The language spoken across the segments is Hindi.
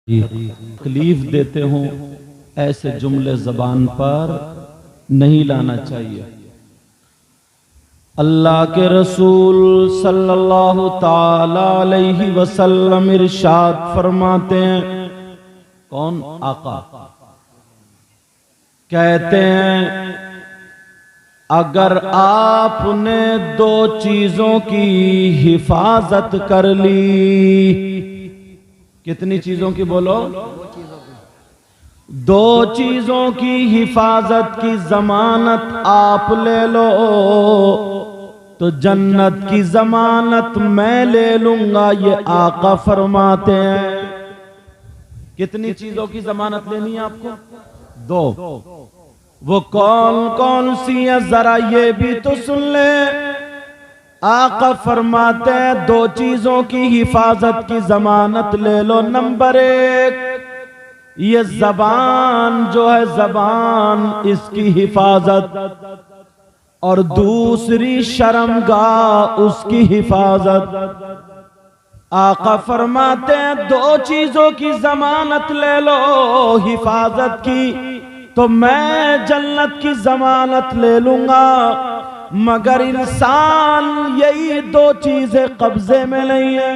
तकलीफ देते हों ऐसे जुमले ज़बान पर नहीं लाना चाहिए। अल्लाह के रसूल सल्लल्लाहु ताला अलैहि वसल्लम इरशाद फरमाते हैं, कौन? आका कहते हैं, अगर आपने दो चीजों की हिफाजत कर ली। कितनी चीजों की बोलो? दो चीजों की हिफाजत की जमानत आप ले लो तो जन्नत की जमानत मैं ले लूंगा। ये आका फरमाते हैं। कितनी चीजों की जमानत लेनी है आपको? दो। वो कौन कौन सी है जरा ये भी तो सुन ले। आका फरमाते हैं, दो चीजों की हिफाजत की जमानत ले लो। नंबर एक, ये जबान जो है, जबान इसकी हिफाजत, और दूसरी शर्मगाह उसकी हिफाजत। आका फरमाते हैं, दो चीजों की जमानत ले लो हिफाजत की तो मैं जन्नत की जमानत ले लूंगा। मगर इंसान यही दो चीजें कब्जे में नहीं है।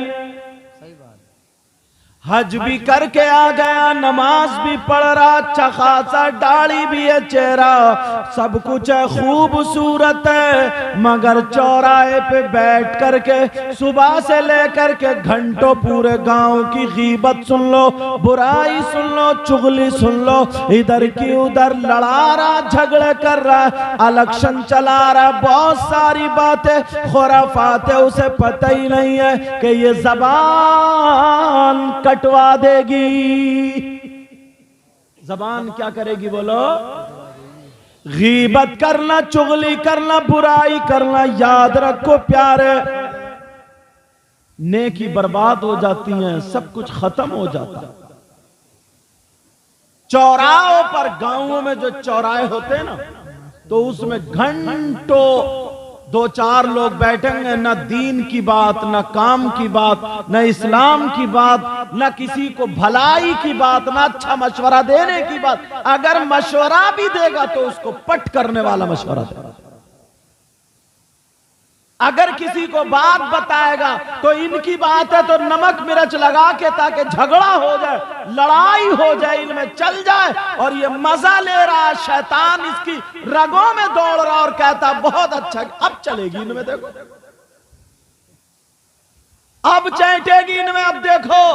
हज भी करके आ गया, नमाज भी पढ़ रहा, अच्छा खासा दाढ़ी भी है, चेहरा सब कुछ है, खूबसूरत है, मगर चौराहे पे बैठ करके सुबह से लेकर के घंटों पूरे गांव की गीबत सुन लो, बुराई सुन लो, चुगली सुन लो, इधर की उधर लड़ा रहा, झगड़े कर रहा, इलेक्शन चला रहा, बहुत सारी बातें खुराफात है, उसे पता ही नहीं है कि ये जबान कटवा देगी। जबान क्या करेगी बोलो? गीबत करना, चुगली करना, बुराई करना। याद रखो प्यारे, नेकी बर्बाद हो जाती है, सब कुछ खत्म हो जाता है। चौराहों पर, गांवों में जो चौराहे होते हैं ना, तो उसमें घंटों दो चार लोग बैठेंगे, न दीन की बात, न काम की बात, न इस्लाम की बात, न किसी को भलाई की बात, न अच्छा मशवरा देने की बात। अगर मशवरा भी देगा तो उसको पट करने वाला मशवरा देगा। अगर किसी को बात बताएगा तो इनकी बात है तो नमक मिर्च लगा के, ताकि झगड़ा हो जाए, लड़ाई हो जाए, इनमें चल जाए, और ये मजा ले रहा है। शैतान इसकी रगों में दौड़ रहा और कहता बहुत अच्छा, अब चलेगी इनमें, देखो अब चैटेगी इनमें, अब देखो।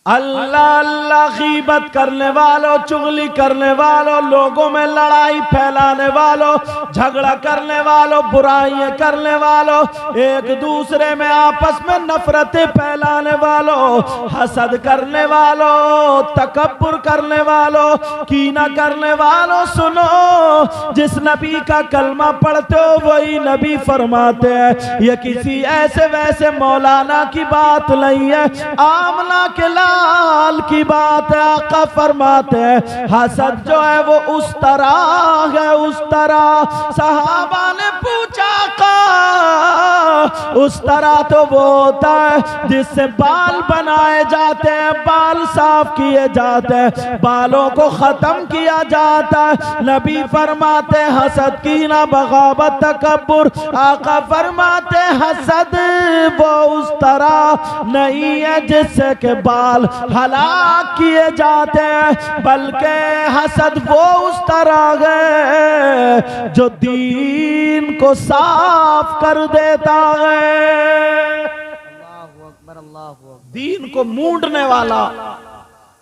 अल्लाह अल्लाह, गीबत करने वालों, चुगली करने वालों, लोगों में लड़ाई फैलाने वालों, झगड़ा करने वालों, बुराइयां करने वालों, एक दूसरे में आपस में नफरतें फैलाने वालों, हसद करने वालों, तकब्बुर करने वालों, कीना करने वालों, सुनो, जिस नबी का कलमा पढ़ते हो वही नबी फरमाते हैं, ये किसी ऐसे वैसे मौलाना की बात नहीं है, आमना के लाल की बात है। आका फरमाते हैं, हसद जो है वो उस तरह है, उस तरह। सहाबा ने पूछा, का उस तरह तो वो होता है जिससे बाल बनाए जाते हैं, बाल साफ किए जाते हैं, बालों को खत्म किया जाता है। नबी फरमाते हैं, हसद की ना, बगावत, तकब्बुर। आका फरमाते हैं, हसद वो उस तरह नहीं है जिससे के बाल हलाक किए जाते हैं, बल्कि हसद वो उस तरह है जो दीन को साफ कर देता है। दीन को मूंढने वाला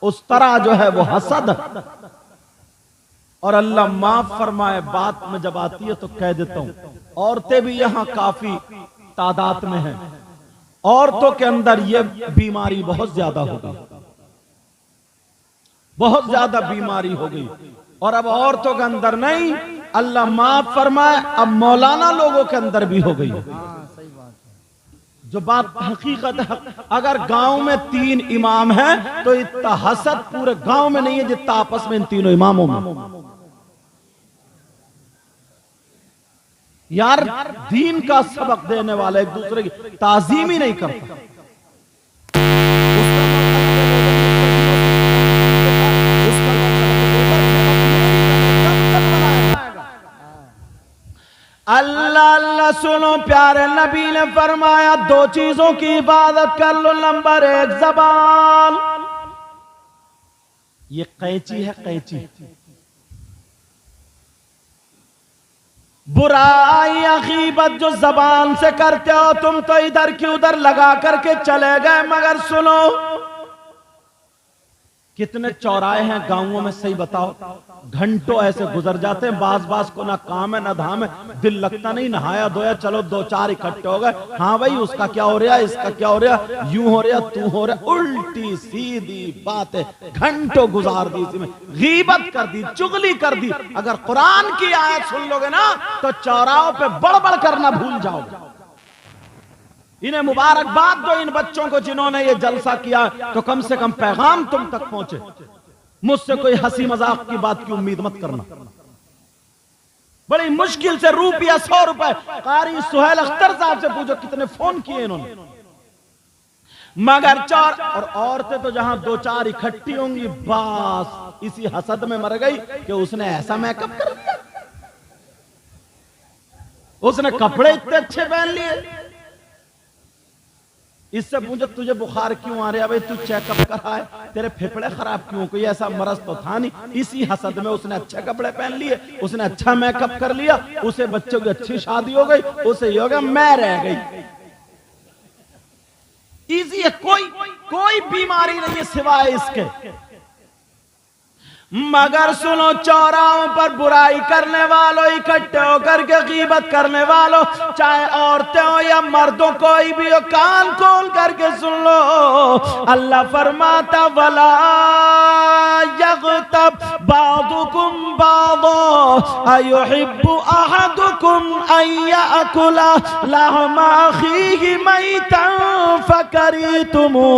उस तरह जो है वो हसद। और अल्लाह माफ फरमाए, बात में जब आती है तो कह देता हूं, औरतें भी यहां काफी तादाद में हैं। औरतों के अंदर ये बीमारी बहुत ज्यादा हो गई, बहुत ज्यादा बीमारी हो गई। और अब औरतों के अंदर नहीं, अल्लाह माफ फरमाए, अब मौलाना लोगों के अंदर भी हो गई। जो बात हकीकत है, अगर गांव में 3 इमाम हैं तो इतना हसद पूरे गांव में नहीं है जितना आपस में इन तीनों इमामों में। यार, दीन का सबक देने वाला एक दूसरे की ताजीम ही नहीं करता। सुनो, प्यारे नबी ने फरमाया दो चीजों की इबादत कर लो। नंबर एक ज़बान, ये कैंची है, कैंची। बुराई गीबत जो जबान से करते हो तुम, तो इधर की उधर लगा करके चले गए। मगर सुनो, कितने चौराहे हैं गांवों में, सही बताओ, घंटों ऐसे गुजर जाते हैं, बास बास को ना काम है ना धाम है, दिल लगता नहीं, नहाया धोया, चलो दो चार इकट्ठे हो गए, हाँ भाई उसका क्या हो रहा, इसका क्या हो रहा, यूं हो रहा, तू हो रहा, उल्टी सीधी बातें घंटों गुजार दी, इसमें गीबत कर दी, चुगली कर दी। अगर कुरान की आयत सुन लोगे ना तो चौराहों पे बड़बड़ करना भूल जाओगे। इन्हें मुबारकबाद दो इन बच्चों को जिन्होंने ये जलसा किया, तो कम से कम पैगाम तुम तक पहुंचे। मुझसे कोई हंसी मजाक की बात की उम्मीद मत करना। बड़ी मुश्किल से रुपया 100 रुपए कारी सुहेल अख्तर साहब से पूछो कितने फोन किए इन्होंने। मगर चार और औरतें तो जहां दो चार इकट्ठी होंगी, बस इसी हसद में मर गई कि उसने ऐसा मेकअप कर लिया, उसने कपड़े इतने अच्छे पहन लिए। इससे पूछो तुझे बुखार क्यों आ रहा है, भाई तू चेकअप कराए, तेरे फेफड़े खराब क्यों, कोई ऐसा मरज तो था नहीं। इसी हसद में उसने अच्छे कपड़े पहन लिए, उसने अच्छा मेकअप कर लिया, उसे बच्चों की अच्छी शादी हो गई, उसे ये हो गया मैं रह गई। इजी है, कोई बीमारी नहीं है सिवाय इसके। मगर सुनो, चौराहों पर बुराई करने वालों, इकट्ठे होकर के गीबत करने वालों, चाहे औरतें हो या मर्दों, कोई भी हो, कान खोल करके सुन लो। अल्लाह फरमाता वला यग़तब बादुकुम बादा अयुहिब्बु अहदुकुम अन याकुला लहमा अखीहि मैतन फकरीतुमू।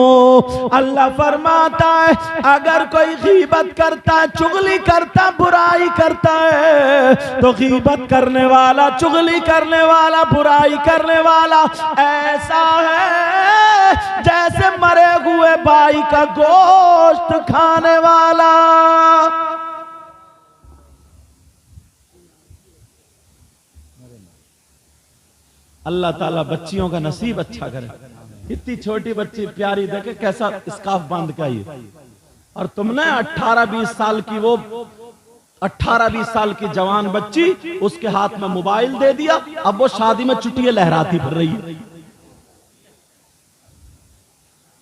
अल्लाह फरमाता है अगर कोई गीबत करता, चुगली करता, बुराई करता है, तो गीबत करने वाला, चुगली करने वाला, बुराई करने वाला ऐसा है जैसे मरे हुए भाई का गोश्त खाने वाला। अल्लाह ताला बच्चियों का नसीब अच्छा करे। इतनी छोटी बच्ची प्यारी, देखे कैसा स्कार्फ बांध के आई, और तुमने 18-20 साल की, वो 18-20 साल की जवान बच्ची, उसके हाथ में मोबाइल दे दिया, अब वो शादी में चुटिया लहराती फिर रही है।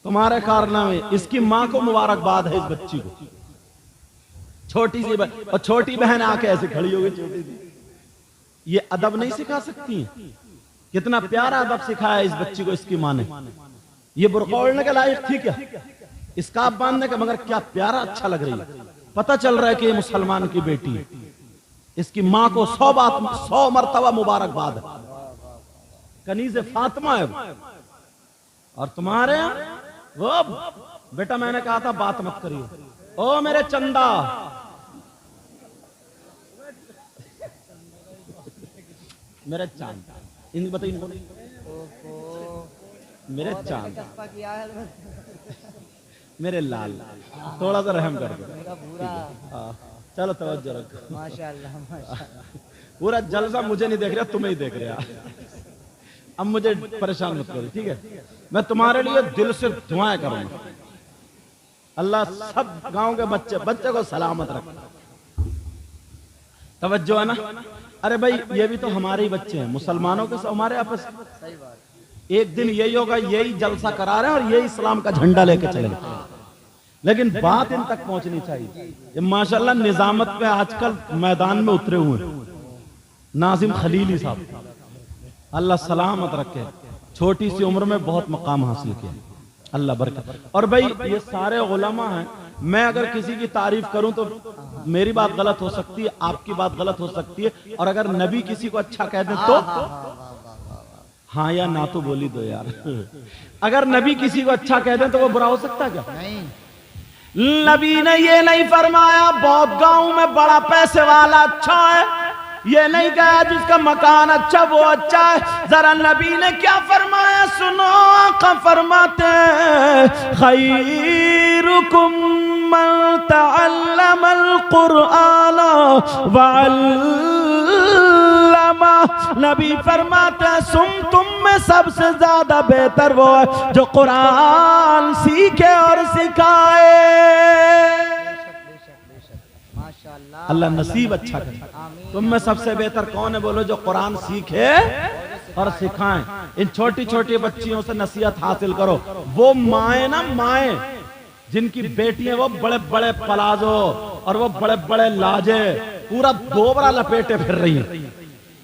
तुम्हारे कारनामे, इसकी मां को मुबारकबाद है इस बच्ची को। छोटी सी और छोटी बहन आके ऐसे खड़ी हो गई, छोटी सी, ये अदब नहीं सिखा सकती है? कितना प्यारा अदब सिखाया इस बच्ची को इसकी मां ने। ये बुर्का ओढ़ने के लायक थी क्या, स्कार्फ बांधने का? मगर क्या प्यारा, अच्छा लग रही है। पता चल रहा है कि ये मुसलमान की बेटी है। इसकी मां को 100 मरतबा मुबारकबाद है। कनीज़े फातिमा है। और तुम्हारे वो बेटा, मैंने कहा था बात मत करिए, ओ मेरे चंदा, मेरे चांद, इन बताइए इनको, मेरे चांद, मेरे लाल, थोड़ा सा रहम कर दो। चलो तवज्जो रखो। माशाअल्लाह माशाअल्लाह। पूरा जलसा मुझे नहीं देख रहा, तुम्हें ही देख रहा। अब मुझे परेशान मत करो, ठीक है? मैं तुम्हारे लिए दिल से दुआएं करूंगा। अल्लाह सब गांव के बच्चे को सलामत रखे। तवज्जो है ना? अरे भाई, ये भी तो हमारे ही बच्चे हैं, मुसलमानों के हमारे आपस। एक दिन यही होगा, यही जलसा करा रहे हैं और यही इस्लाम का झंडा लेके चलेंगे। लेकिन बात इन तक पहुंचनी चाहिए। ये माशाल्लाह निजामत पे आजकल मैदान में उतरे हुए नाजिम खलीली साहब, अल्लाह सलामत रखे। छोटी सी उम्र में बहुत मकाम हासिल किया, अल्लाह बरकत। और भाई ये सारे उलमा हैं। मैं अगर किसी की तारीफ करूं तो मेरी बात गलत हो सकती है, आपकी बात गलत हो सकती है, और अगर नबी किसी को अच्छा कह दे तो हाँ या ना तो बोली दो यार। अगर नबी किसी को अच्छा कह दे तो वो बुरा हो सकता है क्या? नहीं। नबी ने ये नहीं फरमाया बहुत गांव में बड़ा पैसे वाला अच्छा है, ये नहीं कहा जिसका मकान अच्छा वो अच्छा है। जरा नबी ने क्या फरमाया सुनो। आका फरमाते खैरुकुम मन तअल्लमल कुरआन व अल्लमह उलमा। नबी फरमाते हैं तुम में सबसे ज्यादा बेहतर वो है जो कुरान सीखे और सिखाए। अल्लाह नसीब अच्छा करे। तुम में सबसे बेहतर कौन है बोलो? जो कुरान सीखे और सिखाएं। इन छोटी छोटी बच्चियों से नसीहत हासिल करो। वो माए ना माए जिनकी बेटियां वो बड़े बड़े पलाजो और वो बड़े बड़े लाजे पूरा दोबरा लपेटे फिर रही हैं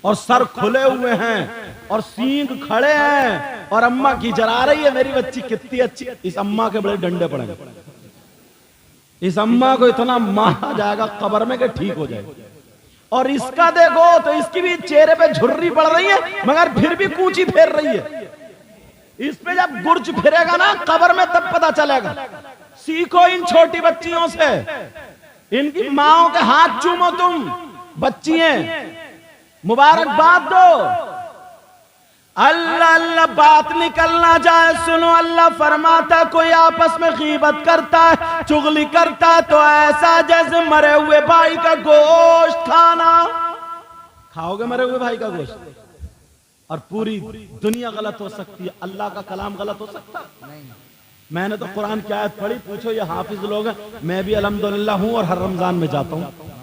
और सर खुले हुए हैं और सींग खड़े हैं और अम्मा की जरा रही है मेरी बच्ची कितनी अच्छी। इस अम्मा के बड़े डंडे पड़ेंगे। इस अम्मा को इतना मारा जाएगा कब्र में कि ठीक हो जाएगा। और इसका देखो तो इसकी भी चेहरे पे झुर्री पड़ रही है मगर फिर भी कूची फेर रही है। इस पे जब गुर्ज फिरेगा ना कब्र में तब पता चलेगा। सीखो इन छोटी बच्चियों से। इनकी माओं के हाथ चूमो तुम बच्चियां, मुबारकबाद दो। अल्लाह अल्लाह बात निकलना जाए सुनो। अल्लाह फरमाता कोई आपस में गीबत करता है, चुगली करता है तो ऐसा जैसे मरे हुए भाई का गोश्त खाना। खाओगे मरे हुए भाई का गोश्त? और पूरी दुनिया गलत हो सकती है, अल्लाह का कलाम गलत हो सकता नहीं। मैंने तो कुरान की आयत पढ़ी, पूछो ये हाफिज लोग हैं, मैं भी अल्हम्दुलिल्लाह हूं और हर रमजान में जाता हूं।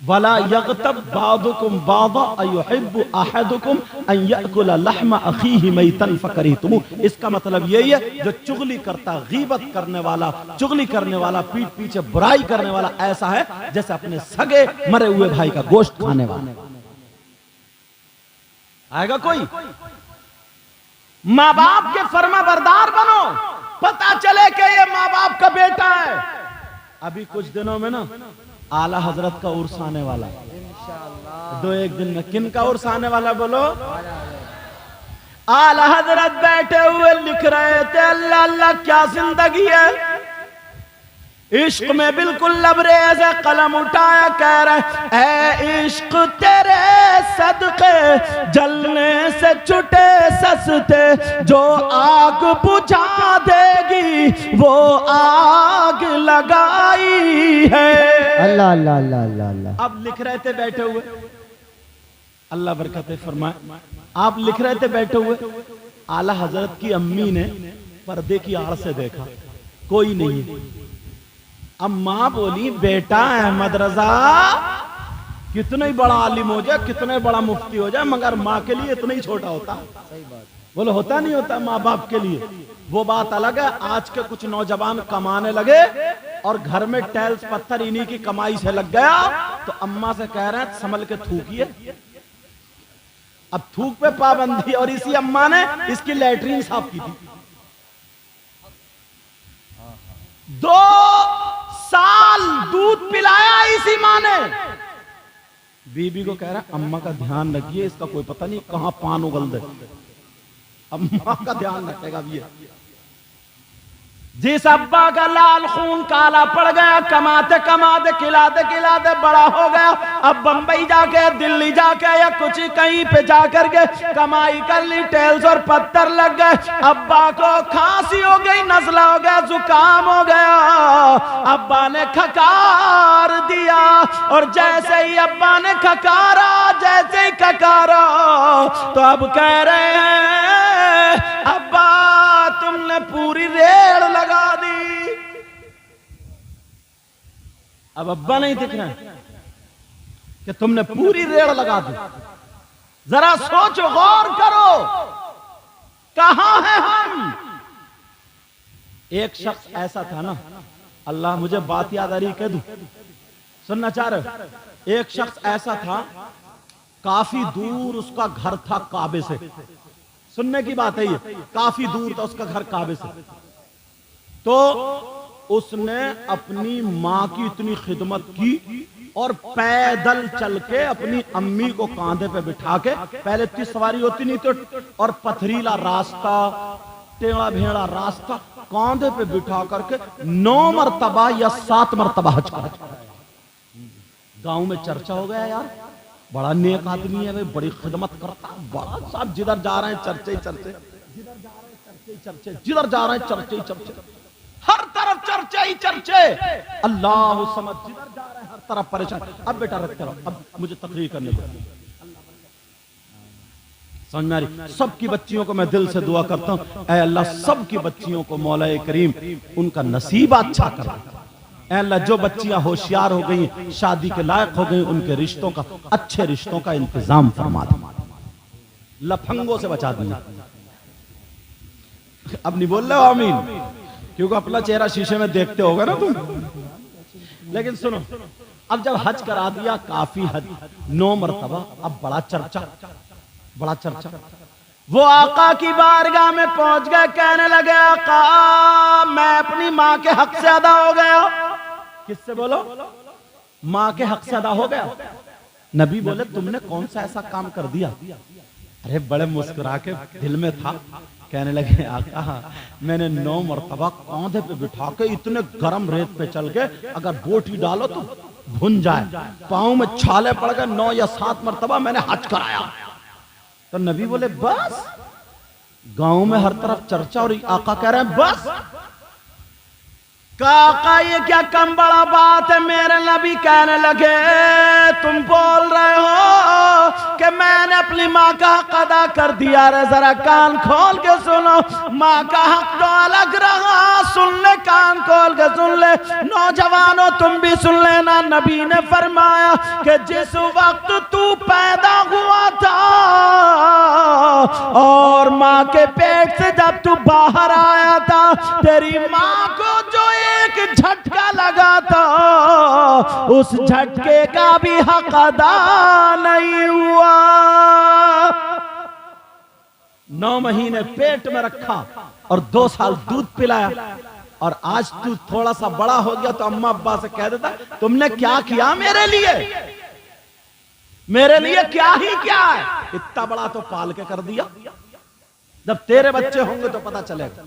वला यग़तब बादुकुम बादा अयुहिब्बु अहदुकुम अन याकुला लहमा अखीहि मैतन फकरिहतुमु। इसका मतलब यही है जो चुगली करता, गीबत करने वाला, चुगली करने वाला, पीठ पीछे बुराई करने वाला ऐसा है जैसे अपने सगे मरे हुए भाई का गोश्त खाने वाला। आएगा कोई? माँ बाप के फर्मा बरदार बनो, पता चले कि ये माँ बाप का बेटा है। अभी कुछ दिनों में ना आला हजरत का उर्स आने वाला इंशाअल्लाह। 2-1 दिन में किन का उर्स आने वाला बोलो? आला हजरत बैठे हुए लिख रहे थे अल्लाह अल्लाह क्या जिंदगी है। इश्क में बिल्कुल लबरेज है, कलम उठाया कह रहे ऐ इश्क तेरे सदके जलने से छुटे सस्ते, जो आग बुझा देगी वो आग लगाई है। अल्लाह अल्लाह अल्लाह अल्लाह अल्लाह। अब लिख रहे थे बैठे हुए, अल्लाह बरकत फरमाए। आप लिख रहे थे बैठे हुए, आला हजरत की अम्मी ने पर्दे की आड़ से देखा, कोई नहीं है। अब माँ बोली बेटा अहमद रजा कितना ही बड़ा आलिम हो जाए, कितना ही बड़ा मुफ्ती हो जाए, मगर माँ के लिए इतना ही छोटा होता। सही बात बोलो, होता नहीं होता माँ बाप के लिए। वो बात अलग है। आज के कुछ नौजवान कमाने लगे और घर में टाइल्स पत्थर इन्हीं की कमाई से लग गया, तो अम्मा से कह रहे हैं संभल के थूकिए। अब थूक पे पाबंदी, और इसी अम्मा ने इसकी लैट्रीन साफ की थी। 2 साल दूध पिलाया इसी माँ ने। बीबी को कह रहा अम्मा का ध्यान रखिए, इसका कोई पता नहीं कहां पान उगल दे। अम्मा का ध्यान रखेगा भी है। जिस अब्बा का लाल खून काला पड़ गया, कमाते कमाते खिलाते खिलाते बड़ा हो गया, अब बंबई जाके, दिल्ली जाके या कुछ कहीं पे जाकर के कमाई कर ली, टेल्स और पत्थर लग गए। अब्बा को खांसी हो गई, नजला हो गया, जुकाम हो गया। अब्बा ने खकार दिया और जैसे ही अब्बा ने खकारा, जैसे ही खकारा तो अब कह रहे हैं अब्बा तुमने पूरी रेड़ लगा दी। अब अब्बा नहीं दिख रहे कि तुमने पूरी रेड़ लगा दी। जरा सोचो, गौर करो, कहां हैं हम। एक शख्स ऐसा था ना, अल्लाह मुझे बात याद आ रही, कह दूं, सुनना चाह रहे हो? एक शख्स ऐसा था, काफी दूर उसका घर था काबे से। सुनने की बात है ये, काफी दूर था उसका घर काबे से। तो उसने अपनी माँ की इतनी खिदमत की और पैदल चल के अपनी अम्मी को कांधे पे बिठा के, पहले इतनी सवारी होती नहीं तो, और पथरीला रास्ता, टेढ़ा भेड़ा रास्ता, कांधे पे बिठा करके 9 मरतबा या 7 मरतबा हज कर। गांव में चर्चा हो गया यार, बड़ा नेक आदमी है भाई, बड़ी खिदमत करता, बड़ा साहब जिधर जा रहे हैं चर्चे चर्चे, जिधर जा रहे हैं चर्चे चर्चे, जिधर जा रहे हैं चर्चे चर्चे, हर तरफ चर्चे ही चर्चे। अल्लाह समझ, जिधर जा रहे हैं हर तरफ परेशान। अब बेटा रखते रहो, अब मुझे तकरीर करने दो। समझ में आ रही? सबकी बच्चियों को मैं दिल से दुआ करता हूँ, ऐ अल्लाह सबकी बच्चियों को मौला करीम उनका नसीब अच्छा कर दे। ऐ अल्लाह जो बच्चियां होशियार हो गई, शादी के लायक हो गई, उनके रिश्तों का, अच्छे रिश्तों का इंतजाम फरमा दे, लफंगों से बचा दिया। अब नहीं बोल रहे हो आमीन, क्योंकि अपना चेहरा शीशे में देखते होगे ना तुम। लेकिन सुनो, अब जब हज करा दिया, काफी हज 9 मरतबा, अब बड़ा चर्चा, बड़ा चर्चा। वो आका की बारगाह में पहुंच गए, कहने लगे आका मैं अपनी माँ के हक से अदा हो गया। किससे बोलो? माँ के हक से अदा हो गया। नबी बोले तुमने कौन सा ऐसा काम कर दिया? अरे बड़े मुस्कुरा के दिल में था, कहने लगे आका मैंने 9 मरतबा कांधे पे बिठा के इतने गर्म रेत पे चल के अगर बोटी डालो तो भुन जाए, पाँव में छाले पड़ गए, 9 या 7 मरतबा मैंने हज कराया। तो नबी बोले बस? गांव में हर तरफ चर्चा और आका कह रहे हैं बस? काका ये क्या कम बड़ा बात है? मेरे नबी कहने लगे तुम बोल रहे हो कि मैंने अपनी माँ का हक अदा कर दिया। रे जरा कान खोल के सुनो, माँ का हक तो अलग रहा, सुन ले, कान खोल के सुन ले। नौजवानों तुम भी सुन लेना, नबी ने फरमाया कि जिस वक्त तू पैदा हुआ था और माँ के पेट से जब तू बाहर आया था, तेरी माँ को जो एक झटका लगा था, उस झटके का भी हक अदा नहीं हुआ। 9 महीने पेट में रखा और 2 साल दूध पिलाया, और आज तू थोड़ा सा बड़ा हो गया तो अम्मा अब्बा से कह देता तुमने क्या किया मेरे लिए? मेरे लिए क्या ही क्या है? इतना बड़ा तो पाल के कर दिया। जब तेरे बच्चे होंगे तो पता चलेगा।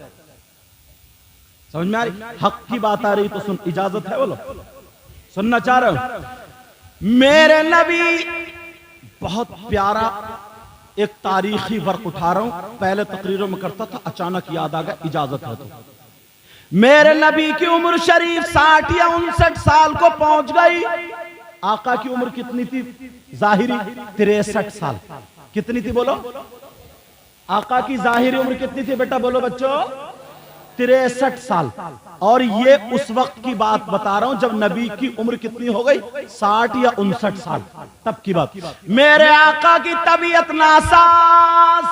समझ में आ रही? हक की बात आ रही तो सुन, इजाजत है बोलो? सुनना चाह रहे हो? मेरे नबी बहुत प्यारा एक तारीखी वर्क उठा रहा हूं, पहले तकरीरों में करता था, अचानक याद आ गया, इजाजत है तो। मेरे नबी की उम्र शरीफ 60 या 59 साल को पहुंच गई। आका की उम्र कितनी थी? जाहिरी 63 साल। कितनी थी बोलो? आका की जाहिरी उम्र कितनी थी बेटा? बोलो बच्चों, 63 साल। और ये उस वक्त की बात बता रहा हूं जब नबी की उम्र कितनी हो गई? 60 या 59 साल, तब की बात। मेरे आका की तबीयत नासाज,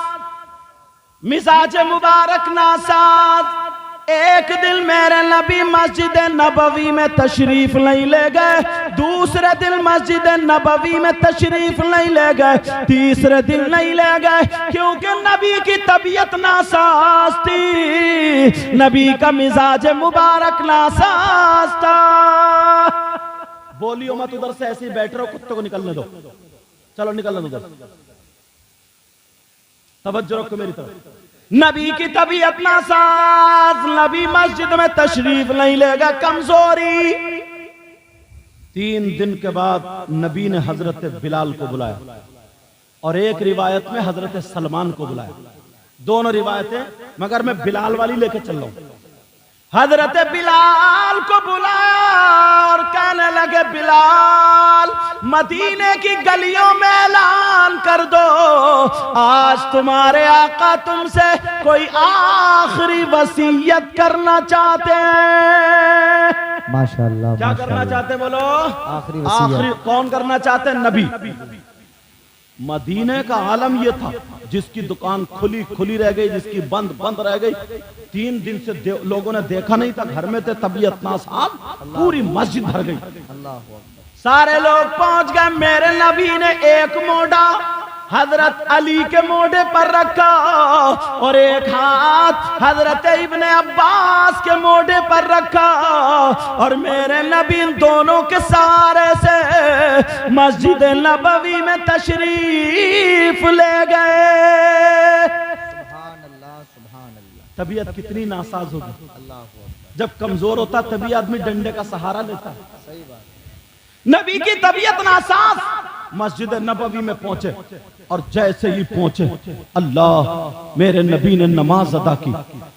मिजाज मुबारक नासाज। एक दिन मेरे नबी मस्जिद नबवी में तशरीफ नहीं ले गए, दूसरे दिन मस्जिद नबवी में तशरीफ नहीं ले गए, तीसरे दिन नहीं ले गए, क्योंकि नबी की तबीयत नासाज थी, नबी का मिजाज मुबारक नासाज था। बोलियो मत उधर से, ऐसे ही बैठ रहो, कुत्तों को निकलने दो। चलो निकलने दो उधर, तवज्जो रखो मेरी तरफ। नबी की तबीयत नासाज, नबी मस्जिद में तशरीफ नहीं लेगा, कमजोरी। 3 दिन के बाद नबी ने हजरत बिलाल को बुलाया और एक रिवायत में हजरत सलमान को बुलाया। दोनों रिवायतें, मगर मैं बिलाल वाली लेके चल रहा हूं। हजरत बिलाल को बुलाया और कहने लगे बिलाल, मदीने की गलियों में ऐलान कर दो, आज तुम्हारे आका तुमसे कोई आखिरी वसीयत करना चाहते हैं। माशाअल्लाह। क्या करना चाहते बोलो? आखिरी वसीयत। आखिरी कौन करना चाहते हैं? नबी। मदीने का आलम यह था, जिसकी दुकान खुली खुली रह गई, जिसकी बंद बंद रह गई। 3 दिन से लोगों ने देखा नहीं था, घर में थे, तबीयत नासाब, पूरी मस्जिद भर गई। सारे लोग पहुंच गए। मेरे नबी ने एक मोढ़ा हजरत अली के मोढ़े पर रखा और एक हाथ हजरत इब्ने अब्बास के मोढ़े पर रखा, और मेरे नबी इन दोनों के सहारे से मस्जिद नबवी में तशरीफ ले गए। तबीयत कितनी नासाज होगी। जब कमजोर होता तभी आदमी डंडे का सहारा लेता। सही बात। नबी की तबीयत नासाज, मस्जिद नबवी में पहुंचे और जैसे ही पहुंचे अल्लाह मेरे नबी ने नमाज अदा की।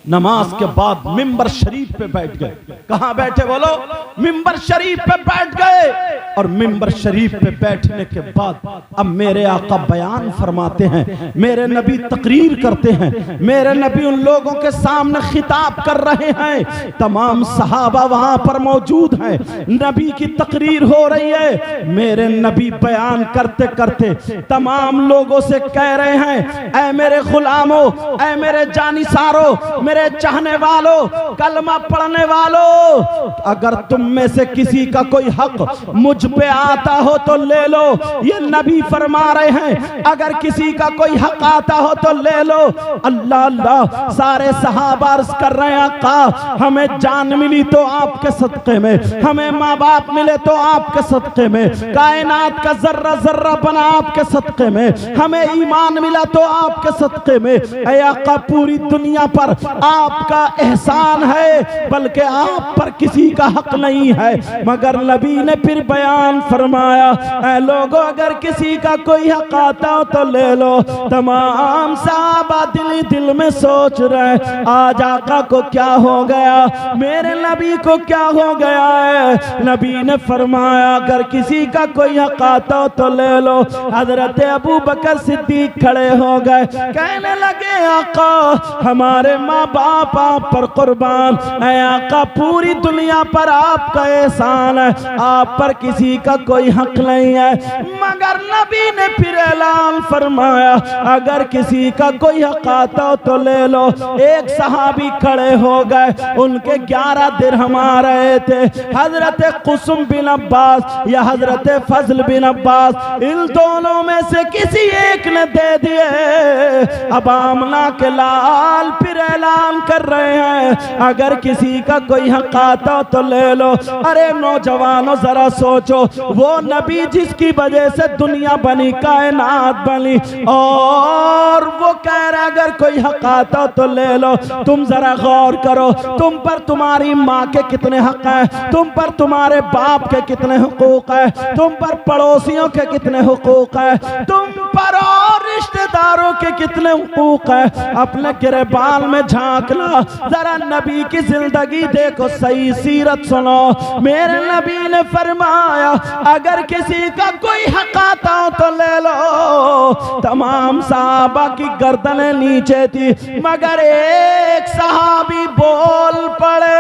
नमाज के बाद मिंबर शरीफ पे बैठ गए। कहां बैठे बोलो? मिंबर शरीफ पे बैठ गए। और मिंबर शरीफ पे बैठने के बाद अब मेरे आका बयान फरमाते हैं, मेरे नबी तकरीर करते हैं, मेरे नबी उन लोगों के सामने खिताब कर रहे हैं। तमाम सहाबा वहां पर मौजूद हैं, नबी की तकरीर हो रही है। मेरे नबी बयान करते करते तमाम लोगों से कह रहे हैं, ऐ मेरे गुलामों, ऐ मेरे जानिसारों, मेरे चाहने वालों, कलमा पढ़ने वालों, अगर तुम में से किसी का कोई हक मुझ पे आता हो तो ले लो। ये नबी फरमा रहे हैं, अगर किसी का कोई हक आता हो तो ले लो। अल्लाह अल्लाह, सारे सहाबा अर्ज कर रहे हैं, आका हमें जान मिली तो आपके सदक़े में, हमें माँ बाप मिले तो आपके सदक़े में, कायनात का जर्रा जर्रा बना आपके सदक़े में, हमें ईमान मिला तो आपके सदक़े में। ऐ आका पूरी दुनिया पर आपका एहसान है, बल्कि आप पर किसी का हक नहीं है। मगर नबी ने फिर बयान फरमाया, ऐ लोगों, अगर किसी का कोई हक आता हो तो ले लो। तमाम सहाबा दिल दिल में सोच रहे, आज आका को क्या हो गया, मेरे नबी को क्या हो गया है। नबी ने फरमाया, अगर किसी का कोई हक आता हो तो ले लो। हजरत अबू बकर सिद्दीक खड़े हो गए, कहने लगे, आका हमारे माँ बाप आप पर कुर्बान, ऐ आका पूरी दुनिया पर आपका एहसान है, आप पर किसी का कोई हक नहीं है। मगर नबी ने फिर ऐलान फरमाया, अगर किसी का कोई हक आता हो तो ले लो। एक सहाबी खड़े हो गए, उनके 11 दिरहम आ रहे थे। हजरत कुसुम बिन अब्बास या हजरत फजल बिन अब्बास, इन दोनों में से किसी एक ने दे दिए। अब आमना के लाल फिर ऐलान कर रहे हैं, अगर किसी का कोई हक आता तो ले लो। अरे नौजवानों जरा सोचो, वो नबी जिसकी वजह से दुनिया बनी, कायनात बनी, और वो कह रहा अगर कोई हक आता तो ले लो। तुम जरा गौर करो, तुम पर तुम्हारी माँ के कितने हक हैं, तुम पर तुम्हारे बाप के कितने हुकूक है, तुम पर पड़ोसियों के कितने हुकूक है, तुम पर और रिश्तेदारों के कितने हुकूक है। अपने गिरबान में झांक लो, जरा नबी की जिंदगी देखो, सही सीरत सुनो। मेरे नबी ने फरमाया, अगर किसी का कोई हक आता हो तो ले लो। तमाम सहाबा की गर्दनें नीचे थी, मगर एक सहाबी बोल पड़े।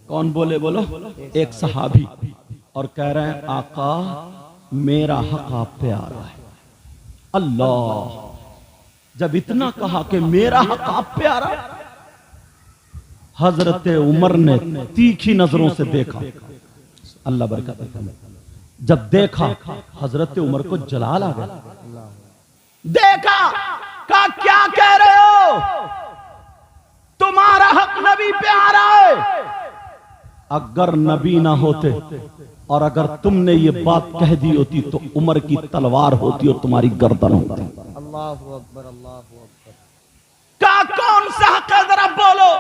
कौन बोले बोलो? एक सहाबी, और कह रहे हैं, आका मेरा हक आप पे आ रहा है। अल्लाह, जब इतना कहा कि मेरा हक आप पे आ रहा है, हजरत उमर ने तीखी नजरों से देखा। अल्लाह बरकत दे। जब देखा, हजरत उमर को जलाल आ गया। देखा, कहा क्या कह रहे हो, तुम्हारा हक नबी पे आ रहा है। अगर नबी ना होते और अगर तुमने ये बात कह दी होती तो उमर की तलवार होती और तुम्हारी गर्दन होती। अल्लाह अकबर, अल्लाह अकबर। का कौन सा हक है, जरा बोलो।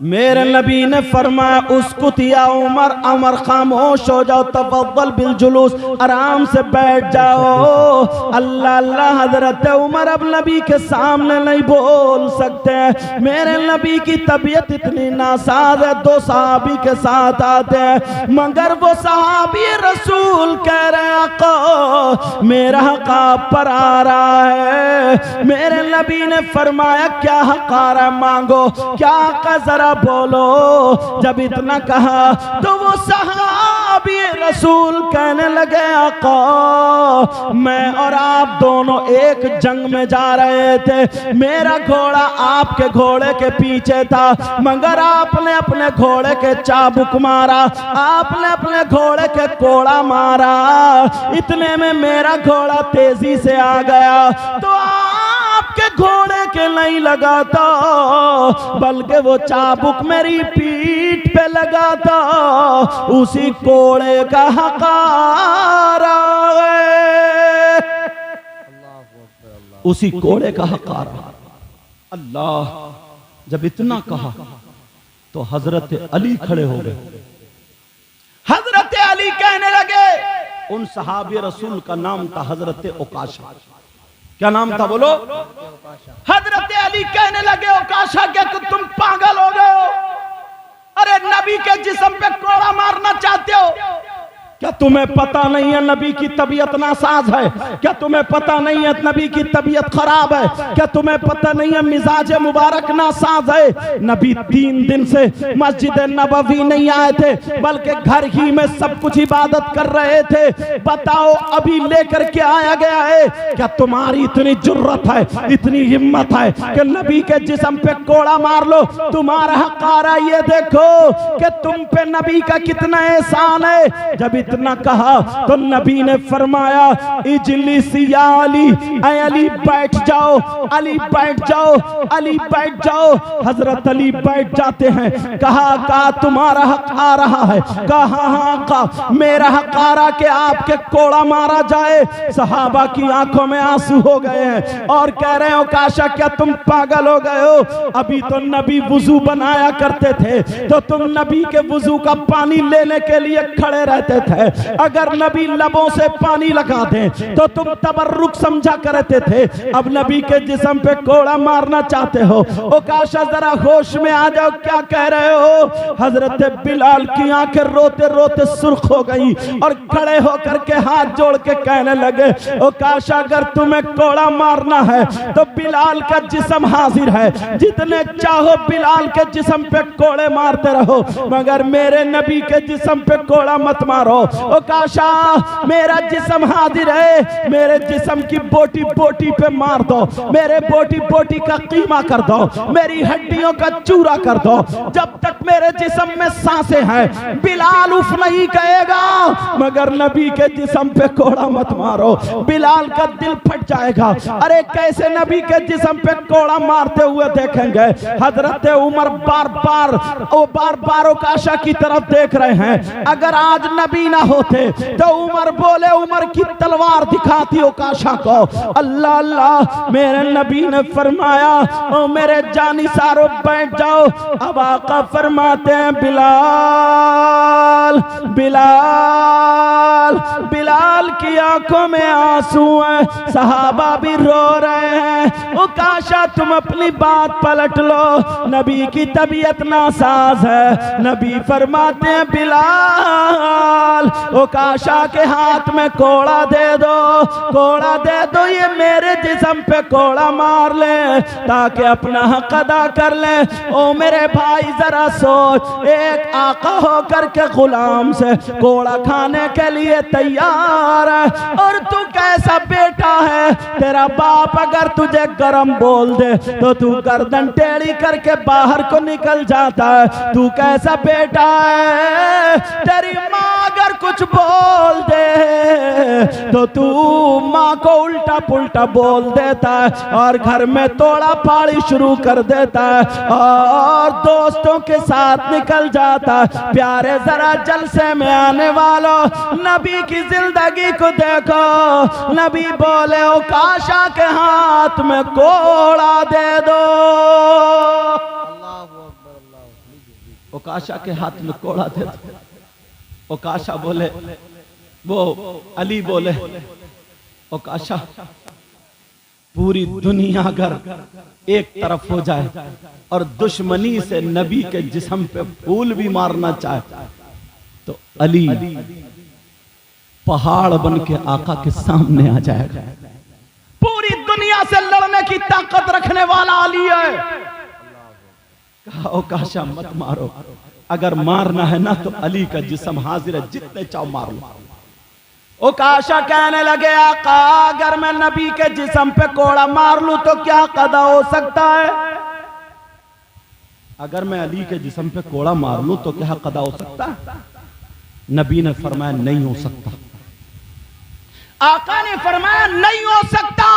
मेरे नबी ने फरमाया, उसको या उमर, अमर खामोश हो जाओ, तफद्दल बिल जुलूस, आराम से बैठ जाओ। अल्लाह अल्लाह, हजरत उमर अब नबी के सामने नहीं बोल सकते। मेरे नबी की तबीयत इतनी नासाज है, दो सहाबी के साथ आते हैं, मगर वो सहाबी रसूल कह रहे हैं, आका मेरा हक आप पर आ रहा है। मेरे नबी ने फरमाया, क्या हक आ रहा है, मांगो। क्या हक, जरा बोलो। जब इतना कहा तो वो सहाबी रसूल कहने लगे, आका मैं और आप दोनों एक जंग में जा रहे थे, मेरा घोड़ा आपके घोड़े के पीछे था, मगर आपने अपने घोड़े के चाबुक मारा, आपने अपने घोड़े के कोड़ा मारा। इतने में मेरा घोड़ा तेजी से आ गया, तो आपके घोड़े के नहीं लगा था, बल्कि वो चाबुक मेरी पीठ पे लगा था। उसी कोड़े का हकारा है, उसी कोड़े का हकारा। अल्लाह, जब इतना कहा तो हजरत अली खड़े हो गए। हजरत अली कहने उन सहाबी रसूल का नाम था हजरत ओकाशा। क्या नाम था बोलो? हजरत अली कहने लगे ओकाशा क्या तुम पागल हो गए हो? अरे नबी के जिस्म पे कोड़ा मारना चाहते हो? क्या तुम्हें पता नहीं है नबी की तबीयत नासाज है? क्या तुम्हें पता नहीं है नबी की तबीयत खराब है? क्या तुम्हें पता नहीं है मिजाज मुबारक नासाज है? नबी 3 दिन से मस्जिद नबवी नहीं आए थे, बल्कि घर ही में सब कुछ इबादत कर रहे थे। बताओ अभी लेकर के आया गया है। क्या तुम्हारी इतनी जुर्रत है, इतनी हिम्मत है कि नबी के जिस्म पे कोड़ा मार लो? तुम्हारा हकारा ये देखो कि तुम पे नबी का कितना एहसान है। जब इतना कहा तो नबी ने फरमाया इजलिसी या अली, ऐ अली बैठ जाओ, अली बैठ जाओ, अली बैठ जाओ। हजरत अली बैठ जाते हैं। कहा तुम्हारा हक आ रहा है? कहा हाँ का मेरा हक आ रहा कि आपके कोड़ा मारा जाए। सहाबा की आंखों में आंसू हो गए हैं और कह रहे हो काशा क्या तुम पागल हो गए हो? अभी तो नबी वुजू बनाया करते थे तो तुम नबी के वुजू का पानी लेने के लिए खड़े रहते थे। अगर नबी लबों से पानी लगा दे तो तुम तबर्रुक समझा करते थे। अब नबी के जिस्म पे कोड़ा मारना चाहते हो? ओ काशा जरा होश में आ जाओ, क्या कह रहे हो? हजरत बिलाल की आंखें रोते रोते सुर्ख हो गई और खड़े होकर के हाथ जोड़ के कहने लगे ओ काशा अगर तुम्हें कोड़ा मारना है तो बिलाल का जिस्म हाजिर है, जितने चाहो बिलाल के जिस्म पे कोड़े मारते रहो, मगर मेरे नबी के जिस्म पे कोड़ा मत मारो। ओ काशा मेरा जिस्म हाजिर है, मेरे जिस्म की बोटी बोटी पे मार दो, मेरे बोटी बोटी का कीमा कर दो, मेरी हड्डियों का चूरा कर दो। जब तक मेरे जिस्म में सांसें हैं बिलाल उफ नहीं कहेगा, मगर नबी के जिस्म पे कोड़ा मत मारो, बिलाल का दिल फट जाएगा। अरे कैसे नबी के जिस्म पे कोड़ा मारते हुए देखेंगे? हजरत उमर बार बार ओकाशा की तरफ देख रहे हैं। अगर आज नबी ना होते तो उमर बोले, उमर की तलवार दिखाती ओकाशा को। अल्लाह अल्लाह मेरे नबी ने फरमाया ओ मेरे जानी सारो बैठ जाओ। अब आका फरमाते हैं बिलाल बिलाल बिलाल की आंखों में आंसू हैं, सहाबा भी रो रहे हैं। ओकाशा तुम अपनी बात पलट लो, नबी की तबीयत नासाज है। नबी फरमाते हैं बिलाल ओकाशा के हाथ में कोड़ा दे दो, कोड़ा दे दो, ये मेरे जिस्म पे कोड़ा मार ले ताकि अपना हक अदा कर ले। ओ मेरे भाई जरा सोच, एक आका होकर के गुलाम से कोड़ा खाने के लिए तैयार है और तू कैसा बेटा है? तेरा बाप अगर तुझे गरम बोल दे तो तू गर्दन टेढ़ी करके बाहर को निकल जाता है। तू कैसा बेटा है? तेरी माँ अगर कुछ बोल दे तो तू माँ को उल्टा पुल्टा बोल देता है और घर में तोड़ा फाड़ी शुरू कर देता है और दोस्तों के साथ निकल जाता है। प्यारे जरा जलसे में आने वालों, नबी की जिंदगी को देखो। नबी बोले ओकाशा के हाथ में कोड़ा दे दो। ओकाशा के हाथ में कोड़ा दे दो। ओकाशा बोले, वो अली बोले ओकाशा पूरी दुनिया अगर एक तरफ हो जाए और दुश्मनी से नबी के जिस्म पे फूल भी मारना चाहे तो अली पहाड़ बन के आका के सामने आ जाएगा। पूरी दुनिया से लड़ने की ताकत रखने वाला अली है। कहा ओकाशा मत मारो, अगर मारना है ना तो अली का जिस्म हाजिर है, जितने चाहो मार लो। ओकाशा कहने लगे आका अगर मैं नबी के जिस्म पे कोड़ा मार लूं तो क्या कदा हो सकता है? अगर मैं अली के जिस्म पे कोड़ा मार लूं तो क्या कदा हो सकता है? नबी ने फरमाया नहीं हो सकता। आका ने फरमाया नहीं हो सकता।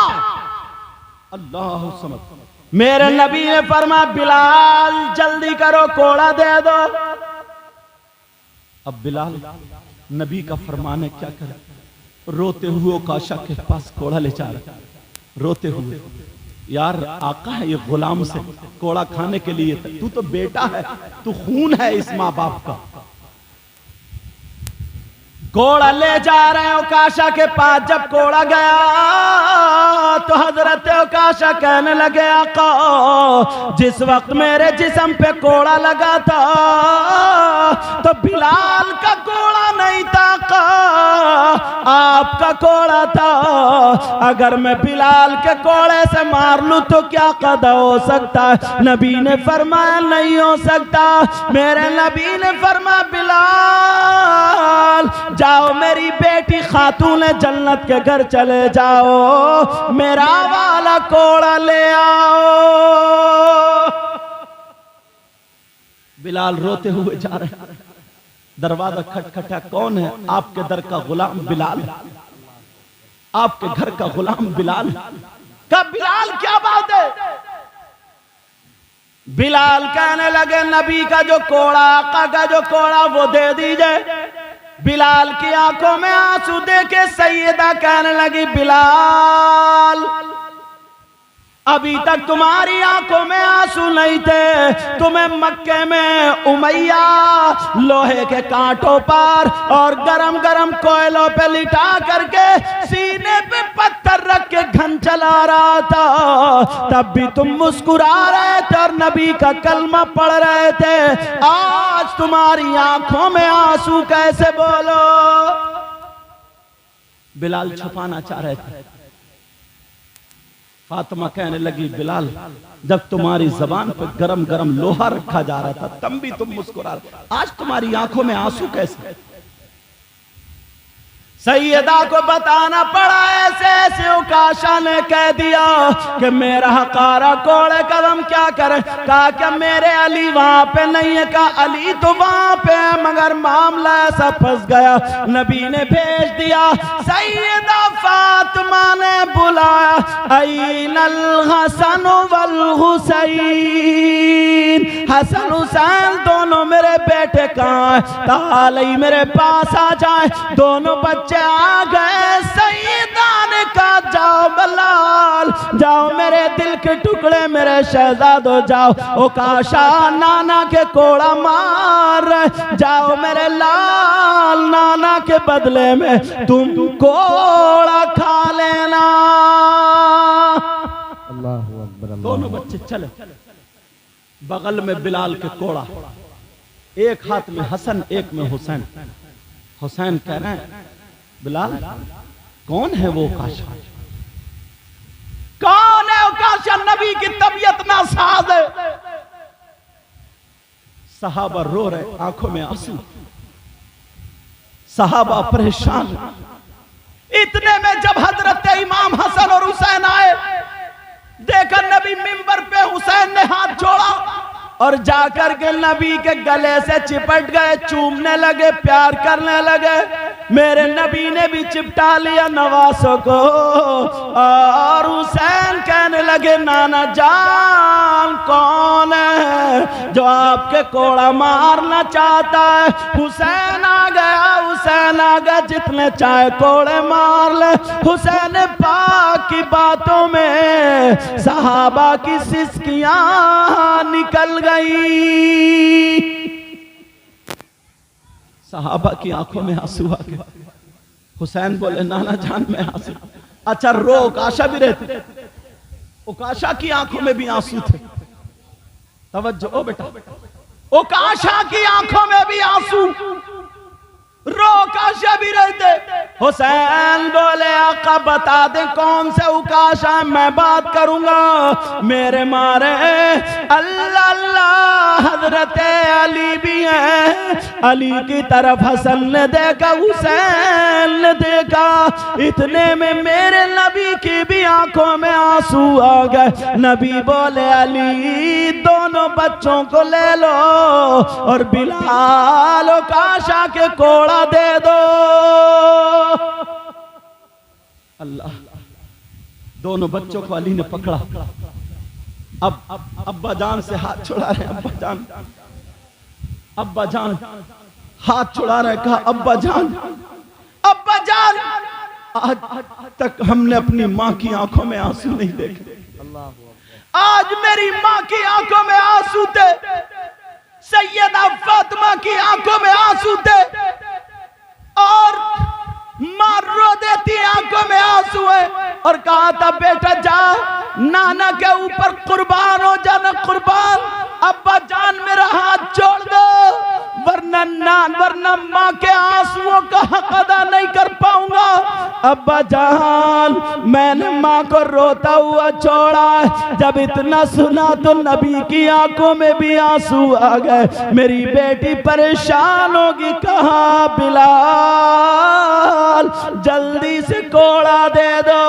अल्लाह समझ। मेरे नबी ने फरमाया बिलाल जल्दी करो कोड़ा दे दो। अब बिलाल नबी का फरमान है, क्या करे? रोते हुए ओकाशा के पास कोड़ा ले जा रहा, रोते हुए, यार आका है ये गुलाम से कोड़ा खाने के लिए, तू तो बेटा है, तू खून है इस माँ बाप का। कोड़ा ले जा रहे हैं उकाशा के पास। जब कोड़ा गया तो हजरत उकाशा कहने लगे आका, जिस वक्त मेरे जिस्म पे कोड़ा लगा था तो बिलाल का कोड़ा नहीं था आका, आपका कोड़ा था। अगर मैं बिलाल के कोड़े से मार लूं तो क्या कदा हो सकता है? नबी ने फरमाया नहीं हो सकता। मेरे नबी ने फरमाया बिलाल जाओ मेरी बेटी खातून जन्नत के घर चले जाओ, मेरा वाला कोड़ा ले आओ। बिलाल रोते हुए जा रहे हैं। दरवाजा खटखटा, कौन है? आपके दर का गुलाम बिलाल, आपके घर का गुलाम बिलाल। का बिलाल क्या बात है? बिलाल कहने लगे नबी का जो कोड़ा, आका का जो कोड़ा वो दे दीजिए। बिलाल की आंखों में आंसू देखे सैयदा कहने लगी बिलाल अभी तक तुम्हारी आंखों में आंसू नहीं थे, तुम्हें मक्के में उमैया लोहे के कांटों पर और गरम गरम कोयलों पे लिटा करके सीने पे पत्थर रख के घन चला रहा था, तब भी तुम मुस्कुरा रहे थे और नबी का कलमा पढ़ रहे थे। आज तुम्हारी आंखों में आंसू कैसे? बोलो। बिलाल छुपाना चाह रहे थे। फातिमा कहने लगी बिलाल जब तुम्हारी जबान पर गरम गरम लोहा रखा जा रहा था तब भी तुम मुस्कुरा रहे, आज तुम्हारी आंखों में आंसू कैसे? सैयदा को बताना पड़ा। ऐसे ऐसे उकाशा ने कह दिया कि मेरा हकारा कोड़े कदम क्या करे। कहा क्या मेरे अली वहां पे नहीं है? कहा अली तो वहां पे है, मगर मामला ऐसा फंस गया। नबी ने भेज दिया, सैयदा फातिमा ने बुलाया, ऐनल हसन वल हुसैन, हसन हुसैन दोनों मेरे बेटे कहाँ हैं? तालई मेरे पास आ जाए। दोनों बच्चे आ गए। सैयदा ने कहा जाओ बिलाल जाओ मेरे दिल के टुकड़े, मेरे शहजादो जाओ, उकाशा नाना के कोड़ा मार, जाओ मेरे लाल नाना के बदले में तुम कोड़ा खा लेना। अल्लाहु अकबर। दोनों बच्चे चले, बगल में बिलाल के कोड़ा, एक हाथ में हसन एक में हुसैन। हुसैन कह रहे हैं बिलाल कौन है वो उकाशा? कौन है उकाशा? नबी की तबीयत नासाज है। सहाबा रो रहे, आंखों में आंसू, सहाबा परेशान। इतने में जब हजरत इमाम हसन और हुसैन आए, देखा नबी मिंबर पे हुसैन ने हाथ जोड़ा और जाकर के नबी के गले से चिपट गए, चूमने लगे, प्यार करने लगे। मेरे नबी ने भी चिपटा लिया नवासों को और हुसैन कहने लगे नाना जान कौन है जो आपके कोड़ा मारना चाहता है? हुसैन आ गया, हुसैन आ गया, जितने चाहे कोड़े मार ले। हुसैन पाक की बातों में सहाबा की सिसकियां निकल गई। सहाबा की आंखों में आंसू आ गए। हुसैन बोले नाना जान में आंसू। अच्छा रो, उकाशा भी रहते, उकाशा की आंखों में भी आंसू थे। तवज्जो ओ बेटा, उकाशा की आंखों में भी आंसू, रो उकाशा भी रहते। हुसैन बोले आका बता दे कौन से उकाशा है, मैं बात करूंगा। मेरे मारे अल्लाह अल्लाह हजरत अली भी है। अली की तरफ हसन ने देखा, हुसैन ने देखा, इतने में मेरे नबी की भी आंखों में आंसू आ गए। नबी बोले अली दोनों बच्चों को ले लो और बिलाल उकाशा के कोड़ा दे दो। अल्लाह, दोनों बच्चों को अली ने पकड़ा। अब अब्बा जान से हाथ छुड़ा रहे, अब्बा जान, अब्बा जान हाथ छुड़ा रहे। कहा अब्बा जान, अब्बा जान, आज तक हमने अपनी माँ की आंखों में आंसू नहीं देखे, आज मेरी माँ की आंखों में आंसू थे, सैयदा फातिमा की आंखों में आंसू थे, और आंसू है और कहा था बेटा जा नाना के ऊपर कुर्बान हो जाना, कुर्बान। अब्बा जान मेरा हाथ छोड़ दो, वरना माँ के आंसुओं का हक अदा नहीं कर पाऊंगा। अब्बा जान मैंने माँ को रोता हुआ छोड़ा। जब इतना सुना तो नबी की आंखों में भी आंसू आ गए। मेरी बेटी परेशान होगी, कहा बिलाल जल्दी से कोड़ा दे दो।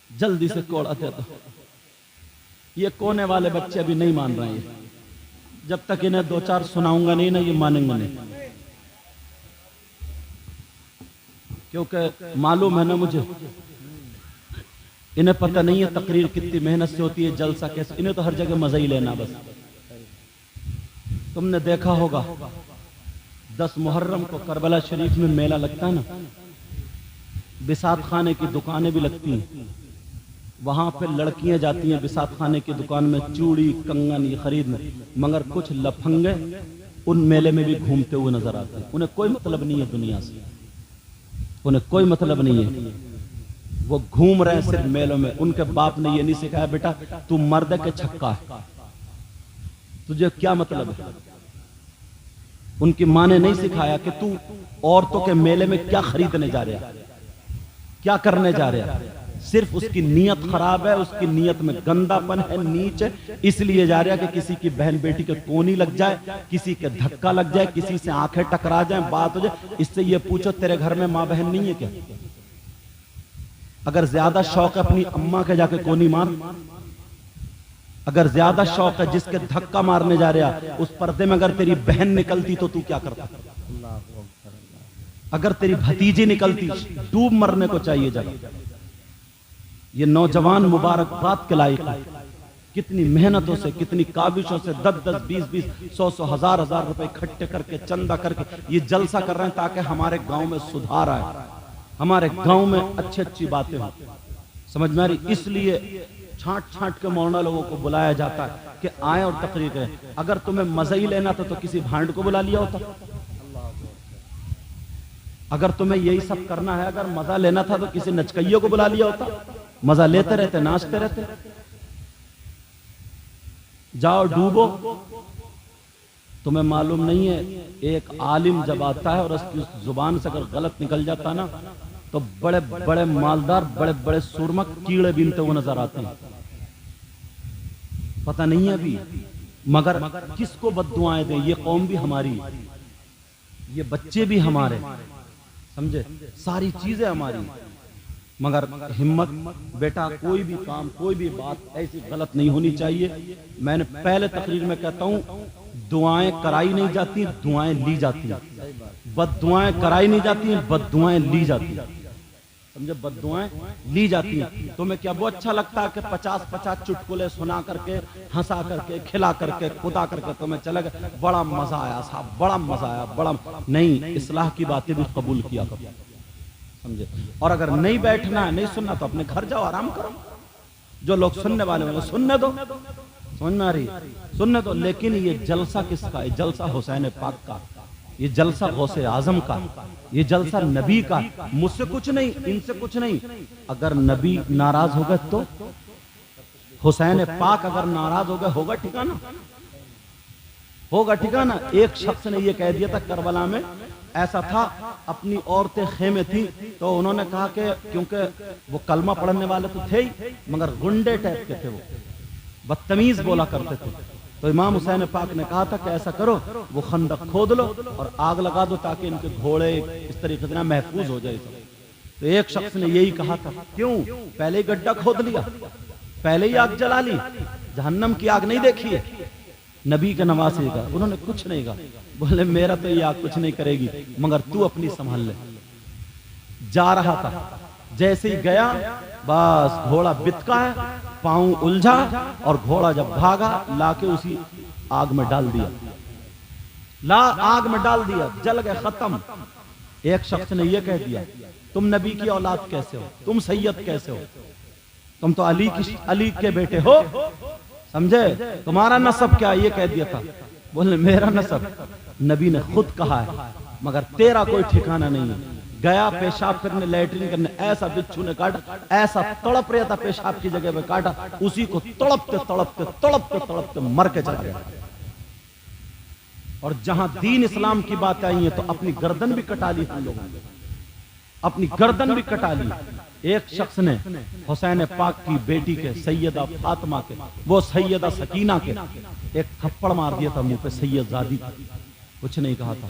जल्दी से कोड़ा दे दो। ये कोने वाले बच्चे अभी नहीं मान रहे हैं। जब तक इन्हें दो चार सुनाऊंगा नहीं ना, ये मानेंगे नहीं। क्योंकि मालूम है ना मुझे, इन्हें पता नहीं है तकरीर कितनी मेहनत से होती है, जलसा कैसे। इन्हें तो हर जगह मजा ही लेना बस। तुमने देखा होगा 10 मुहर्रम को करबला शरीफ में मेला लगता है ना, बिसात खाने की दुकानें भी लगती हैं। वहां पे लड़कियां जाती हैं बिसात खाने की दुकान में चूड़ी कंगन ये खरीदने, मगर कुछ लफंगे उन मेले में भी घूमते हुए नजर आते हैं। उन्हें कोई मतलब नहीं है दुनिया से, उन्हें कोई मतलब नहीं है। वो घूम रहे हैं सिर्फ मेलों में। उनके बाप ने ये नहीं सिखाया बेटा तू मर्द के छक्का है, तुझे क्या मतलब है। उनकी माँ ने नहीं सिखाया कि तू औरतों के मेले में क्या खरीदने जा रहा, क्या करने जा रहा। सिर्फ उसकी नीयत खराब है, उसकी नीयत में गंदापन है, नीच है, इसलिए जा रहा कि किसी की बहन बेटी के कोनी लग जाए, किसी के धक्का लग जाए, किसी से आंखें टकरा जाए, बात हो जाए। इससे ये पूछो तेरे घर में माँ बहन नहीं है क्या? अगर ज्यादा शौक है अपनी अम्मा के जाके कोनी मार। अगर ज्यादा शौक है जिसके धक्का मारने जा रहा, उस पर्दे में अगर तेरी बहन निकलती तो तू क्या करता? अगर तेरी भतीजी निकलती, डूब मरने को चाहिए जब। ये नौजवान मुबारकबाद के लायक है। कितनी मेहनतों से, कितनी काविशों से 10-10, 20-20, 100-100, हजार रुपए इकट्ठे करके, चंदा करके ये जलसा कर रहे हैं ताकि हमारे गांव में सुधार आए, हमारे गांव में अच्छी अच्छी बातें हो। समझ में आ रही? इसलिए छांट छांट के मौलाना लोगों को बुलाया जाता है कि आए और तकरीर करें। अगर तुम्हें मजा ही लेना था तो किसी भांड को बुला लिया होता। अगर तुम्हें यही सब करना है, अगर मजा लेना था तो किसी नचकइयों को बुला लिया होता। मजा लेते रहते, नाचते रहते। जाओ डूबो। तुम्हें मालूम नहीं है, एक आलिम जब आता है और उसकी उस जुबान से अगर गलत निकल जाता ना तो बड़े बड़े मालदार, बड़े बड़े सुरमक कीड़े बीनते हुए नजर आते हैं। पता नहीं है अभी, मगर किसको बद्दुआएं दें? ये कौम भी हमारी, ये बच्चे भी हमारे, समझे? सारी चीजें हमारी। मगर हिम्मत बेटा, कोई भी काम, कोई भी बात ऐसी गलत नहीं होनी चाहिए। मैंने पहले तकरीर में कहता हूं, दुआएं कराई नहीं जाती, दुआएं ली जाती हैं। बद्दुआएं कराई नहीं जाती हैं, बद्दुआएं ली जाती हैं। समझे? बद्दुआएं ली जाती हैं। तुम्हें क्या वो अच्छा लगता है कि 50-50 चुटकुले सुना करके, हंसा करके, खिला करके, खुदा करके तुम्हें चले गए, बड़ा मजा आया साहब, बड़ा मजा आया, बड़ा नहीं। इस्लाह की बातें भी कबूल किया करो, समझे? और अगर नहीं बैठना है, नहीं सुनना, तो अपने घर जाओ, आराम करो। जो लोग सुनने वाले हैं सुनने दो, समझ में आ रही? सुनने दो। लेकिन ये जलसा किसका? ये जलसा हुसैन पाक का, ये जलसा गौसे आजम का, ये जलसा नबी का। मुझसे कुछ नहीं, इनसे कुछ नहीं। अगर नबी नाराज हो गए तो हुसैन पाक अगर नाराज हो गए, होगा ठिकाना? होगा ठिकाना? एक शख्स ने ये कह दिया था करबला में, ऐसा था, अपनी औरतें खेमे थी तो उन्होंने कहा कि क्योंकि वो कलमा पढ़ने वाले तो थे ही, मगर गुंडे टाइप के थे, वो बदतमीज बोला करते थे। तो इमाम हुसैन पाक ने कहा था कि ऐसा करो, वो खंदक खोद लो और आग लगा दो ताकि इनके घोड़े इस तरीके से महफूज हो जाए। तो एक शख्स ने यही कहा था, क्यों? पहले ही गड्ढा खोद लिया, पहले ही आग जला ली, जहन्नम की आग नहीं देखी है नबी के नवासे का? उन्होंने कुछ नहीं कहा। बोले मेरा तो ये आग कुछ नहीं करेगी, मगर तू अपनी संभाल ले। जा रहा था, जैसे ही गया बस घोड़ा बितका है, पांव उलझा और घोड़ा जब भागा लाके उसी आग में डाल दिया, आग में डाल दिया, जल गए, खत्म। एक शख्स ने यह कह दिया, तुम नबी की औलाद कैसे हो? तुम सैयद कैसे हो? तुम तो अली के बेटे हो, समझे? तुम्हारा नसब क्या? ये कह दिया था। बोले मेरा नसब, नबी ने खुद कहा है, मगर तेरा कोई ठिकाना नहीं है। गया पेशाब करने, लैट्रिन करने, ऐसा बिच्छू ने काटा, ऐसा तड़प रहा था पेशाब की जगह पे काटा, उसी को तड़पते तड़पते तड़पते तड़पते मर के चला गया। और जहां दीन इस्लाम की बात आई है तो अपनी गर्दन भी कटा ली हम लोगों ने, अपनी गर्दन भी कटा ली। एक शख्स ने हुसैन पाक की बेटी के, सैयदा फातिमा के, वो सैयदा सकीना के एक थप्पड़ मार दिया था मुंह पे। सैयदजादी कुछ नहीं कहा था,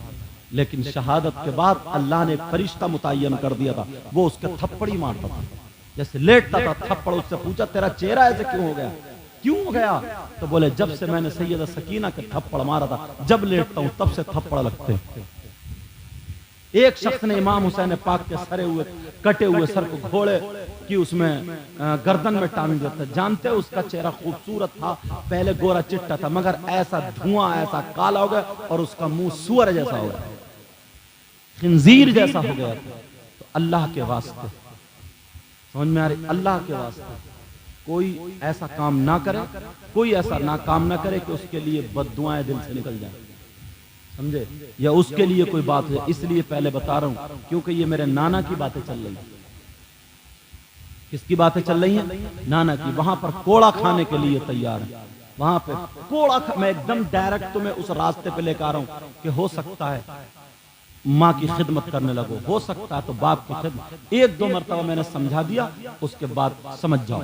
लेकिन शहादत के बाद अल्लाह ने एक फरिश्ता मुतय्यन कर दिया था, वो उसके थप्पड़ ही मारता था। जैसे लेटता था थप्पड़, उससे पूछा तेरा चेहरा ऐसे क्यों हो गया, क्यों हो गया? तो बोले जब से मैंने सैयदा सकीना के थप्पड़ मारा था, जब लेटता हूं तब से थप्पड़ लगते हैं। एक शख्स ने इमाम हुसैन पाक के सरे हुए कटे हुए सर को घोड़े की उसमें गर्दन में टांग दिया था। जानते हो उसका चेहरा खूबसूरत था, पहले गोरा चिट्टा था, मगर ऐसा धुआं, ऐसा काला हो गया और उसका मुंह सुअर जैसा हो गया, खिंजीर जैसा हो गया था। तो अल्लाह के वास्ते, समझ में आ रही, अल्लाह के वास्ते कोई ऐसा काम ना करे, कोई ऐसा ना काम ना करे कि उसके लिए बद्दुआएं दिल से निकल जाए, समझे, या उसके लिए कोई बात है। इसलिए पहले बता रहा हूं, क्योंकि ये मेरे नाना की बातें चल रही हैं। किसकी बातें चल रही हैं? नाना की। वहां पर कोड़ा खाने के लिए तैयार है, वहां पे कोड़ा मैं एकदम डायरेक्ट तुम्हें उस रास्ते पे लेकर आ रहा हूं कि हो सकता है माँ की खिदमत करने लगो, हो सकता है तो बाप की खिदमत। एक दो मरतबा मैंने समझा दिया, उसके बाद समझ जाओ।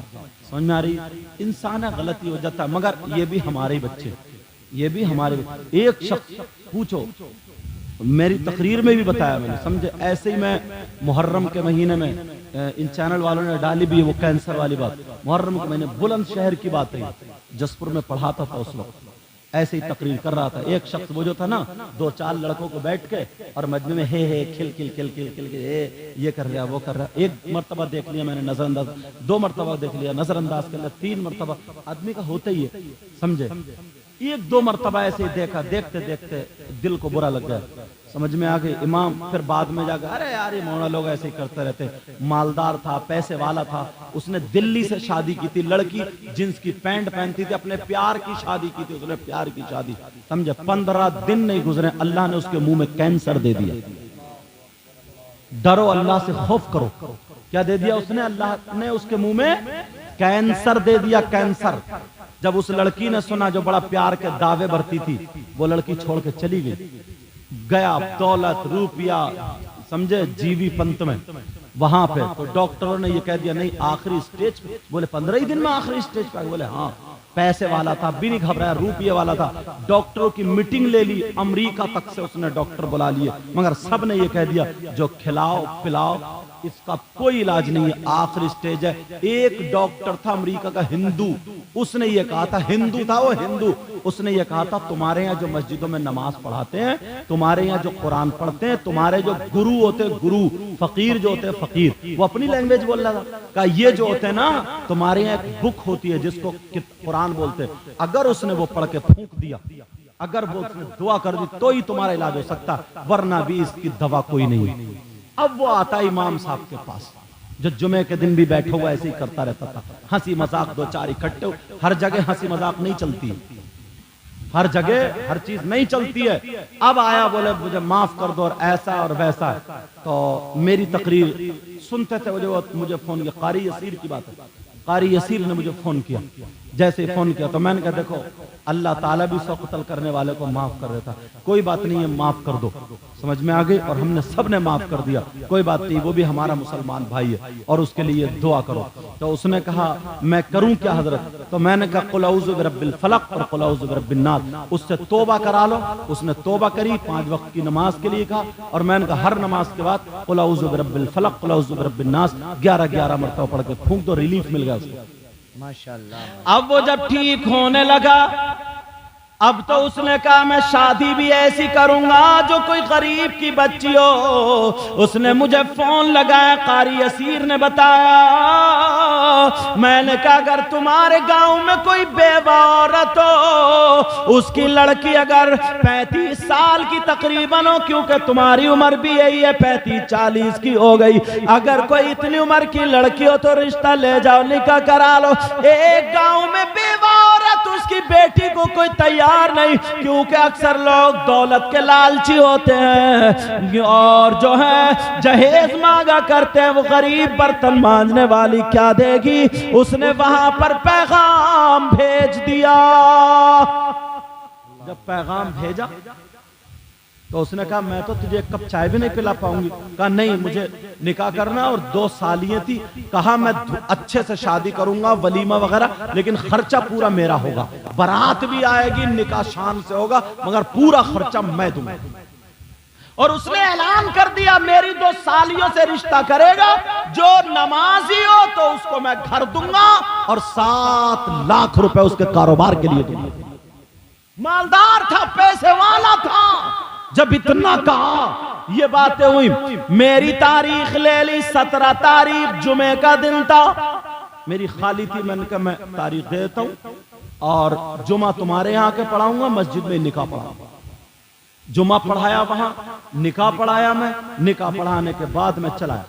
समझ में आ रही? इंसान है, गलती हो जाता है, मगर ये भी हमारे ही बच्चे, ये भी हमारे। एक शख्स पूछो, मेरी तकरीर में भी बताया मैंने, समझे, ऐसे ही मैं मुहर्रम के महीने में इन चैनल वालों ने डाली भी वो कैंसर वाली बात, मुहर्रम के महीने बुलंदशहर की बात है, जसपुर में पढ़ाता था उस वक्त, ऐसे ही तकरीर कर रहा था। एक शख्स वो जो था ना, दो चार लड़कों को बैठ के और मजमे में हे खिल खिल खिल खिल खिल ये कर रहा वो कर रहा। एक मरतबा देख लिया मैंने नजरअंदाज, दो मरतबा देख लिया नजरअंदाज कर लिया, तीन मरतबा, आदमी का होता ही है, समझे। एक दो मरतबा ऐसे ही देखा, देखते देखते दिल को बुरा लग गया, समझ में आ गई। इमाम फिर बाद में जाकर, अरे यार ये मौलाना लोग ऐसे ही करते रहते। मालदार था, पैसे वाला था, उसने दिल्ली से शादी की थी, लड़की जींस की पैंट पहनती थी, अपने प्यार की शादी की थी, उसने प्यार की शादी, समझे। 15 दिन नहीं गुजरे, अल्लाह ने उसके मुंह में कैंसर दे दिया। डरो अल्लाह से, खौफ करो। क्या दे दिया उसने? अल्लाह ने उसके मुंह में कैंसर दे दिया, कैंसर। जब उस लड़की ने सुना, जो बड़ा प्यार के दावे भरती थी, वो लड़की छोड़ के चली गई, गया दौलत रुपया, समझे, जीवी पंत में वहां पे। तो डॉक्टरों ने ये कह दिया नहीं, आखिरी स्टेज पे। बोले 15 ही दिन में आखिरी स्टेज पे? बोले हाँ। पैसे वाला था, भी नहीं घबराया, रुपये वाला था। डॉक्टरों की मीटिंग ले ली, अमेरिका तक से उसने डॉक्टर बुला लिए, मगर सब ने ये कह दिया जो खिलाओ पिलाओ इसका कोई इलाज नहीं है, आखिरी स्टेज है। एक डॉक्टर था अमेरिका का, हिंदू, उसने ये कहा था, हिंदू था वो, हिंदू, उसने ये कहा था तुम्हारे यहाँ जो मस्जिदों में नमाज पढ़ाते हैं, तुम्हारे यहाँ जो कुरान पढ़ते हैं, तुम्हारे जो गुरु होते हैं, गुरु, फकीर जो होते हैं फकीर, वो अपनी लैंग्वेज बोल रहा था, कहा ये जो होते हैं ना, तुम्हारे यहाँ एक बुक होती है जिसको कुरान बोलते हैं, अगर उसने वो पढ़ के फूंक दिया, अगर वो उसने दुआ कर दी तो ही तुम्हारा इलाज हो सकता, वरना भी इसकी दवा कोई नहीं। अब वो आता इमाम साहब के पास, जो जुमे के दिन भी बैठा हुआ ऐसे ही करता रहता था, हंसी मजाक दो चार इकट्ठे। हर जगह हंसी मजाक नहीं चलती, हर जगह हर चीज नहीं चलती है। अब आया, बोले मुझे माफ कर दो और ऐसा और वैसा। तो मेरी तकरीर सुनते थे, जो मुझे फोन किया, कारी यसीर की बात है, कारी यसीर ने मुझे फोन किया। जैसे फोन किया तो मैंने कहा देखो अल्लाह ताला भी सौ कत्ल करने वाले को माफ कर देता, कोई बात नहीं है, माफ कर दो। समझ में आ गई? और हमने सब ने माफ कर दिया, कोई बात नहीं, वो भी हमारा मुसलमान भाई है और उसके लिए दुआ करो। तो उसने कहा मैं करूं क्या हजरत? तो मैंने कहा कुल औज़ु बिरब्बिल फलक और कुल औज़ु बिरब्बिन नास, उससे तौबा करा लो। उसने तौबा करी, 5 वक्त की नमाज के लिए कहा, और मैंने कहा हर नमाज के बाद कुल औज़ु बिरब्बिल फलक कुल औज़ु बिरब्बिन नास 11-11 मरतबा पढ़ के फूंक दो, रिलीफ मिल गया उसको, माशाअल्लाह। अब वो जब ठीक होने लगा, अब तो उसने कहा मैं शादी भी ऐसी करूंगा जो कोई गरीब की बच्ची हो। उसने मुझे फोन लगाया, कारी यसीर ने बताया। मैंने कहा अगर तुम्हारे गांव में कोई बेवा औरत हो, उसकी लड़की अगर 35 साल की तकरीबन हो, क्योंकि तुम्हारी उम्र भी यही है, 35-40 की हो गई, अगर कोई इतनी उम्र की लड़की हो तो रिश्ता ले जाओ, निकाह करा लो। एक गांव में बेवा औरत उसकी बेटी को कोई तैयार नहीं, क्योंकि अक्सर लोग दौलत के लालची होते हैं और जो है जहेज मांगा करते हैं। वो गरीब बर्तन मांजने वाली क्या देगी, उसने वहां पर पैगाम भेज दिया। जब पैगाम भेजा तो उसने कहा मैं तो तुझे एक कप चाय भी नहीं पिला पाऊंगी। कहा नहीं, मुझे निकाह करना और 2 सालियां थी। कहा मैं अच्छे से शादी करूंगा, वलीमा वगैरह, लेकिन खर्चा पूरा मेरा होगा, बारात भी आएगी, निकाह शान से होगा, मगर पूरा खर्चा मैं दूंगा। और उसने ऐलान कर दिया मेरी 2 सालियों से रिश्ता करेगा, जो नमाजी हो तो उसको मैं घर दूंगा और 7 लाख रुपए उसके कारोबार के लिए दूंगा। मालदार था, पैसे वाला था। जब इतना कहा, ये बातें हुई, मेरी तारीख ले ली। 17 तारीख जुमे का दिन था, मेरी खाली थी। मैंने कहा मैं तारीख दे देता हूं और जुमा तुम्हारे यहां के पढ़ाऊंगा, मस्जिद में निकाह पढ़ाऊंगा। जुमा पढ़ाया, वहां निकाह पढ़ाया। मैं निकाह पढ़ाने के बाद मैं चला।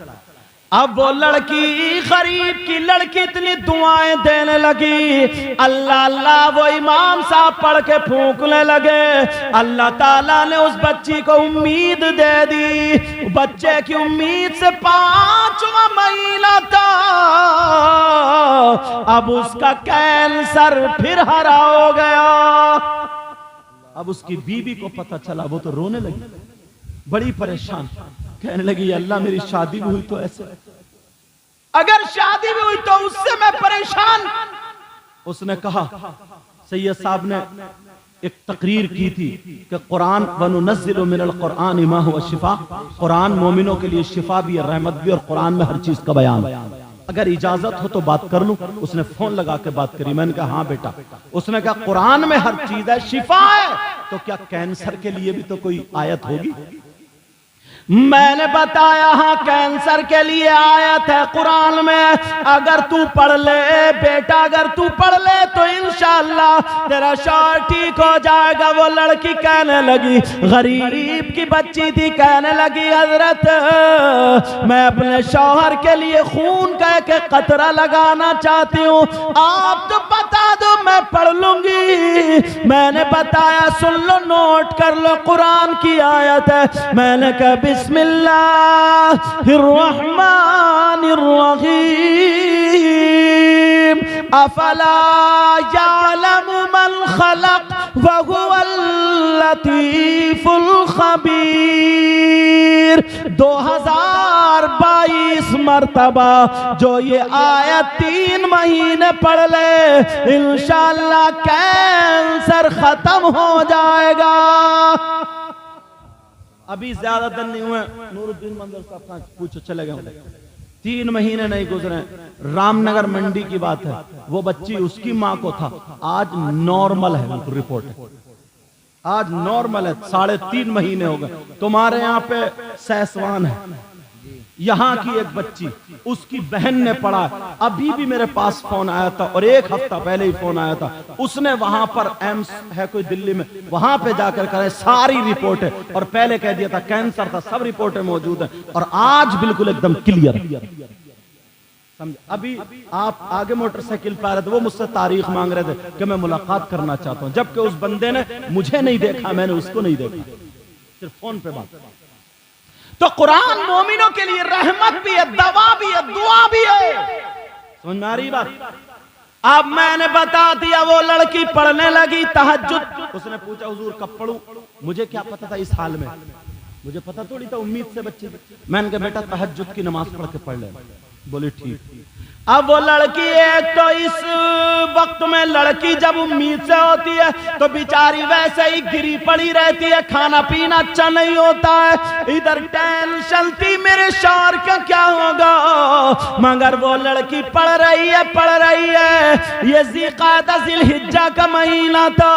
अब वो लड़की, गरीब की लड़की, इतनी दुआएं देने लगी। अल्लाह अल्लाह वो इमाम साहब पढ़ के फूंकने लगे। अल्लाह ताला ने उस बच्ची को उम्मीद दे दी। बच्चे की उम्मीद से 5वां महीना था। अब उसका कैंसर फिर हरा हो गया। अब उसकी बीवी को पता चला, वो तो रोने लगी, बड़ी परेशान, कहने लगी अल्लाह मेरी शादी भी हुई तो ऐसे, अगर शादी भी हुई तो उससे मैं परेशान। उसने कहा, सैयद साहब ने एक तकरीर की थी कि कुरान वनुनज़्ज़िलु मिनल कुरान मा हुवा शिफा, कुरान मोमिनों के लिए शिफा भी है, रहमत भी, और कुरान में हर चीज का बयान। अगर इजाजत हो तो बात कर लूं। उसने फोन लगा के बात करी। मैंने कहा हाँ बेटा। उसने कहा कुरान में हर चीज है, शिफा है, तो क्या कैंसर के लिए भी तो कोई आयत होगी? मैंने बताया हाँ, कैंसर के लिए आयत है कुरान में। अगर तू पढ़ ले बेटा, अगर तू पढ़ ले तो इंशाअल्लाह तेरा शौहर ठीक हो जाएगा। वो लड़की कहने लगी, गरीब की बच्ची थी, कहने लगी हजरत मैं अपने शौहर के लिए खून कह के कतरा लगाना चाहती हूँ, आप तो बता दो मैं पढ़ लूंगी। मैंने बताया सुन लो, नोट कर लो, कुरान की आयत है। मैंने कहा बिस्मिल्लाहिर्रहमानिर्रहीम, अफला यअलमु मन खलक व हुवल लतीफुल खबीर। 2022 मरतबा जो ये आयत 3 महीने पढ़ ले, इंशाअल्लाह कैंसर खत्म हो जाएगा। अभी ज्यादा दिन नहीं हुए, नूरुद्दीन मंदिर साहब पूछो चले गए, 3 महीने नहीं गुजरे। रामनगर मंडी की बात है, वो बच्ची उसकी माँ को था, आज नॉर्मल है, रिपोर्ट है आज नॉर्मल है। 3.5 महीने हो गए। तुम्हारे यहाँ पे सैसवान है, यहाँ की एक बच्ची, उसकी बहन ने पढ़ा। अभी भी मेरे पास फोन आया था और 1 हफ्ता पहले ही फोन आया था। उसने वहां पर एम्स है कोई दिल्ली में, वहां पे जाकर करे, सारी रिपोर्ट है, और पहले कह दिया था कैंसर था, सब रिपोर्टें मौजूद है, और आज बिल्कुल एकदम क्लियर। समझ? अभी आप आगे मोटरसाइकिल पर आ रहे थे, वो मुझसे तारीख मांग रहे थे कि मैं मुलाकात करना चाहता हूं, जबकि उस बंदे ने मुझे नहीं देखा, मैंने उसको नहीं देखा, सिर्फ फोन पे बात। तो कुरान मोमिनों के लिए रहमत भी है, दवा भी है, दुआ भी है। समझ में आ रही बात? अब मैंने बता दिया, वो लड़की पढ़ने लगी तहज्जुद। उसने पूछा हुजूर कब पढ़ूं? मुझे क्या पता था इस हाल में, मुझे पता थोड़ी था, उम्मीद से बच्चे। मैंने कहा बेटा तहज्जुद की नमाज पढ़ के पढ़ ले। बोले ठीक। अब वो लड़की, एक तो इस वक्त में लड़की जब उम्मीद से होती है तो बेचारी वैसे ही गिरी पड़ी रहती है, खाना पीना अच्छा नहीं होता है, इधर टेंशन थी मेरे शौहर का क्या होगा। मगर वो लड़की पढ़ रही है। ये ज़िक़ादा ज़िलहिज्जा का महीना था,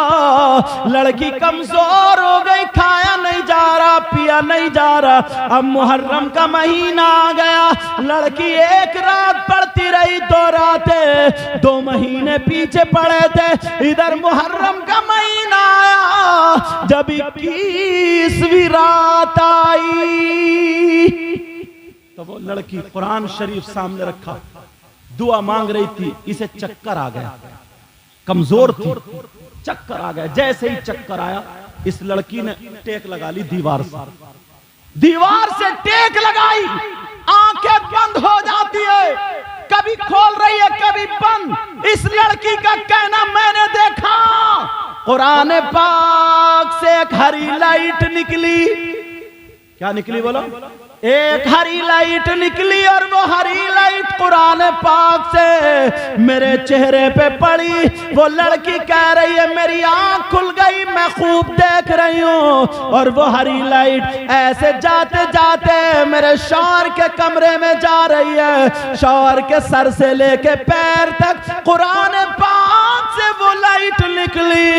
लड़की कमजोर हो गई, खाया नहीं जा रहा, पिया नहीं जा रहा। अब मुहर्रम का महीना आ गया, लड़की एक रात पढ़ती रही, 2 रातें, 2 महीने पीछे पड़े थे। इधर मुहर्रम का महीना आया, जब 21वीं रात आई तो वो लड़की कुरान शरीफ सामने रखा, दुआ मांग रही थी, इसे चक्कर आ गया। कमजोर थी, चक्कर आ गया। जैसे ही चक्कर आया इस लड़की ने टेक लगा ली दीवार से टेक लगाई, आंखें बंद हो जाती है, कभी खोल रही है कभी बंद। इस लड़की का कहना मैंने देखा कुरान पाक से एक हरी लाइट निकली। क्या निकली बोलो? एक हरी लाइट निकली और वो हरी लाइट कुरान पाक से मेरे चेहरे पे पड़ी। वो लड़की कह रही है मेरी आंख खुल गई, मैं खूब देख रही हूँ। और वो हरी लाइट ऐसे जाते जाते मेरे शौहर के कमरे में जा रही है। शौहर के सर से लेके पैर तक कुरान पाक से वो लाइट निकली,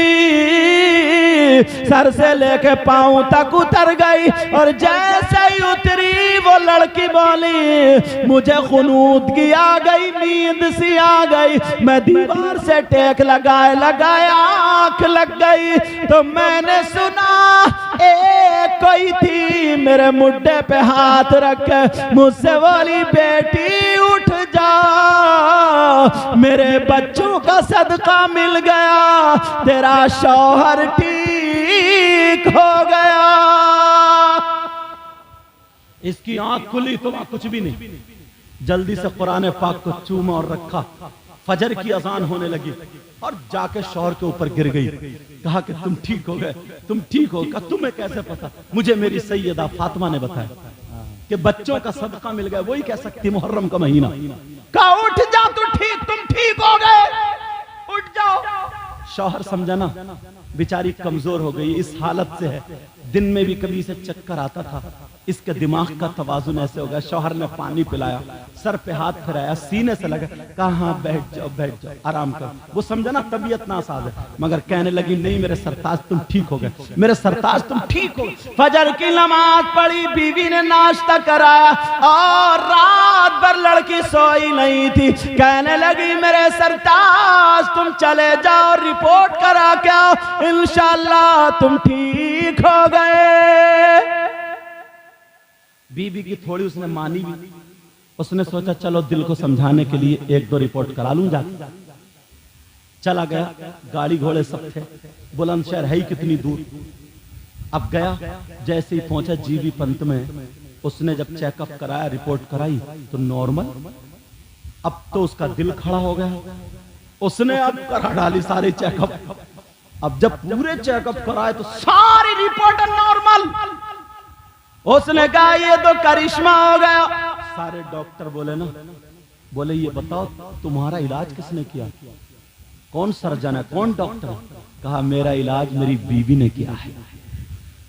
सर से लेके पांव तक उतर गई। और जैसे ही उतरी वो लड़की बोली मुझे खुनूदगी आ गई, नींद सी आ गई। मैं दीवार से टेक लगाए आंख लग गई तो मैंने सुना एक कोई थी मेरे मुड्ढे पे हाथ रख के मुझसे बोली बेटी उठ जा, मेरे बच्चों का सदका मिल गया, तेरा शौहर ठीक हो गया। इसकी आंख खुली तो वहां कुछ भी नहीं, जल्दी से कुरान पाक को चूमा और रखा। फजर की अजान होने लगी और जाके शौहर के ऊपर गिर गई। कहा कि तुम ठीक हो गए, तुम ठीक हो। कहा तुम्हें कैसे पता? मुझे मेरी सैयदा फातिमा ने बताया कि बच्चों का सदका मिल गया। वही कह सकती मुहर्रम का महीना। कहा उठ जा तुम ठीक हो गए, उठ जाओ। शौहर समझा ना बेचारी कमजोर हो गई, इस हालत से है, दिन में भी कभी से चक्कर आता था, इसके दिमाग का तवाजुन ऐसे हो गया। शौहर ने पानी पिलाया, सर पे हाथ फिराया, सीने से लगा, कहा हाँ बैठ जाओ आराम कर। वो समझा ना तबीयत नासाज है, मगर कहने लगी नहीं मेरे सरताज तुम ठीक हो गए, मेरे सरताज तुम ठीक हो गए। फजर की नमाज पढ़ी, बीवी ने नाश्ता कराया और रात भर लड़की सोई नहीं थी। कहने लगी मेरे सरताज तुम चले जाओ, रिपोर्ट करा क्या, इंशाअल्लाह तुम ठीक हो गए। बीबी की थोड़ी उसने मानी भी, उसने सोचा चलो दिल को समझाने के लिए एक दो रिपोर्ट करा लूं जाके। चला गया, गाड़ी घोड़े सब थे, बुलंदशहर है ही कितनी दूर। अब गया, जैसे ही पहुंचा जीबी पंत में, उसने जब चेकअप कराया, रिपोर्ट कराई तो नॉर्मल। अब तो उसका दिल खड़ा हो गया, उसने अब करा डाली सारे चेकअप। अब जब पूरे चेकअप कराए तो सारी रिपोर्ट नॉर्मल। उसने कहा ये तो करिश्मा हो गया। सारे डॉक्टर बोले ना, बोले ये बताओ तुम्हारा इलाज किसने किया, कौन सर्जन है, कौन डॉक्टर है? कहा मेरा इलाज मेरी बीवी ने किया है,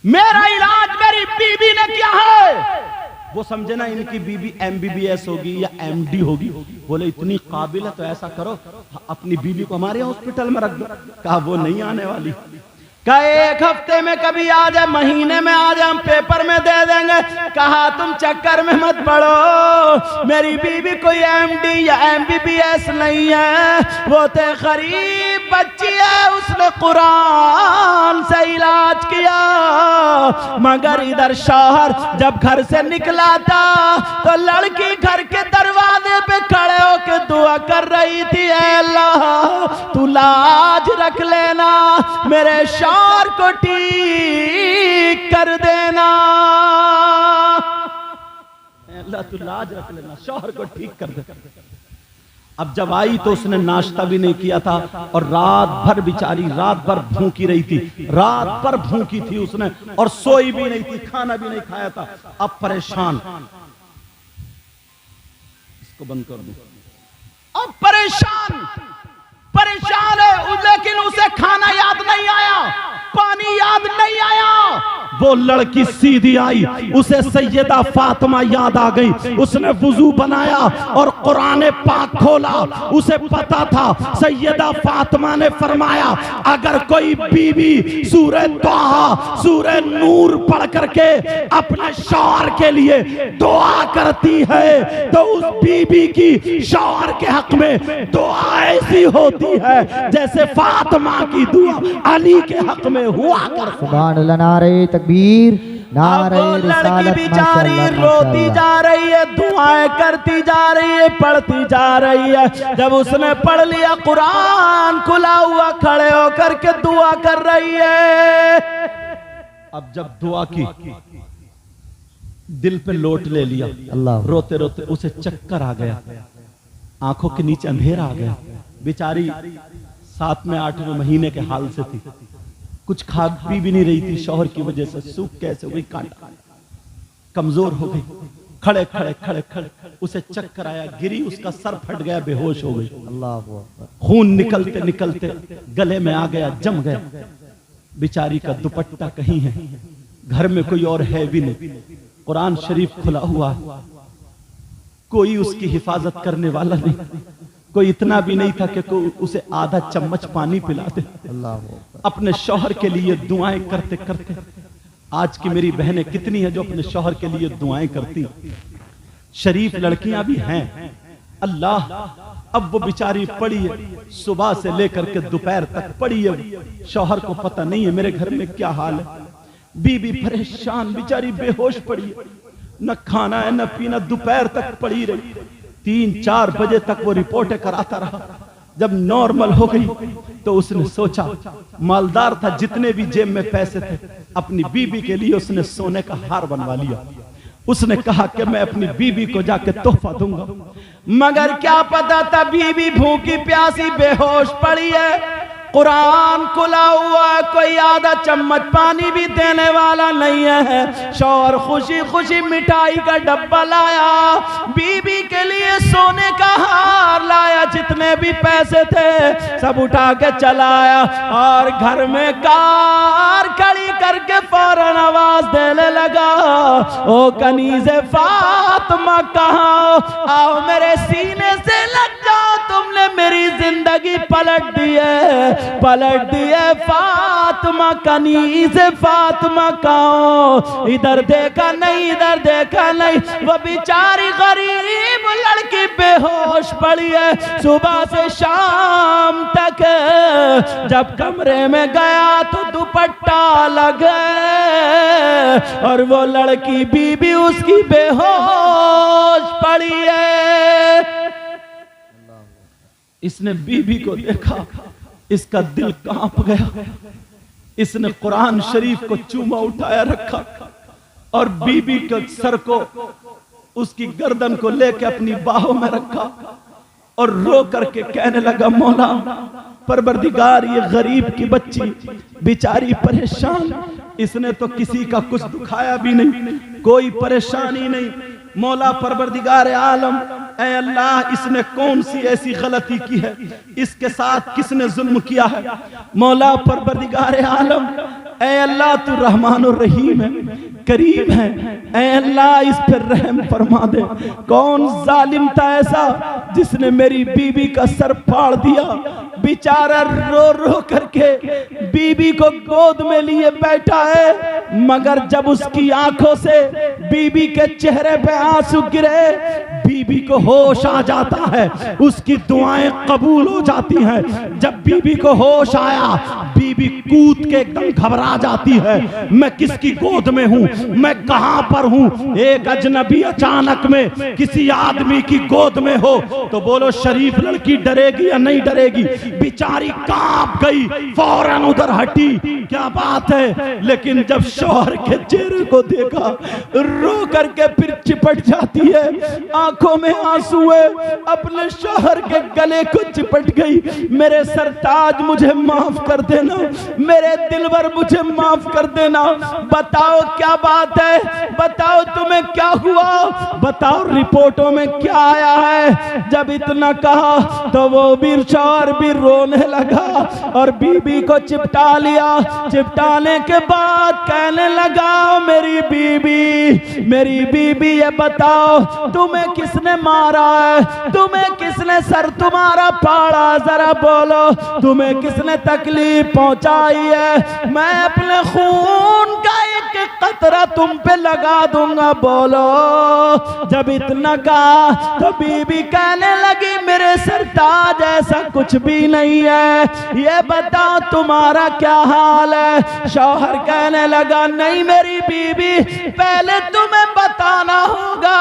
मेरा इलाज मेरी बीवी ने किया है। वो समझे ना इनकी बीवी MBBS होगी या MD होगी। बोले इतनी काबिल है तो ऐसा करो अपनी बीवी को हमारे हॉस्पिटल में रख दो। कहा वो नहीं आने वाली। कहा एक हफ्ते में कभी आ जाए, महीने में आ जाए, हम पेपर में दे देंगे। कहा तुम चक्कर में मत पड़ो, मेरी बीवी कोई MD या MBBS नहीं है, वो तो गरीब बच्ची है, उसने कुरान से इलाज किया। मगर इधर शौहर जब घर से निकला था तो लड़की घर के दरवाजे पे खड़े होकर दुआ कर रही थी, ऐ अल्लाह तू लाज रख लेना, मेरे शौहर को ठीक कर देना, अल्लाह तू लाज रख लेना, शौहर को ठीक कर दे। अब जब आई तो उसने नाश्ता भी नहीं किया था और रात भर बेचारी रात भर भूखी रही थी, रात भर भूखी थी उसने और सोई भी नहीं थी, खाना भी नहीं खाया था। अब परेशान, इसको बंद कर दो। अब परेशान है, लेकिन उसे खाना याद नहीं आया, पानी याद नहीं आया। वो लड़की सीधी आई, उसे सैयदा फातिमा याद आ गई। उसने वुजू बनाया और कुरान पाक खोला। उसे पता था सैयदा फातिमा ने फरमाया अगर कोई बीवी सूरह तोहा, सूरह नूर पढ़ करके अपने शौहर के लिए दुआ करती है तो उस बीवी की शौहर के हक में दुआ ऐसी होती है जैसे फातिमा की दुआ अली के हक में हुआ कर। सुभान अल्लाह, नारे तकबीर, नारे लड़की बेचारी रोती जा रही है, दुआएं करती जा रही है, पढ़ती जा रही है। जब उसने पढ़ लिया, कुरान खुला हुआ खड़े होकर के दुआ कर रही है। अब जब दुआ की, दिल पे लोट ले लिया, अल्लाह। रोते रोते उसे चक्कर आ गया, आंखों के नीचे अंधेरा आ गया। बेचारी 7वें 8वें महीने के हाल से थी, कुछ खा पी भी नहीं रही थी, शौहर की वजह से सूख कैसे हो गई, कांटा, कमजोर हो गई। खड़े खड़े खड़े खड़े उसे चक्कर आया, गिरी, उसका सर फट गया, बेहोश हो गई। अल्लाह। खून निकलते निकलते गले में आ गया, जम गया। बेचारी का दुपट्टा कहीं है, घर में कोई और है भी नहीं, कुरान शरीफ खुला हुआ, कोई उसकी हिफाजत करने वाला नहीं, कोई इतना भी नहीं था कि कोई उसे आधा चम्मच पानी पिला दे। अल्लाह। अपने शौहर के लिए दुआएं करते करते, आज की मेरी बहनें कितनी है जो अपने शौहर के लिए दुआएं करती, शरीफ लड़कियां भी हैं। अल्लाह, अब वो बेचारी पड़ी है, सुबह से लेकर के दोपहर तक पड़ी है, शौहर को पता नहीं है मेरे घर में क्या हाल है। बीबी परेशान, बेचारी बेहोश पड़ी है, न खाना है न पीना, दोपहर तक पड़ी रही। 3-4 बजे तक वो रिपोर्टें कराता रहा। जब नॉर्मल हो गई तो उसने सोचा, मालदार था, जितने भी जेब में पैसे थे, अपनी बीबी के लिए उसने सोने का हार बनवा लिया। उसने कहा कि मैं अपनी बीबी को जाके तोहफा दूंगा, मगर क्या पता था बीबी भूखी प्यासी बेहोश पड़ी है, कुरान खुला हुआ है, कोई आधा चम्मच पानी भी देने वाला नहीं है। शौहर खुशी खुशी मिठाई का डब्बा लाया, बीबी के लिए सोने का हार लाया, जितने भी पैसे थे सब उठा के चलाया, और घर में कार खड़ी करके फौरन आवाज देने लगा, ओ कनीज़े फातिमा कहाँ, आओ मेरे सीने से लग जाओ, तुमने मेरी जिंदगी पलट दी है, पलट दिए फातिमा, कनीज़े फातिमा कहाँ, इधर देखा नहीं, इधर देखा नहीं। वो बेचारी गरीब लड़की बेहोश पड़ी है, सुबह से शाम तक। जब कमरे में गया तो दुपट्टा लगा और वो लड़की बीबी उसकी बेहोश पड़ी है। इसने बीबी को देखा, इसका दिल कांप गया। इसने कुरान शरीफ को चूमा उठाया रखा और बीबी के सर को, उसकी गर्दन को लेकर अपनी बाहों में रखा और रो करके कहने लगा, मौला परवरदिगार, ये गरीब की बच्ची बेचारी परेशान, इसने तो किसी का कुछ दुखाया भी नहीं, कोई परेशानी नहीं। मौला परवरदिगार आलम, ऐ अल्लाह, इसने कौन सी ऐसी गलती की है, इसके साथ किसने जुल्म किया है। मौला परवरदिगार आलम, ऐ अल्लाह, तू रहमान और रहीम है, करीम है, ऐ अल्लाह इस पर रहम फरमा दे। कौन जालिम था ऐसा जिसने मेरी बीबी का सर फाड़ दिया। बेचारा रो रो करके बीबी को गोद में लिए बैठा है, मगर जब उसकी आंखों से बीबी के चेहरे पे आंसू गिरे, बीबी को होश आ जाता है, उसकी दुआएं कबूल हो जाती हैं। जब बीबी को होश आया, बीबी कूद के एकदम घबरा जाती है, मैं किसकी गोद में हूँ, मैं कहां पर हूँ। एक अजनबी अचानक में किसी आदमी की गोद में हो तो बोलो शरीफ लड़की डरेगी या नहीं डरेगी। बेचारी कांप गई, फौरन उधर हटी, क्या बात है। लेकिन जब शौहर के चेहरे को देखा, रो करके फिर चिपट जाती है, आंखों में आंसू है, अपने शौहर के गले को चिपट गई। मेरे सरताज मुझे माफ कर देना, मेरे दिलवर मुझे माफ कर देना, बताओ क्या बात है, बताओ तुम्हें क्या हुआ, बताओ रिपोर्टों में क्या आया है। जब इतना कहा तो वो भी शौहर भी रोने लगा और बीबी को चिपटा लिया। चिपटाने के बाद कहने लगा, मेरी बीबी ये बताओ तुम्हें किसने मारा है, तुम्हें किसने सर तुम्हारा फाड़ा, जरा बोलो तुम्हें किसने तकलीफ पहुंचाई है। मैं अपने खून का एक कतरा तुम पे लगा दूंगा, बोलो। जब इतना कहा तो बीबी कहने लगी, मेरे सरताज ऐसा कुछ भी नहीं है, ये बताओ तुम्हारा क्या हाल है। शौहर कहने लगा, नहीं मेरी बीबी, पहले तुम्हें बताना होगा,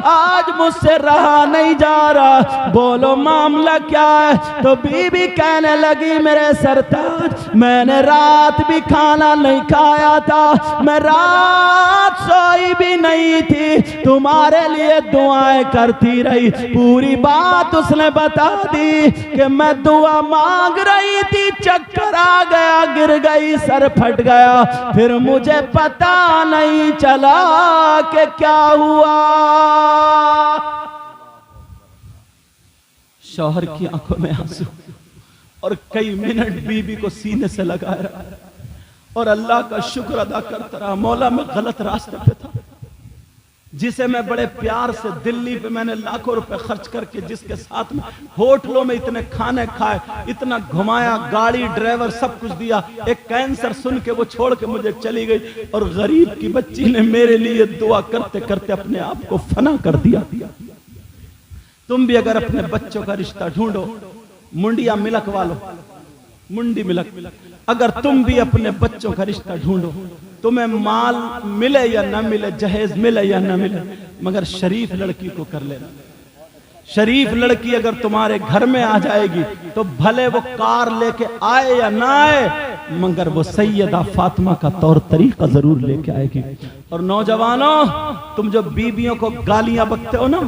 आज मुझसे रहा नहीं जा रहा, बोलो मामला क्या है। तो बीबी कहने लगी, मेरे सरताज, मैंने रात भी खाना नहीं खाया था, मैं रात सोई भी नहीं थी, तुम्हारे लिए दुआएं करती रही। पूरी बात उसने बता दी कि मैं दुआ मांग रही थी, चक्कर आ गया, गिर गई, सर फट गया, फिर मुझे पता नहीं चला कि क्या हुआ। शौहर की आंखों में आंसू और कई मिनट बीबी को सीने से लगाया और अल्लाह का शुक्र अदा करता रहा। मौला, मैं गलत रास्ते पे था, जिसे मैं बड़े प्यार से दिल्ली पे मैंने लाखों रुपए खर्च करके, जिसके साथ में होटलों में इतने खाने खाए, इतना घुमाया, गाड़ी, ड्राइवर, सब कुछ दिया, एक कैंसर सुन के वो छोड़ के मुझे चली गई और गरीब की बच्ची ने मेरे लिए दुआ करते करते अपने आप को फना कर दिया। तुम भी अगर अपने बच्चों का रिश्ता ढूंढो, मुंडिया मिलक वालों, मुंडी मिलक, अगर तुम भी अपने बच्चों का रिश्ता ढूंढो, तुम्हें माल मिले या ना मिले, जहेज मिले या ना मिले, मगर शरीफ लड़की को कर लेना। शरीफ लड़की अगर तुम्हारे घर में आ जाएगी तो भले वो कार लेके आए या ना आए, मगर वो सैयदा फातिमा का तौर तरीका जरूर लेके आएगी। और नौजवानों, तुम जो बीबियों को गालियां बकते हो ना,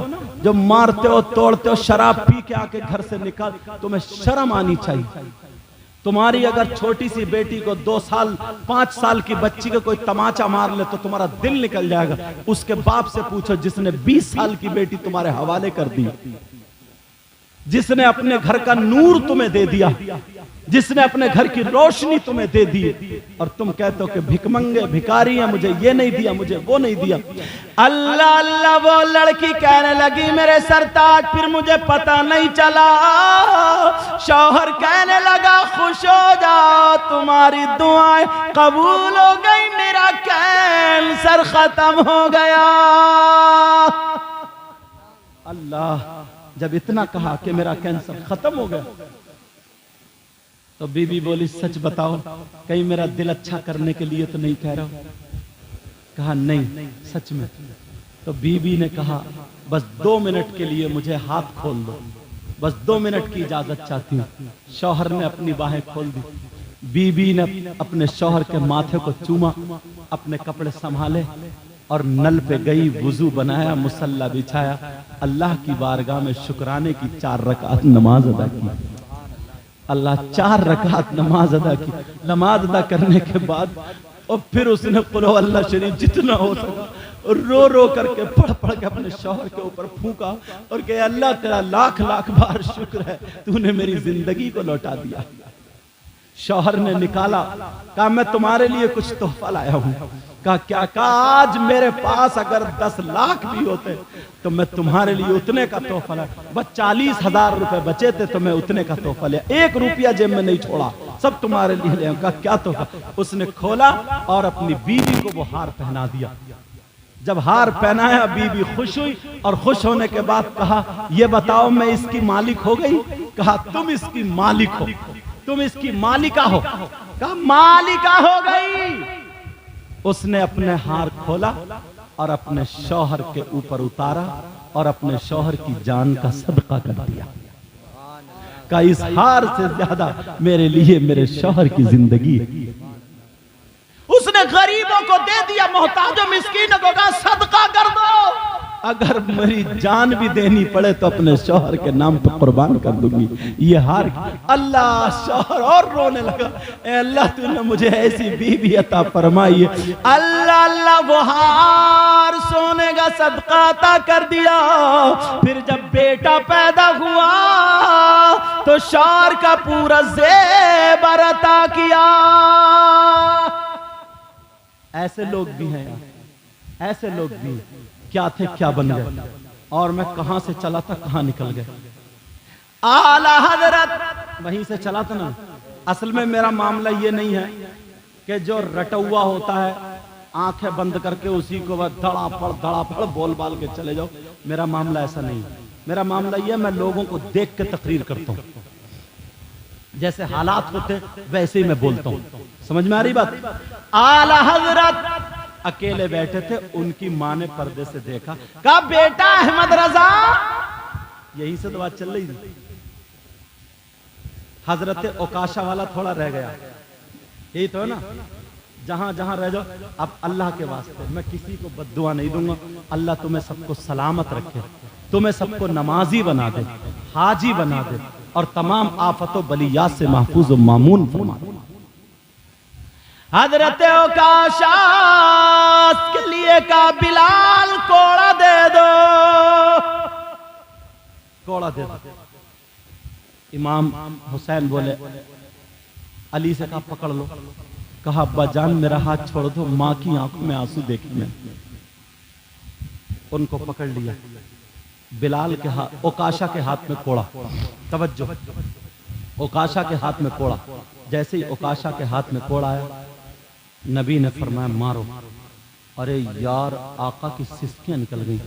जो मारते हो, तोड़ते हो, शराब पी के आके घर से निकाल, तुम्हें शर्म आनी चाहिए। तुम्हारी अगर छोटी सी बेटी को 2 साल 5 साल की बच्ची को कोई तमाचा मार ले तो तुम्हारा दिल निकल जाएगा। उसके बाप से पूछो जिसने 20 साल की बेटी तुम्हारे हवाले कर दी, जिसने अपने घर का नूर तुम्हें दे दिया, जिसने अपने घर की रोशनी तुम्हें दे दी, और तुम कहते हो कि भिकमंगे, भिखारी हैं, मुझे ये नहीं दिया, मुझे वो नहीं दिया। अल्लाह अल्लाह, वो लड़की कहने लगी, मेरे सरताज, फिर मुझे पता नहीं चला। शौहर कहने लगा, खुश हो जाओ, तुम्हारी दुआएं कबूल हो गई, मेरा कैंसर खत्म हो गया। अल्लाह, जब इतना कहा कि मेरा कैंसर खत्म हो गया, तो बीबी बोली, सच बताओ, कहीं मेरा दिल अच्छा करने के लिए तो नहीं कह रहा हो? कहा नहीं, सच में। तो बीबी ने कहा, बस 2 मिनट के लिए मुझे हाथ खोल दो, बस 2 मिनट की इजाजत चाहती हूँ। शौहर ने अपनी बाहें खोल दी, बीबी ने अपने शौहर के माथे को चूमा, अपने कपड़े संभाले और नल पे गई, वुजू बनाया, मुसल्ला बिछाया, अल्लाह की बारगाह में शुक्राने की 4 रकात नमाज अदा की। अल्लाह 4 रकात नमाज अदा की। नमाज अदा करने के बाद और फिर उसने कुल अल्लाह शरीफ जितना हो सका रो रो करके पढ़ पढ़ के अपने शौहर के ऊपर फूंका और कहा, अल्लाह तेरा लाख लाख बार शुक्र है, तूने मेरी जिंदगी को लौटा दिया। शौहर ने निकाला, कहा, मैं तुम्हारे लिए कुछ तोहफा लाया हूं। कहा, क्या? कहा, आज मेरे पास अगर 10 लाख भी होते तो मैं तुम्हारे लिए उतने का तोहफा लाया। बस 40,000 रुपए बचे थे तो मैं उतने का तोहफा लिया, 1 रुपया जेब में नहीं छोड़ा, सब तुम्हारे लिए ले। कहा, क्या तोहफा? उसने खोला और अपनी बीवी को वो हार पहना दिया। जब हार पहनाया, बीबी खुश हुई और खुश होने के बाद कहा, ये बताओ मैं इसकी मालिक हो गई? कहा, तुम इसकी मालिक हो, तुम इसकी मालिका हो। कहा, मालिका हो गई। उसने अपने हार खोला और अपने शौहर के ऊपर उतारा और अपने शौहर की जान का सदका कर दिया। कहा, इस हार से ज्यादा मेरे लिए मेरे शौहर की जिंदगी है। उसने गरीबों को दे दिया, मोहताजों मिस्कीनों को कहा, सदका कर दो। अगर मेरी जान भी देनी पड़े तो अपने शौहर के नाम पर कुर्बान कर दूंगी। ये हार। अल्लाह, शौहर और रोने लगा, ए अल्लाह, तूने मुझे ऐसी बीवी अता फरमाई है। अल्लाह अल्लाह, वो हार सोने का सदका अता कर दिया। फिर जब बेटा पैदा हुआ तो शौहर का पूरा ज़ेवर अता किया। ऐसे लोग भी हैं यार, ऐसे लोग भी क्या थे क्या बन गए, और मैं कहां से चला था कहां निकल गए। आला हजरत वहीं से चला था ना। असल में मेरा मामला ये नहीं है कि जो रटुआ होता है आंखें बंद करके उसी को बस धड़ाफड़ बोल बाल के चले जाओ। मेरा मामला ऐसा नहीं है। मेरा मामला यह, मैं लोगों को देख के तकरीर करता हूं, जैसे हालात होते वैसे ही मैं बोलता हूं। समझ में आ रही बात? आला हजरत अकेले बैठे थे, उनकी माँ ने पर्दे से देखा, कहा बेटा अहमद रजा, यही से तो बात चल रही थी। हजरत ओकाशा वाला थोड़ा रह गया, यही तो है ना, जहां जहां रह जाओ। अब अल्लाह के वास्ते मैं किसी को बद्दुआ नहीं दूंगा, अल्लाह तुम्हें सबको सलामत रखे, तुम्हें सबको नमाजी बना दे, हाजी बना दे, और तमाम आफतों बलियात से महफूज व मामून फरमा दे। हजरत ओकाशा के लिए का बिलाल कोड़ा दे दो, कोड़ा दे दो। इमाम हुसैन बोले, अली से कहा पकड़ लो, कहा अब्बा जान मेरा हाथ छोड़ दो, माँ की आंखों में आंसू देखने। उनको पकड़ लिया, बिलाल के हाथ, ओकाशा के हाथ में कोड़ा, तवज्जो, ओकाशा के हाथ में कोड़ा। जैसे ही ओकाशा के हाथ में कोड़ा आया, नबी ने फरमाया मारो। अरे यार, आका की सिसकियां निकल गई।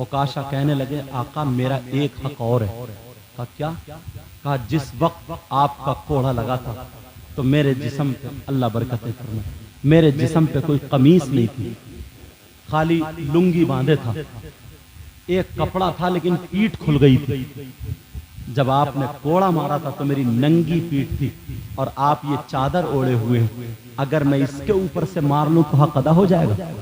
ओकाशा कहने लगे आका मेरा एक हक और है। कहा क्या? कहा जिस वक्त आपका कोड़ा लगा था तो मेरे जिस्म पे अल्लाह बरकतें फरमाए, मेरे जिस्म पे कोई कमीज नहीं थी, खाली लुंगी बांधे था, एक कपड़ा था लेकिन पीठ खुल गई थी। जब आपने कोड़ा मारा था तो मेरी नंगी पीठ थी और आप ये चादर ओढ़े हुए हैं, अगर मैं इसके ऊपर से मार लूं तो हक अदा हो जाएगा।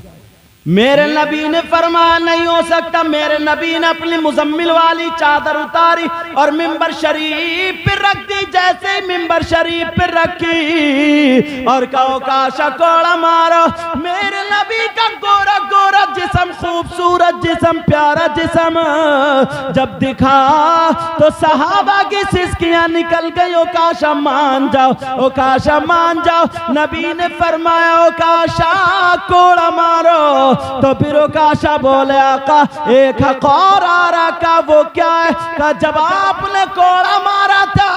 मेरे नबी ने फरमाया नहीं हो सकता। मेरे नबी ने अपनी मुजम्मिल वाली चादर उतारी और मिंबर शरीफ पे रख दी। जैसे ही मिंबर शरीफ पे रखी और कहो काशा कोड़ा मारो, मेरे नबी का गोरा गोरा जिस्म, खूबसूरत जिस्म, प्यारा जिस्म जब दिखा तो सहाबा की सिसकियां निकल गई। ओ काशा मान जाओ, ओ काशा मान जाओ। नबी ने फरमाया ओ काशा कोड़ा मारो। तो फिर ओकाशा बोले आका एक हक और आ रहा। का वो क्या है? का जब आपने कोड़ा मारा था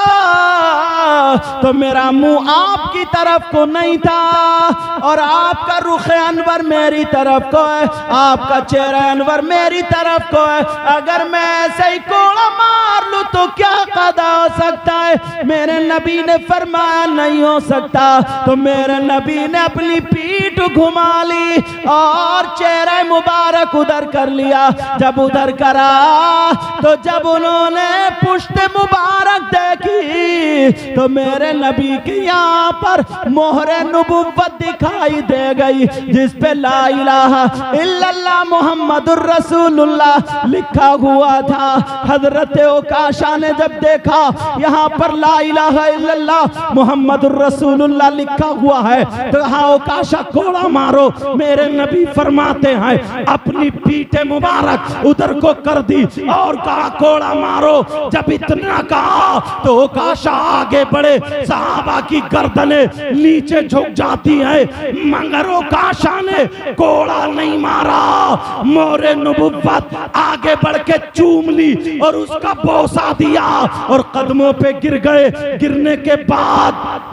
तो मेरा मुंह आपकी तरफ को नहीं था और आपका रुख अनवर मेरी तरफ को है, आपका चेहरा अनवर मेरी तरफ को है। अगर मैं ऐसे ही कोड़ा मार लूं तो क्या कदा हो सकता है? मेरे नबी ने फरमाया नहीं हो सकता। तो मेरे नबी ने अपनी पीठ घुमा ली और चेहरा मुबारक उधर कर लिया। जब उधर करा तो जब उन्होंने पुश्त मुबारक देखी तो मेरे नबी की यहाँ पर मोहरे नुबुव्वत दिखाई दे गई, जिस पे ला इलाहा इल्लल्लाह मुहम्मदुर रसूलुल्लाह लिखा हुआ था। हजरत ओकाशा ने जब देखा यहाँ पर ला इलाहा इल्लल्लाह मुहम्मदुर रसूलुल्लाह लिखा हुआ है तो हाँ ओकाशा कोड़ा मारो। मेरे नबी फरमाते हैं अपनी पीठे मुबारक उधर को कर दी और कहा कोड़ा मारो। जब इतना कहा तो ओकाशा आगे बढ़े, सहाबा की गर्दनें नीचे झुक जाती है, मगर ओकाशा ने कोड़ा नहीं मारा। मोरे नबुव्वत आगे बढ़ के चूम ली और उसका बोसा दिया और कदमों पे गिर गए। गिरने के बाद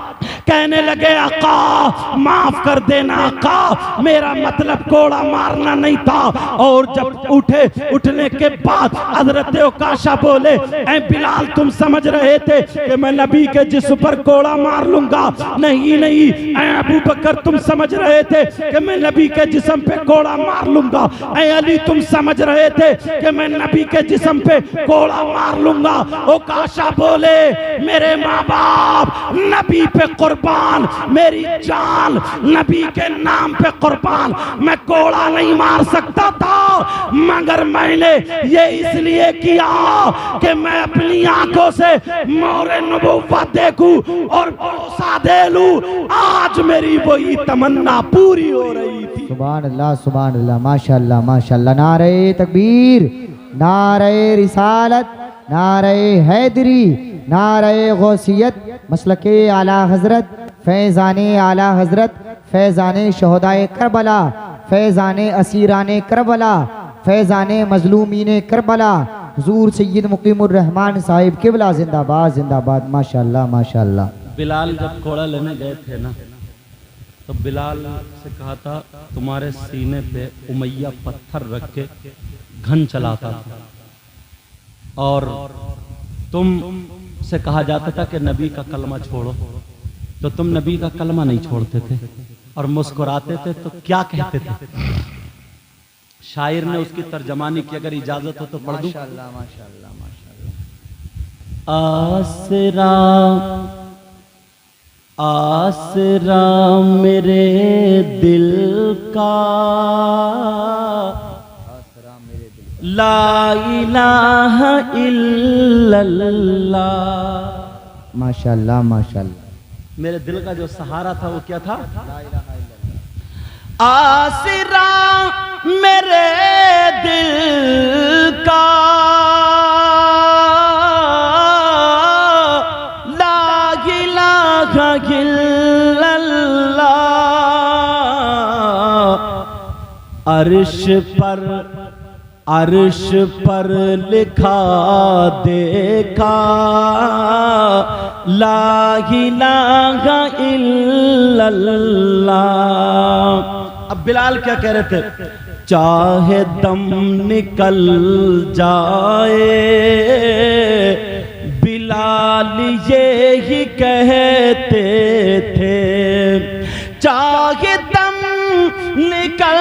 कहने लगे आका माफ कर देना आका, मेरा मतलब कोड़ा मारना नहीं था। और जब उठे, उठने के बाद हजरत ओकाशा बोले ऐ बिलाल तुम समझ रहे थे कि मैं नबी के जिस्म पर कोड़ा मार लूंगा? नहीं नहीं। ऐ अबू बकर तुम समझ रहे थे कि मैं नबी के जिस्म पे कोड़ा मार लूंगा? ऐ अली तुम समझ रहे थे कि मैं नबी के जिस्म पे कोड़ा मार लूंगा? ओकाशा बोले मेरे माँ बाप नबी पे कुर्बान, मेरी जान नबी के नाम पे कुर्बान, मैं कोड़ा नहीं मार सकता था, मगर मैंने ये इसलिए किया कि मैं अपनी आंखों से मोरे नबुव्वत देखूं और बोसा दे लूं। आज मेरी वही तमन्ना पूरी हो रही थी। सुभान अल्लाह माशाअल्लाह माशाअल्लाह। नारे तकबीर, नारे रिसालत, नारे हैदरी, नारे गौसियत, मसलके आला हजरत, फैज़ाने आला हजरत, फैज़ाने शहदाए करबला, फैज़ाने असीराने करबला, फैज़ाने मजलूमीने करबला, हुजूर सैयद मुकीमुर रहमान साहिब किबला जिंदाबाद जिंदाबाद। माशाअल्लाह माशाअल्लाह। बिलाल जब कोड़ा लेने गए थे ना तो बिलाल से कहा था तुम्हारे सीने पे उमैया पत्थर रख के घन चलाता था और तुम से कहा जाता था कि नबी का कलमा छोड़ो, तो तुम नबी का कलमा नहीं छोड़ते थे और मुस्कुराते थे तो क्या कहते थे? शायर ने उसकी तर्जमानी की, अगर इजाजत हो तो पढ़ दूं। माशाअल्लाह माशाअल्लाह माशाअल्लाह। आसरा आसरा मेरे दिल का, आसरा मेरे दिल का, ला इलाहा इल्लल्लाह। माशाअल्लाह माशाअल्लाह। मेरे दिल का जो सहारा था वो क्या था? ला इलाहा इल्लल्लाह। आसरा मेरे दिल का, ला इलाहा इल्लल्लाह। अर्श पर लिखा देखा, ला इलाहा इल्लल्लाह। अब बिलाल क्या कह रहे थे? चाहे दम निकल जाए, बिलाल ये ही कहते थे। चाहे दम निकल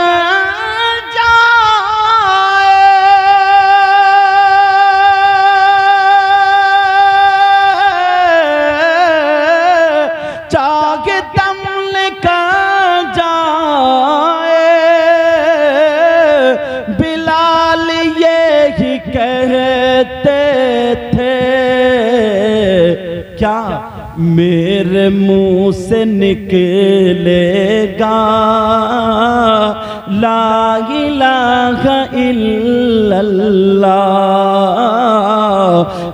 क्या मेरे मुंह से निकलेगा, ला इलाहा इल्लल्लाह।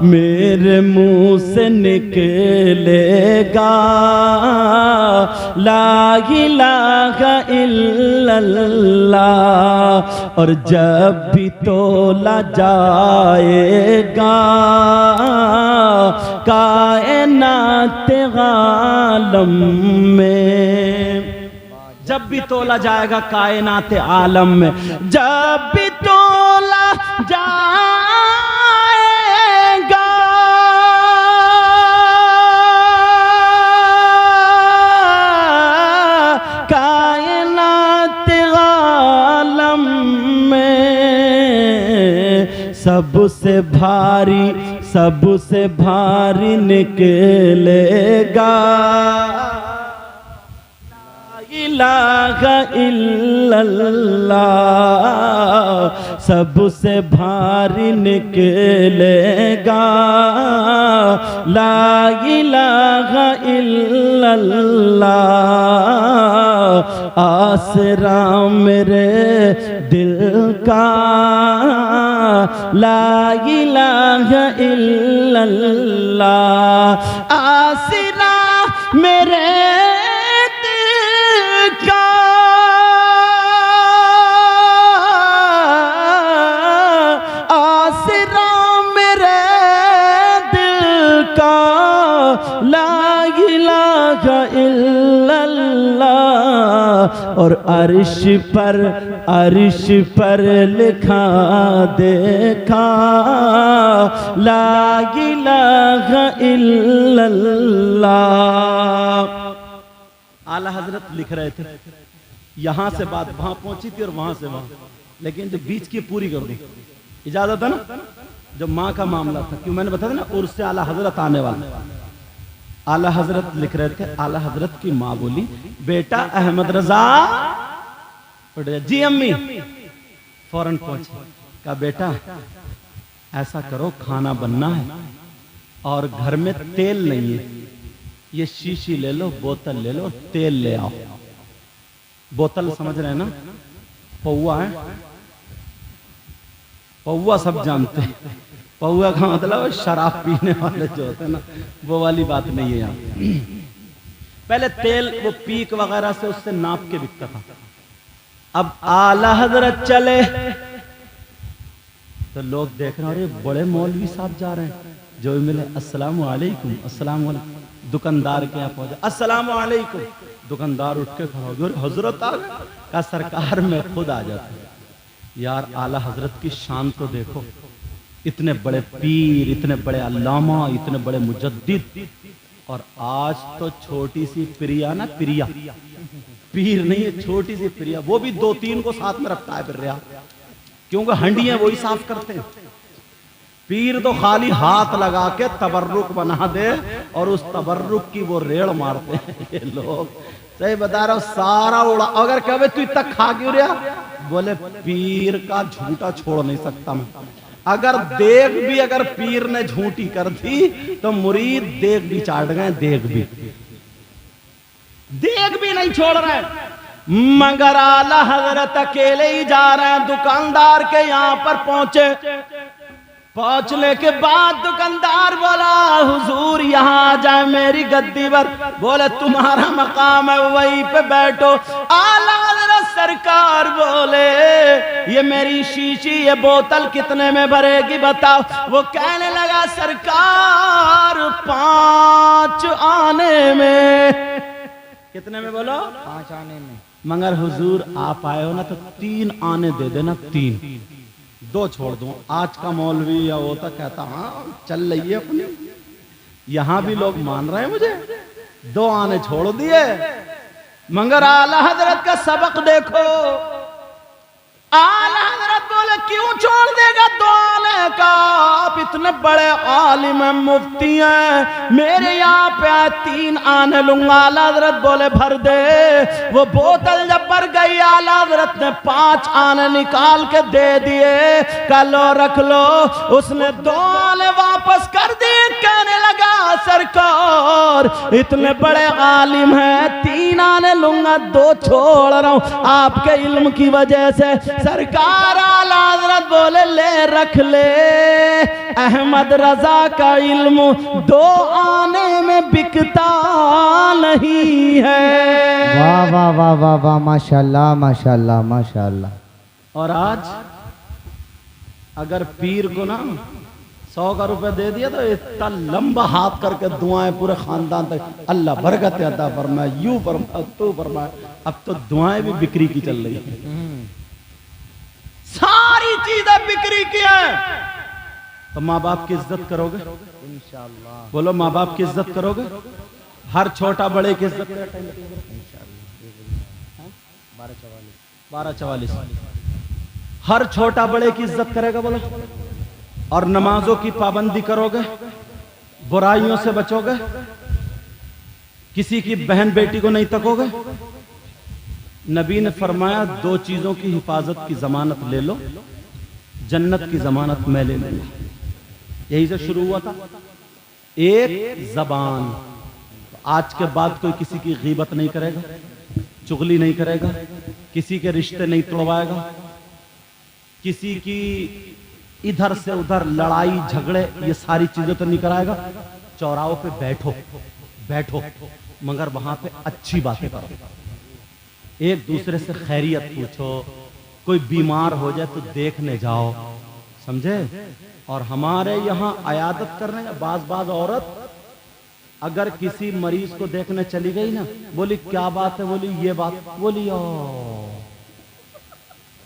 मेरे मुंह से निकलेगा, ला इलाहा इल्लल्लाह। और जब भी तोला जाएगा कायनात आलम में, जब भी तोला जाएगा कायनात आलम में, जब भी तोला जाएगा कायनात आलम में, सबसे भारी निकलेगा, ला इलाहा इल्लल्लाह। सबसे भारी निकलेगा, ला इलाहा इल्लल्लाह। आसरा मेरे दिल का, ला इलाहा इल्लल्लाह। आसरा मेरे दिल का, आसरा मेरे दिल का, ला इलाहा इल्लल्लाह। और अर्श पर लिखा देखा, ला इलाहा इल्लल्लाह। आला हजरत लिख रहे थे, यहां से बात वहां पहुंची थी और वहां से वहां, लेकिन जो बीच की पूरी कर दी। इजाजत है ना? जो माँ का मामला था, क्यों मैंने बताया ना उर्स से आला हजरत आने वाला। आला हजरत लिख रहे थे, आला हजरत की माँ बोली, बेटा अहमद रजा। जी अम्मी। फौरन पहुंचे, कहा बेटा ऐसा करो, खाना बनना है और घर में तेल नहीं है, ये शीशी ले लो, बोतल ले लो, तेल ले आओ। बोतल समझ रहे हैं ना? पौवा है, पौवा सब जानते हैं। पौवा का मतलब शराब पीने वाले जो होते हैं ना, वो वाली बात नहीं है यहाँ। पहले तेल वो पीक वगैरह से उससे नाप के बिकता था। अब आला हजरत चले तो लोग देख रहे हैं, अरे बड़े मौलवी साहब जा रहे हैं। जो भी मिले अस्सलाम वालेकुम, अस्सलाम वालेकुम। दुकानदार के यहाँ पहुंचे, अस्सलाम वालेकुम। दुकानदार उठ के खड़ा हो गया, हजरत आ गए। कहा सरकार में खुद आ जाते यार। आला हजरत की शान तो देखो, इतने बड़े पीर, इतने बड़े अल्लामा, इतने बड़े मुजद्दिद, और आज तो छोटी सी प्रिया ना, प्रिया पीर नहीं है, छोटी सी प्रिया, वो भी 2-3 को साथ में रखता है फिर रहा, क्योंकि हंडियां वही साफ करते हैं। पीर तो खाली हाथ लगा के तबर्रुक बना दे और उस तबर्रुक की वो रेड़ मारते हैं ये लोग। सही बता रहा हूं, सारा उड़ा। अगर कहे तू इतना खा क्यों रहा, बोले पीर का झूठा छोड़ नहीं सकता मैं। अगर देख भी अगर पीर ने झूठी कर दी तो मुरीद देख भी चाट गए, देख भी नहीं छोड़ रहे। मगर आला हजरत अकेले ही जा रहे हैं। दुकानदार के यहां पर पहुंचने के बाद दुकानदार बोला, हुजूर यहां आ जाए मेरी गद्दी पर। बोले तुम्हारा मकाम है, वहीं पे बैठो। आला हजरत सरकार बोले, ये मेरी शीशी, ये बोतल कितने में भरेगी बताओ। वो कहने लगा, सरकार 5 आने में। कितने में बोलो? 5 आने में। मगर हुजूर आप आए हो ना तो 3 आने दे देना, 3, 2 छोड़ दूं। आज का मौलवी या वो तो कहता हाँ चल रही है अपनी, यहां भी लोग मान रहे हैं मुझे, 2 आने छोड़ दिए। मगर आला हजरत का सबक देखो। आला हजरत बोले क्यों छोड़ देगा 2 आने का, आप इतने बड़े आलिम हैं, मुफ्ती हैं, मेरे यहाँ पे 3 आने लूंगा। आला हजरत बोले भर दे। वो बोतल जब भर गई, आला हजरत ने 5 आने निकाल के दे दिए। कह लो रख लो। उसने 2 आने वापस कर दिए। कहने लगा, सरकार इतने बड़े आलिम हैं, 3 आने लूंगा, 2 छोड़ रहा हूं आपके इल्म की वजह से। सरकार आला हजरत बोले ले रख ले, अहमद रजा का इल्म 2 आने में बिकता नहीं है। वाह वाह वाह वाह वाह, माशाल्लाह माशाल्लाह माशाल्लाह। और आज अगर पीर को ना 100 का रुपए दे दिया तो इतना लंबा हाथ करके दुआएं पूरे खानदान तक, अल्लाह बरकत अता फरमाए, यूं फरमाए, तू फरमाए। अब तो दुआएं भी बिक्री की चल रही है, सारी चीजें बिक्री की है। तो माँ बाप की इज्जत करोगे इंशाअल्लाह? बोलो माँ बाप की इज्जत करोगे? हर छोटा बड़े की इज्जत। 12:44 हर छोटा बड़े की इज्जत करेगा बोलो। और नमाजों की पाबंदी करोगे, बुराइयों से बचोगे, किसी की बहन बेटी को नहीं तकोगे। नबी ने फरमाया 2 चीजों की हिफाजत की जमानत ले लो, जन्नत की जमानत मैं ले लूंगा। यही से शुरू हुआ था। एक जबान, आज के बाद कोई किसी की गीबत नहीं करेगा, चुगली नहीं करेगा, किसी के रिश्ते नहीं तोड़वाएगा, किसी की इधर से उधर लड़ाई झगड़े ये सारी चीजें तो नहीं कराएगा। चौराहों पे बैठो मगर वहां पे अच्छी बातें करो, एक दूसरे से खैरियत पूछो, कोई बीमार हो जाए तो देखने जाओ, समझे। और हमारे यहाँ अयादत करने बाज औरत अगर किसी मरीज को देखने चली गई ना, बोली क्या बात है, बोली ये बात, बोली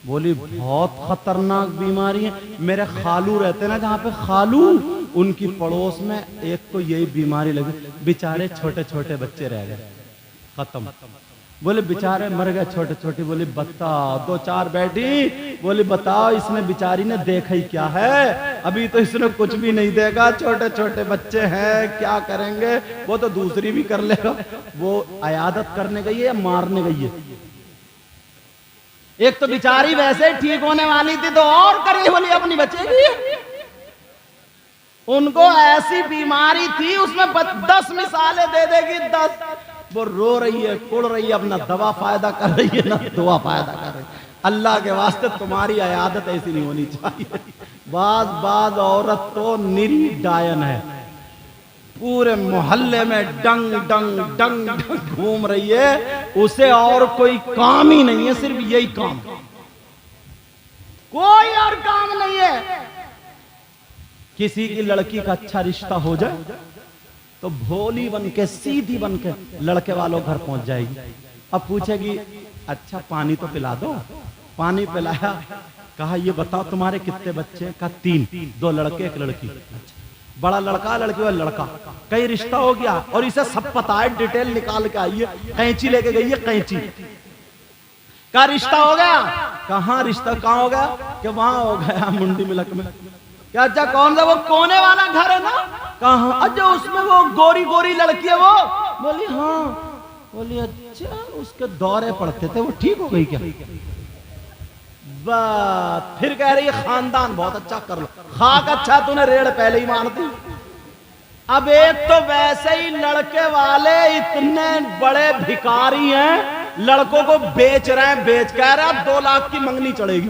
बोली बहुत खतरनाक बीमारी है। मेरे खालू रहते ना जहाँ पे, खालू उनकी पड़ोस में एक को यही बीमारी लगी, बेचारे छोटे छोटे बच्चे रह गए, खत्म। बोले बेचारे मर गए छोटे छोटे। बोली बताओ, 2-4 बैठी, बोली बताओ इसने बेचारी ने देखा ही क्या है, अभी तो इसने कुछ भी नहीं देखा, छोटे छोटे बच्चे हैं, क्या करेंगे। वो तो दूसरी भी कर लेगा। वो अयादत करने गई है या मारने गई है? एक तो बेचारी वैसे ठीक होने वाली थी तो और करी, बोली अपनी बचेगी। उनको ऐसी बीमारी थी, उसमें 10 मिसालें दे देगी, 10। वो रो रही है, कुड़ रही है, अपना दवा फायदा कर रही है ना दुआ फायदा कर रही है। अल्लाह के वास्ते तुम्हारी आदत ऐसी नहीं होनी चाहिए। बाज औरत तो निरी डायन है, पूरे मोहल्ले में डंग डंग डंग डंग घूम रही है, उसे और कोई काम ही नहीं है, सिर्फ यही काम, कोई और काम नहीं है। किसी की लड़की का अच्छा रिश्ता हो जाए तो भोली बनके, सीधी बनके लड़के वालों घर पहुंच जाएगी। अब पूछेगी अच्छा पानी तो पिला दो, पानी पिलाया, कहा ये बताओ तुम्हारे कितने बच्चे? कहा 3, 2 लड़के 1 लड़की। बड़ा लड़का लड़की वाला लड़का, कहीं रिश्ता हो गया और इसे सब पता है, डिटेल निकाल के आई है, कैंची लेके गई है, कैंची का रिश्ता हो गया। कहाँ रिश्ता कहाँ हो गया? कि वहां हो गया मुंडी मिलक में। क्या अच्छा कौन सा? वो कोने वाला घर है ना? कहाँ? अच्छा उसमें वो गोरी गोरी लड़की है वो? बोली हाँ। बोली अच्छा उसके दौरे पड़ते थे, वो ठीक हो गई क्या? बात फिर कह रही है खानदान बहुत अच्छा कर लो। खाक अच्छा तूने रेड़ पहले ही मारती। अब एक तो वैसे ही लड़के वाले इतने बड़े भिखारी हैं, लड़कों को बेच रहे हैं, बेच कह रहा 2 लाख की मंगनी चढ़ेगी,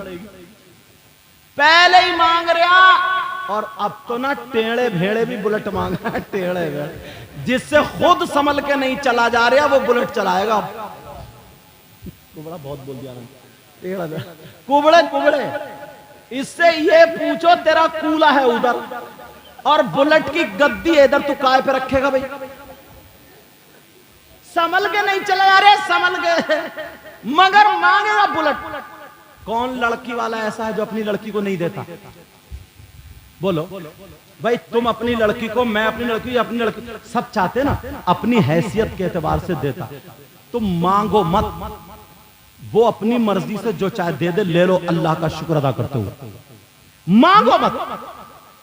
पहले ही मांग रहा। और अब तो ना टेढ़े भेड़े भी बुलेट मांग रहे हैं, टेढ़े भेड़े, जिससे खुद संभल के नहीं चला जा रहा वो बुलेट चलाएगा। कुबड़ा बहुत बोल दिया टेढ़ा भेड़ा, कुबड़े कुबड़े। इससे ये पूछो तेरा कूला है उधर और बुलेट की गद्दी इधर, तू काय पे रखेगा भाई? संभल के नहीं चले जा रहे, संभल के, मगर मांगेगा बुलेट। कौन लड़की वाला ऐसा है जो अपनी लड़की को नहीं देता? बोलो भाई, तुम अपनी लड़की को, मैं अपनी लड़की, अपनी लड़की, सब चाहते ना अपनी हैसियत के एतबार से देता। तुम मांगो मत, वो अपनी मर्जी से जो चाहे दे दे, ले लो, अल्लाह का शुक्र अदा करते हुए मांगो मत।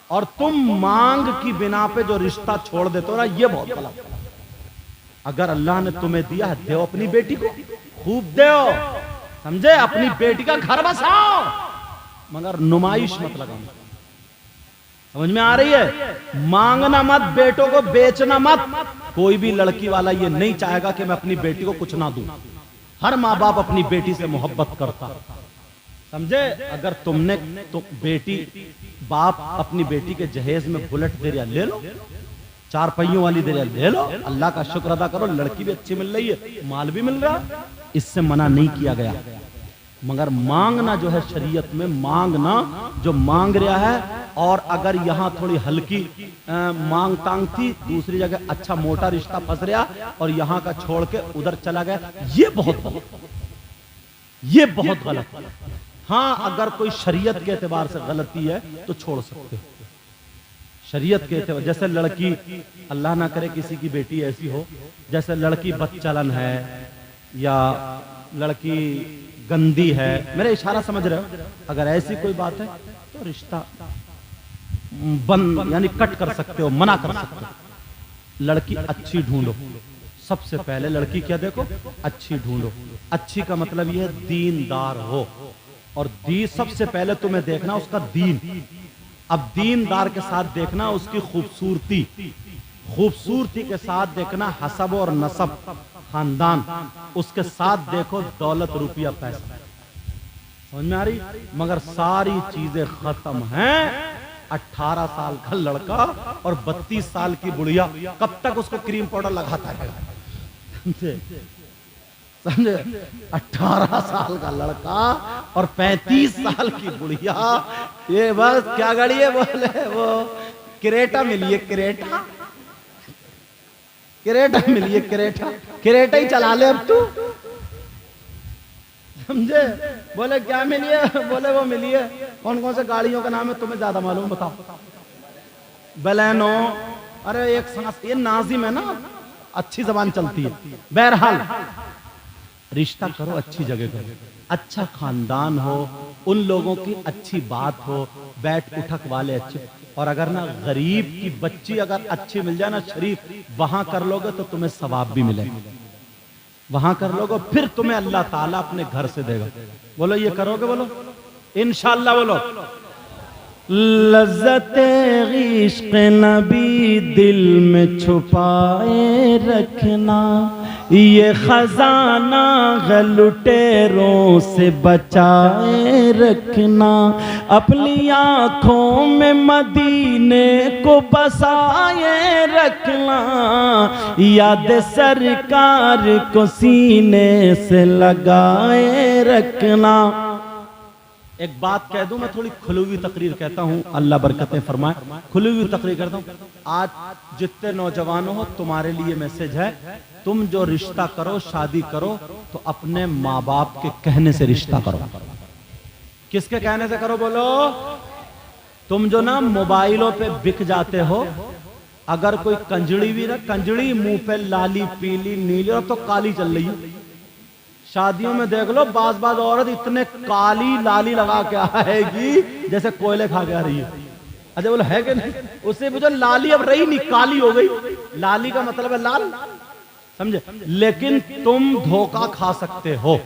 और तुम मांग की बिना पे जो रिश्ता छोड़ देते हो ना, ये बहुत गलत। अगर अल्लाह ने तुम्हें दिया है, दो अपनी बेटी को, खूब दो, समझे? अपनी बेटी का घर बसाओ, मगर नुमाइश मत लगाओ। समझ में आ रही है? मांगना मत, बेटों को बेचना मत। कोई भी लड़की वाला ये नहीं चाहेगा कि मैं अपनी बेटी को कुछ ना दूं। हर माँ बाप अपनी बेटी से मोहब्बत करता, समझे? अगर तुमने तो बेटी, बाप अपनी बेटी के जहेज में बुलेट दे रहा, ले लो, 4 पहियों वाली दे रहा, ले लो, अल्लाह का शुक्र अदा करो, लड़की भी अच्छी मिल रही है, माल भी मिल रहा, इससे मना नहीं किया गया। मगर मांगना जो है शरीयत में, मांगना जो मांग रहा है, और अगर यहाँ थोड़ी हल्की मांग तांग थी, दूसरी जगह अच्छा मोटा रिश्ता फंस रहा और यहाँ का छोड़ के उधर चला गया, ये बहुत गलत। हाँ, अगर कोई शरीयत के एतबार से गलती है तो छोड़ सकते हो, शरीयत के एतबार। जैसे लड़की, अल्लाह ना करे किसी की बेटी ऐसी हो, जैसे लड़की बदचलन है या लड़की गंदी है, मेरा इशारा समझ रहे हो? अगर ऐसी कोई बात है तो रिश्ता बंद, यानी कट कर सकते हो, मना कर सकते हो। लड़की अच्छी ढूंढो, सबसे पहले लड़की क्या देखो? अच्छी ढूंढो। अच्छी का मतलब यह है दीनदार हो, और दी सबसे पहले तुम्हें देखना उसका दीन। अब दीनदार के साथ देखना उसकी खूबसूरती, खूबसूरती के साथ देखना हसब और नसब, खानदान, उसके साथ देखो दौलत, रुपया, पैसा। समझ में आ रही? मगर सारी चीजें खत्म हैं। 18 साल का लड़का और 32 साल की बुढ़िया, कब तक उसको क्रीम पाउडर लगाता है? समझे? 18 साल का लड़का और 35 साल की बुढ़िया, ये बस क्या गाड़ी है? बोले वो क्रेटा मिली है, क्रेटा मिली है, क्रेटा ही चला ले अब तू, समझे? बोले क्या मिली है? बोले वो मिली है। कौन कौन से गाड़ियों का नाम है तुम्हें ज्यादा मालूम? बताओ। बलेनो, अरे एक सांस, ये नाजिम है ना, अच्छी जबान चलती है। बहरहाल रिश्ता करो, अच्छी जगह करो, अच्छा खानदान हो, उन लोगों की अच्छी बात हो, बैठ उठक वाले अच्छे। और अगर ना गरीब की बच्ची अगर अच्छी मिल जाए ना, शरीफ, वहां कर लोगे तो तुम्हें सवाब भी मिलेगा, वहां कर लोगे, फिर तुम्हें अल्लाह ताला अपने घर से देगा। बोलो ये करोगे? बोलो इंशाअल्लाह। बोलो लज़्ज़ते इश्क़ नबी दिल में छुपाए रखना, ये खजाना लुटेरों से बचाए रखना, अपनी आँखों में मदीने को बसाए रखना, याद सरकार को सीने से लगाए रखना। एक बात कह दूं, मैं थोड़ी खुली हुई तकरीर कहता हूं, अल्लाह बरकतें फरमाए, खुली हुई तकरीर करता हूं। आज जितने नौजवानों हो, तुम्हारे लिए मैसेज है, तुम जो रिश्ता करो, शादी करो, तो अपने माँ बाप के कहने से रिश्ता करो। किसके कहने से करो? बोलो तुम जो ना मोबाइलों पे बिक जाते हो, अगर कोई कंजड़ी भी ना, कंजड़ी मुंह पे लाली पीली नीली और तो काली चल रही है। शादियों में देख लो, बाज बाज औरत इतने काली लाली लगा के आएगी जैसे कोयले खा के आ रही है। अच्छा बोलो है कि नहीं? उससे जो लाली अब रही नहीं, काली हो गई। लाली का मतलब है लाल, समझे? लेकिन तुम धोखा खा सकते हो,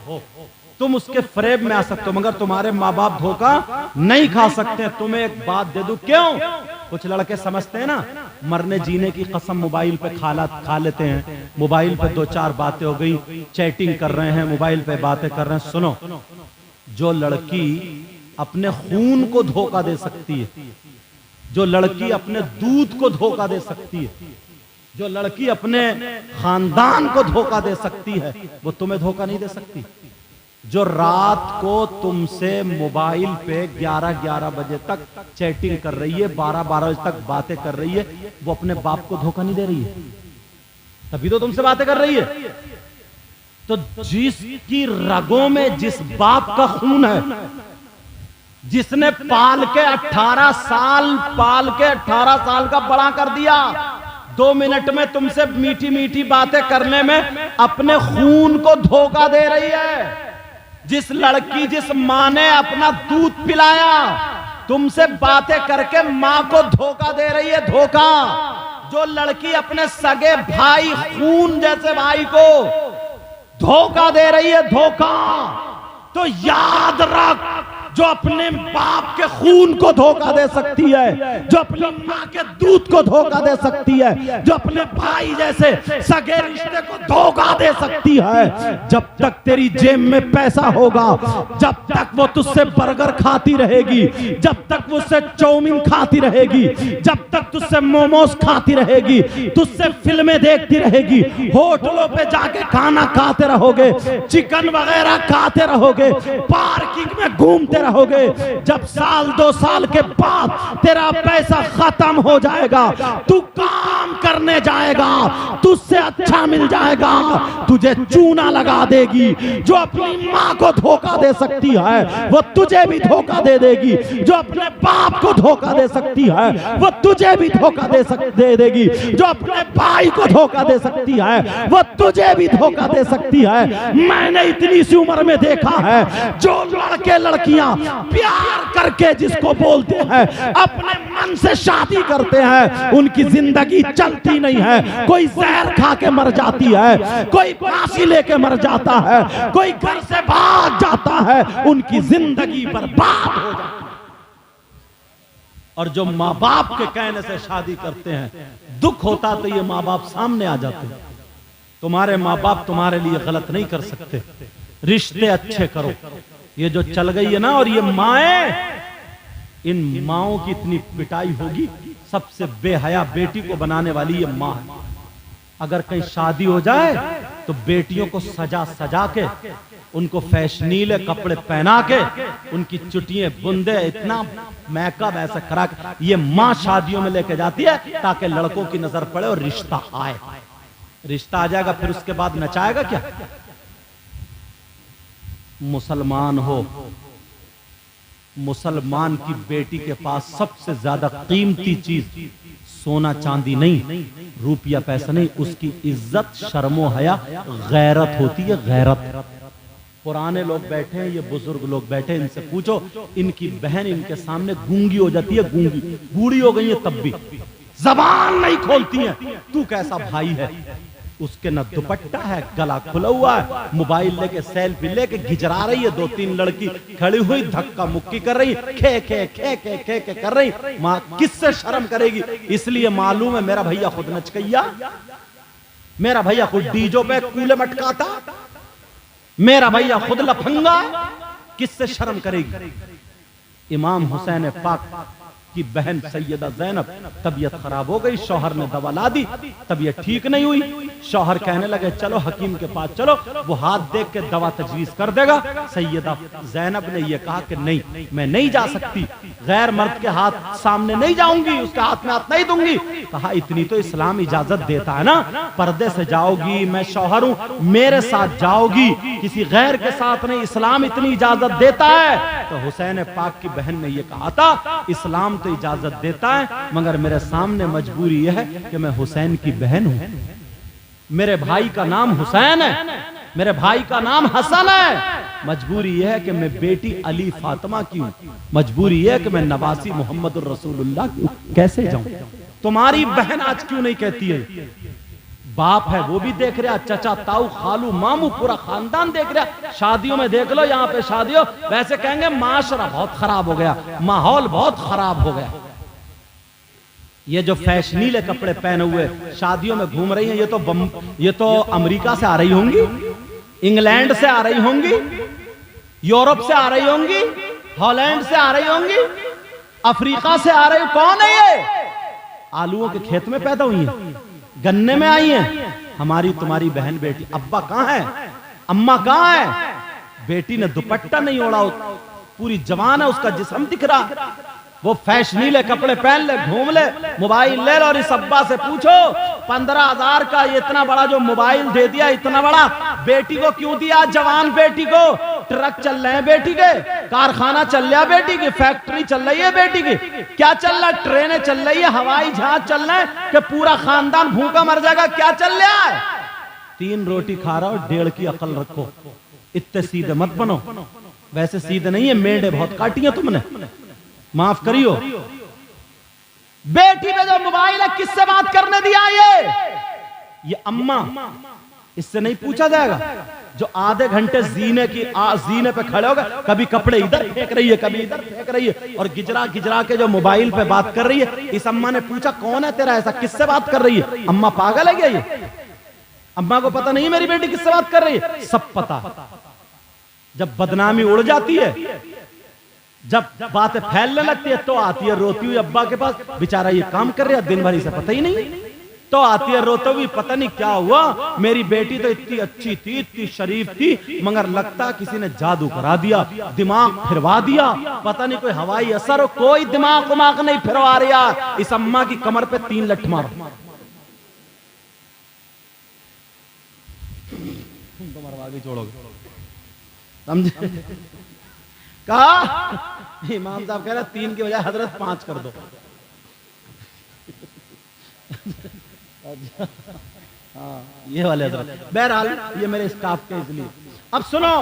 तुम उसके फ्रेब में आ सकते हो, मगर तुम्हारे माँ बाप धोखा नहीं खा सकते। तुम्हें एक बात दे दूं, क्यों? कुछ लड़के समझते हैं ना, मरने जीने की कसम मोबाइल पे खा लेते हैं। मोबाइल पे दो चार बातें हो गई, चैटिंग कर रहे हैं, मोबाइल पे बातें कर रहे हैं। सुनो, जो लड़की अपने खून को धोखा दे सकती है, जो लड़की अपने दूध को धोखा दे सकती है, जो लड़की अपने खानदान को धोखा दे सकती है, वो तुम्हें धोखा नहीं दे सकती। जो रात को तुमसे मोबाइल पे 11-11 बजे तक चैटिंग कर रही है, 12-12 बजे तक बातें कर रही है, वो अपने बाप को धोखा नहीं दे रही है, तभी तो तुमसे बातें कर रही है। तो जिसकी रगों में जिस बाप का खून है, जिसने पाल के 18 साल का बड़ा कर दिया, 2 मिनट में तुमसे मीठी मीठी बातें करने में अपने खून को धोखा दे रही है। जिस लड़की, जिस मां ने अपना दूध पिलाया, तुमसे बातें करके मां को धोखा दे रही है, धोखा। जो लड़की अपने सगे भाई, खून जैसे भाई को धोखा दे रही है, धोखा। तो याद रख, जो अपने बाप के खून को धोखा दे सकती है, जो अपनी मां के दूध को धोखा दे सकती है, जो अपने भाई जैसे सगे रिश्ते को धोखा दे सकती है, जब तक तेरी जेब में पैसा होगा, जब तक वो तुझसे बर्गर खाती रहेगी, जब तक वो उससे चाउमीन खाती रहेगी, जब तक तुझसे मोमोज खाती रहेगी, तुझसे फिल्में देखती रहेगी, होटलों पे जाके खाना खाते रहोगे, चिकन वगैरह खाते रहोगे, पार्किंग में घूमते रहोगे, जब 1-2 साल के बाद तेरा पैसा खत्म हो जाएगा, तू काम करने जाएगा, तुझसे अच्छा मिल जाएगा, तुझे चूना लगा देगी। जो अपनी मां को धोखा दे सकती है, वो तुझे भी धोखा दे देगी। जो अपने बाप को धोखा दे सकती है, वो तुझे भी धोखा दे देगी। जो अपने भाई को धोखा दे सकती है, वो तुझे भी धोखा दे सकती है। मैंने इतनी सी उम्र में देखा है, जो लड़के लड़कियां प्यार करके जिसको बोलते हैं, अपने मन से शादी करते हैं, उनकी जिंदगी चलती नहीं है। कोई जहर खा के मर जाती है, कोई फांसी लेके मर जाता है, कोई घर से भाग जाता है, उनकी जिंदगी बर्बाद हो जाती है। और जो माँ बाप के कहने से शादी करते हैं, दुख होता तो ये माँ बाप सामने आ जाते हैं। तुम्हारे माँ बाप तुम्हारे लिए गलत नहीं कर सकते, रिश्ते अच्छे करो। ये जो चल गई है ना, और ये माएं, इन माओं की इतनी पिटाई होगी। सबसे बेहया बेटी को बनाने वाली ये माँ है। अगर कहीं शादी हो जाए तो बेटियों को सजा सजा के, उनको फैशनीले कपड़े पहना के, उनकी चुटियां बुंदे इतना मेकअप ऐसा करा के ये माँ शादियों में लेके जाती है, ताकि लड़कों की नजर पड़े और रिश्ता आए। रिश्ता आ जाएगा, फिर उसके बाद नचाएगा क्या? मुसलमान हो, मुसलमान की बेटी के पास सबसे ज्यादा कीमती चीज सोना चांदी नहीं, रुपया पैसा नहीं, उसकी इज्जत, शर्मो हया, गैरत होती है, गैरत। पुराने लोग बैठे हैं, ये बुजुर्ग लोग बैठे हैं, इनसे पूछो, इनकी बहन इनके सामने गूंगी हो जाती है, गूंगी, बूढ़ी हो गई है तब भी जबान नहीं खोलती है। तू कैसा भाई है? उसके न दुपट्टा है, गला खुला हुआ है, मोबाइल लेके सेल्फी लेके गिजरा रही है। 2-3 लड़की खड़ी हुई धक्का मुक्की कर रही, खे खे खे खे खे खे कर रही। माँ किससे शर्म करेगी? इसलिए मालूम है, मेरा भैया खुद नचकैया, मेरा भैया खुद डीजो पे कूले मटकाता, मेरा भैया खुद लफंगा, किससे शर्म करेगी? इमाम हुसैन पाक की बहन सैयदा ज़ैनब तबीयत खराब हो गई, शौहर ने दवा ला दी, तबीयत ठीक नहीं हुई। शौहर कहने लगे चलो हकीम के पास चलो, वो हाथ देख के दवा तजवीज कर देगा। सैयदा ज़ैनब ने यह कहा कि नहीं, मैं नहीं जा सकती, गैर मर्द के हाथ सामने नहीं जाऊंगी, उसके हाथ में हाथ नहीं दूंगी। कहा इतनी तो इस्लाम इजाजत देता है ना, पर्दे से जाओगी, मैं शौहर हूं, मेरे साथ जाओगी, किसी गैर के साथ नहीं, इस्लाम इतनी इजाजत देता है। तो हुसैन पाक की बहन ने यह कहा था, इस्लाम तो इजाजत देता है, मगर मेरे सामने मजबूरी यह है कि मैं हुसैन की बहन हूं। मेरे भाई का नाम हुसैन है, मेरे भाई का नाम हसन है। मजबूरी यह है कि मैं बेटी अली फातिमा की हूं। मजबूरी यह है कि मैं नवासी मोहम्मद रसूलुल्लाह की हूं। कैसे जाऊं? तुम्हारी बहन आज क्यों नहीं कहती है? बाप है वो भी देख रहा, चचा ताऊ खालू मामू पूरा खानदान देख रहा। शादियों में देख लो, यहाँ पे शादियों वैसे कहेंगे माशरा बहुत खराब हो गया, माहौल बहुत खराब हो गया। ये जो फैशनीले कपड़े पहने हुए शादियों में घूम रही हैं, ये तो अमेरिका से आ रही होंगी, इंग्लैंड से आ रही होंगी, यूरोप से आ रही होंगी, हॉलैंड से आ रही होंगी, अफ्रीका से आ रही। कौन है ये? आलूओं के खेत में पैदा हुई है, गन्ने में आई है। हमारी तुम्हारी बहन बेटी। अब्बा कहां है? अम्मा कहां है? बेटी ने दुपट्टा नहीं ओढ़ा, पूरी जवान है, उसका जिस्म दिख रहा। वो फैशनीले कपड़े पहन ले, घूम ले, मोबाइल ले लो, और इस अब्बा से पूछो 15,000 का इतना बड़ा जो मोबाइल दे दिया, इतना बड़ा बेटी को क्यों दिया? जवान बेटी को। ट्रक चल रहे हैं बेटी के, कारखाना चल रहा है बेटी की, फैक्ट्री चल रही है बेटी की। क्या चल रहा है? ट्रेनें चल रही है, हवाई जहाज चल रहे हैं कि पूरा खानदान भूखा मर जाएगा? क्या चल रहा है? 3 रोटी खा रहा हो, 1.5 की अकल रखो। इतने सीधे मत बनो। वैसे सीधे नहीं है, मेढे बहुत काटी है तुमने, माफ करियो। बेटी पे जो मोबाइल है किससे बात करने दिया? ये अम्मा, इससे नहीं पूछा जाएगा? जो आधे घंटे जीने पे खड़े हो गए, कभी कपड़े इधर फेंक रही है, कभी इधर फेंक रही है, और गिजरा गिजरा के जो मोबाइल पे बात कर रही है। इस अम्मा ने पूछा कौन है तेरा ऐसा, किससे बात कर रही है? अम्मा पागल है क्या? ये अम्मा को पता नहीं मेरी बेटी किससे बात कर रही है? सब पता। जब बदनामी उड़ जाती है, जब बातें फैलने लगती है, तो आती है रोती हुई अब्बा के पास। बेचारा ये काम कर रहा दिन भर, इसे पता ही नहीं। तो आती है रोते हुई, पता नहीं क्या हुआ, मेरी बेटी तो इतनी अच्छी थी, इतनी शरीफ थी, मगर लगता किसी ने जादू करा दिया, दिमाग फिरवा दिया। पता नहीं कोई हवाई असर हो, कोई दिमाग नहीं फिरवा रहा। इस अम्मा की कमर पे 3 लठ मारो। तुम तो मरवा छोड़ोगे, समझे? कहा इमाम साहब कह रहे 3 की बजाय हजरत 5 कर दो। हाँ, ये वाले बहरहाल ये मेरे स्टाफ के इसलिए। अब सुनो